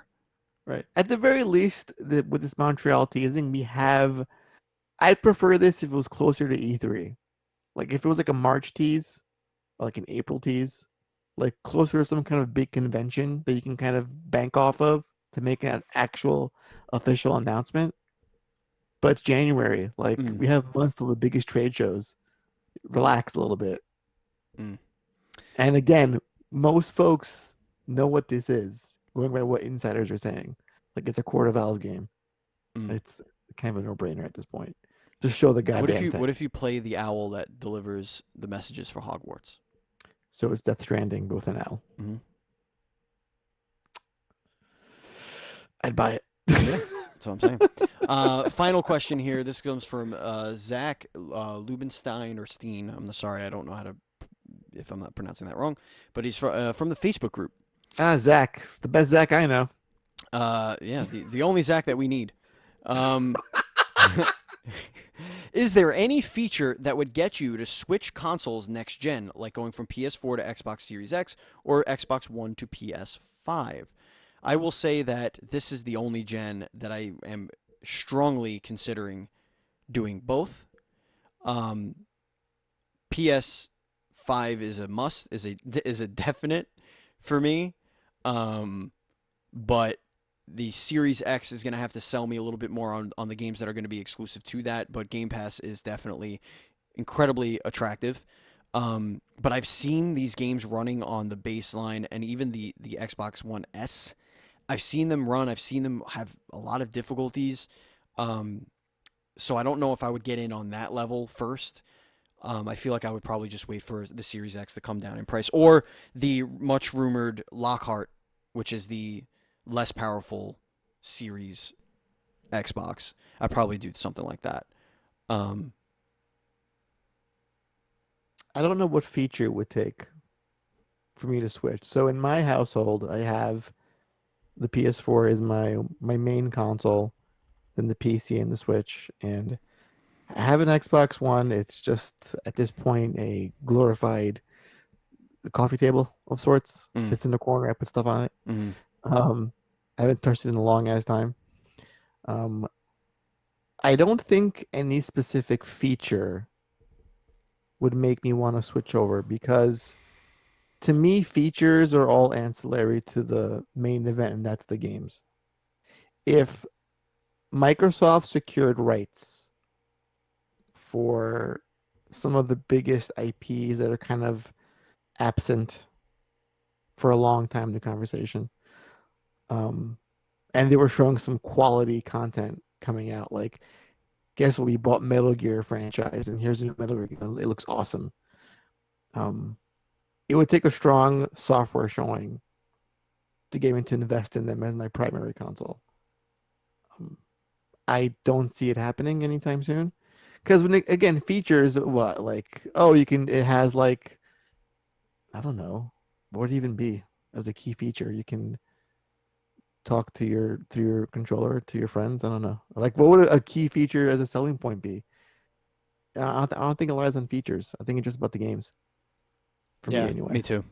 [SPEAKER 2] Right. At the very least, with this Montreal teasing, we have. I'd prefer this if it was closer to E3. Like if it was like a March tease, or like an April tease, like closer to some kind of big convention that you can kind of bank off of to make an actual official announcement. But it's January. Like
[SPEAKER 1] Mm,
[SPEAKER 2] we have months till the biggest trade shows. Relax a little bit.
[SPEAKER 1] mm,
[SPEAKER 2] And again, most folks know what this is, going by what insiders are saying. Like it's a Quarter Val's game.
[SPEAKER 1] mm.
[SPEAKER 2] It's kind of a no-brainer at this point. Just show the goddamn thing.
[SPEAKER 1] What if you play the owl that delivers the messages for Hogwarts?
[SPEAKER 2] So it's Death Stranding, but with an owl.
[SPEAKER 1] Hmm.
[SPEAKER 2] I'd buy it.
[SPEAKER 1] Yeah, that's what I'm saying. Final question here. This comes from Zach Lubenstein or Steen. I'm sorry, I don't know how to if I'm not pronouncing that wrong, but he's from the Facebook group.
[SPEAKER 2] Zach, the best Zach I know.
[SPEAKER 1] Yeah, the only Zach that we need. Um, is there any feature that would get you to switch consoles next gen, like going from PS4 to Xbox Series X or Xbox One to PS5? I will say that this is the only gen that I am strongly considering doing both. Um, PS5 is a must, is a definite for me. But the Series X is going to have to sell me a little bit more on the games that are going to be exclusive to that. But Game Pass is definitely incredibly attractive. But I've seen these games running on the baseline and even the Xbox One S. I've seen them run. I've seen them have a lot of difficulties. So I don't know if I would get in on that level first. I feel like I would probably just wait for the Series X to come down in price, or the much rumored Lockhart, which is the less powerful Series Xbox. I'd probably do something like that. Um,
[SPEAKER 2] I don't know what feature it would take for me to switch. So in my household, I have the PS4 is my main console, then the PC and the Switch, and I have an Xbox One. It's just at this point a glorified coffee table of sorts.
[SPEAKER 1] Mm,
[SPEAKER 2] Sits in the corner. I put stuff on it.
[SPEAKER 1] mm.
[SPEAKER 2] Um, I haven't touched it in a long ass time. Um, I don't think any specific feature would make me want to switch over because to me, features are all ancillary to the main event, and that's the games. If Microsoft secured rights for some of the biggest IPs that are kind of absent for a long time in the conversation, um, and they were showing some quality content coming out, like guess what? We bought Metal Gear franchise, and here's a new Metal Gear game. It looks awesome. Um, it would take a strong software showing to get me to invest in them as my primary console. Um, I don't see it happening anytime soon. Because when again, features what like oh you can it has like I don't know what would it even be as a key feature you can talk to your controller to your friends. I don't know like what would a key feature as a selling point be? I don't think it lies on features. I think it's just about the games for me
[SPEAKER 1] Yeah, me
[SPEAKER 2] anyway.
[SPEAKER 1] too.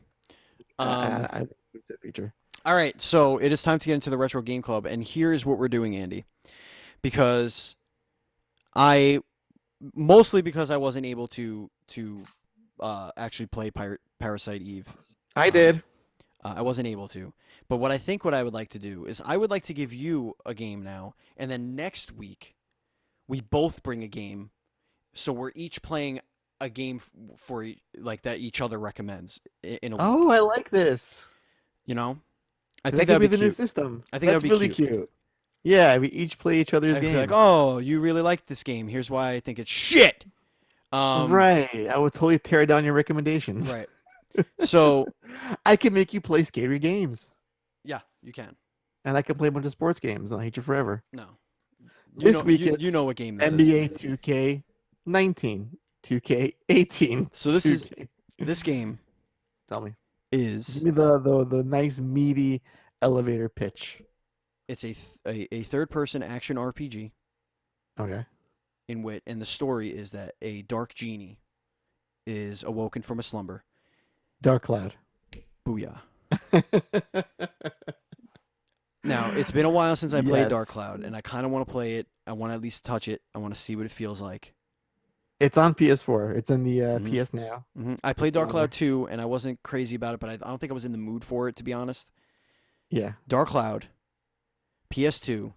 [SPEAKER 2] I
[SPEAKER 1] Um,
[SPEAKER 2] I, I it's a feature.
[SPEAKER 1] all right, so it is time to get into the Retro Game Club, and here is what we're doing, Andy. Because I mostly because I wasn't able to actually play Parasite Eve.
[SPEAKER 2] I
[SPEAKER 1] Um,
[SPEAKER 2] did.
[SPEAKER 1] I wasn't able to. But what I would like to do is I would like to give you a game now, and then next week we both bring a game, so we're each playing a game for like that each other recommends in a
[SPEAKER 2] Oh,
[SPEAKER 1] week.
[SPEAKER 2] I like this.
[SPEAKER 1] You know, I
[SPEAKER 2] That
[SPEAKER 1] think
[SPEAKER 2] could
[SPEAKER 1] that'd
[SPEAKER 2] be
[SPEAKER 1] be
[SPEAKER 2] the new
[SPEAKER 1] cute.
[SPEAKER 2] system.
[SPEAKER 1] I think that'd
[SPEAKER 2] That's
[SPEAKER 1] be
[SPEAKER 2] really
[SPEAKER 1] cute.
[SPEAKER 2] cute. Yeah, we each play each other's
[SPEAKER 1] I could be like,
[SPEAKER 2] game.
[SPEAKER 1] oh, you really liked this game. Here's why I think it's shit. Um,
[SPEAKER 2] Right. I would totally tear down your recommendations.
[SPEAKER 1] right. So
[SPEAKER 2] I can make you play scary games.
[SPEAKER 1] yeah, you can.
[SPEAKER 2] And I can play a bunch of sports games. And I'll hate you forever.
[SPEAKER 1] No,
[SPEAKER 2] This week
[SPEAKER 1] you
[SPEAKER 2] it's
[SPEAKER 1] know what game this is.
[SPEAKER 2] NBA 2K19, 2K18,
[SPEAKER 1] So this is
[SPEAKER 2] 2K.
[SPEAKER 1] this game
[SPEAKER 2] Tell me. Give
[SPEAKER 1] is
[SPEAKER 2] me the nice meaty elevator pitch.
[SPEAKER 1] it's a third person action RPG
[SPEAKER 2] Okay.
[SPEAKER 1] in which and the story is that a dark genie is awoken from a slumber.
[SPEAKER 2] Dark Cloud.
[SPEAKER 1] Booyah. Now, it's been a while since I played Dark
[SPEAKER 2] Yes.
[SPEAKER 1] Cloud, and I kind of want to play it. I want to at least touch it. I want to see what it feels like.
[SPEAKER 2] It's on PS4. It's in the
[SPEAKER 1] hmm
[SPEAKER 2] PS Now.
[SPEAKER 1] I played
[SPEAKER 2] It's
[SPEAKER 1] Dark
[SPEAKER 2] on
[SPEAKER 1] Cloud
[SPEAKER 2] there.
[SPEAKER 1] 2, and I wasn't crazy about it, but I don't think I was in the mood for it, to be honest.
[SPEAKER 2] Yeah.
[SPEAKER 1] Dark Cloud, PS2,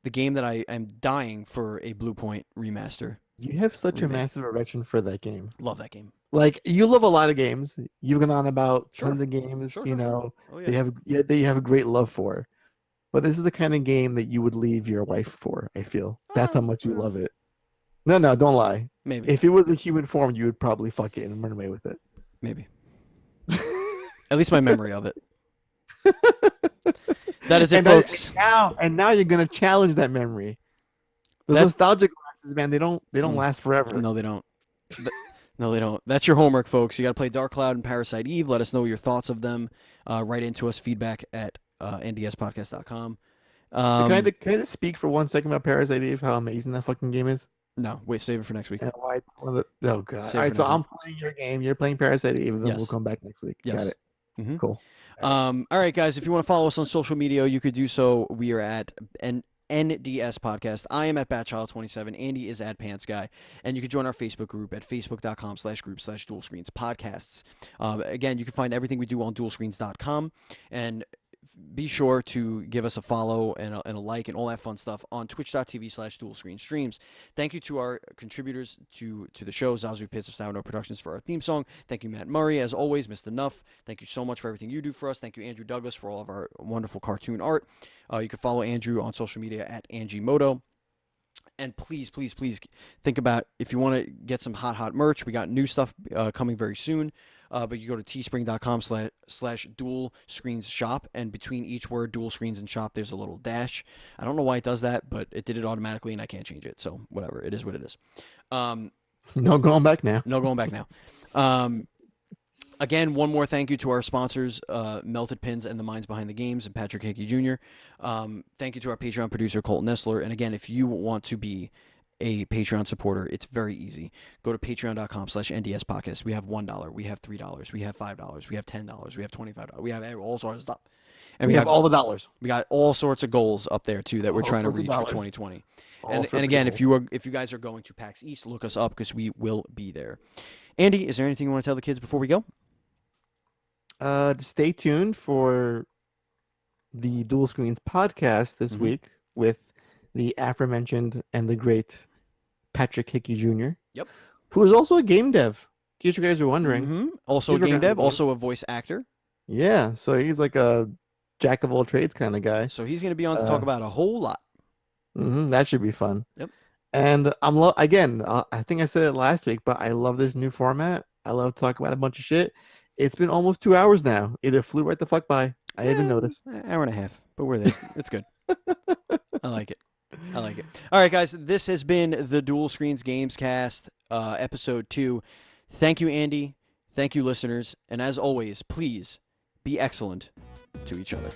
[SPEAKER 1] the game that I am dying for a Blue Point remaster
[SPEAKER 2] You have such a
[SPEAKER 1] remake.
[SPEAKER 2] massive erection for that game.
[SPEAKER 1] Love that game.
[SPEAKER 2] Like you love a lot of games. You've gone on about
[SPEAKER 1] Sure,
[SPEAKER 2] tons of games,
[SPEAKER 1] sure, sure, sure. Oh
[SPEAKER 2] they
[SPEAKER 1] yeah.
[SPEAKER 2] have yeah, that you have a great love for. But this is the kind of game that you would leave your wife for, I feel. That's how much you love it. No, no, don't lie.
[SPEAKER 1] Maybe,
[SPEAKER 2] If it was a human form, you would probably fuck it and run away with it.
[SPEAKER 1] maybe. At least my memory of it. That is it,
[SPEAKER 2] and, that,
[SPEAKER 1] folks.
[SPEAKER 2] and now you're gonna challenge that memory. Those
[SPEAKER 1] That
[SPEAKER 2] nostalgia glasses, man, they don't
[SPEAKER 1] mm,
[SPEAKER 2] last forever.
[SPEAKER 1] no, they don't. No, they don't. That's your homework, folks. You got to play Dark Cloud and Parasite Eve. Let us know your thoughts of them. Write into us feedback at ndspodcast.com.
[SPEAKER 2] Can I just speak for 1 second about Parasite Eve? How amazing that fucking game is,
[SPEAKER 1] No, wait, save it for next week.
[SPEAKER 2] and why it's one of the. Oh god!
[SPEAKER 1] Save
[SPEAKER 2] All
[SPEAKER 1] it for
[SPEAKER 2] right, so
[SPEAKER 1] next week.
[SPEAKER 2] I'm playing your game. You're playing Parasite Eve, and then we'll
[SPEAKER 1] Yes,
[SPEAKER 2] come back next week. Got
[SPEAKER 1] yes.
[SPEAKER 2] it.
[SPEAKER 1] hmm
[SPEAKER 2] Cool.
[SPEAKER 1] All right, guys. If you want to follow us on social media, you could do so. We are at NDS Podcast. I am at Batchild27. Andy is at Pants Guy. And you can join our Facebook group at facebook.com/group/dual screens podcasts. Again, you can find everything we do on dualscreens.com. And be sure to give us a follow and a like and all that fun stuff on twitch.tv/dual screen streams. Thank you to our contributors to the show, Zazu Pits of Sourdough Productions for our theme song. Thank you, Matt Murray, as always, Mr. Nuff. Thank you so much for everything you do for us. Thank you, Andrew Douglas, for all of our wonderful cartoon art. You can follow Andrew on social media at AngieMoto. And please, please, please think about if you want to get some hot merch. We got new stuff coming very soon. But you go to teespring.com/slash dual screens shop. And between each word, dual screens and shop, there's a little dash. I don't know why it does that, but it did it automatically and I can't change it. So whatever. It is what it is.
[SPEAKER 2] No going back now.
[SPEAKER 1] No going back now. Again, one more thank you to our sponsors, Melted Pins and the Minds Behind the Games, and Patrick Hickey Jr. Thank you to our Patreon producer, Colt Nestler. And again, if you want to be a Patreon supporter, it's very easy. Go to patreon.com/NDS podcast. We have $1, we have $3, we have $5, we have $10, we have $25, we have all sorts of stuff. And
[SPEAKER 2] We have all the dollars.
[SPEAKER 1] we got all sorts of goals up there too that we're
[SPEAKER 2] All
[SPEAKER 1] trying to
[SPEAKER 2] sorts of
[SPEAKER 1] reach for
[SPEAKER 2] dollars.
[SPEAKER 1] 2020.
[SPEAKER 2] All
[SPEAKER 1] And
[SPEAKER 2] sorts of
[SPEAKER 1] again,
[SPEAKER 2] goals.
[SPEAKER 1] if you guys are going to PAX East, look us up because we will be there. Andy, is there anything you want to tell the kids before we go?
[SPEAKER 2] Just stay tuned for the Dual Screens podcast this week with the aforementioned and the great Patrick Hickey Jr.
[SPEAKER 1] Yep.
[SPEAKER 2] Who is also a game dev, in case you guys are wondering.
[SPEAKER 1] Also a
[SPEAKER 2] He's working
[SPEAKER 1] game
[SPEAKER 2] on the
[SPEAKER 1] dev,
[SPEAKER 2] game.
[SPEAKER 1] also a voice actor.
[SPEAKER 2] Yeah, so he's like a jack of all trades kind of guy.
[SPEAKER 1] So he's going to be on to talk about a whole lot.
[SPEAKER 2] That should be fun.
[SPEAKER 1] Yep.
[SPEAKER 2] And again, I think I said it last week, but I love this new format. I love talking about a bunch of shit. It's been almost 2 hours now. It flew right the fuck by. I didn't even notice.
[SPEAKER 1] An hour and a half, but we're there. It's good. I like it. I like it. All right, guys. This has been the Dual Screens Gamescast, episode 2. Thank you, Andy. Thank you, listeners. And as always, please be excellent to each other.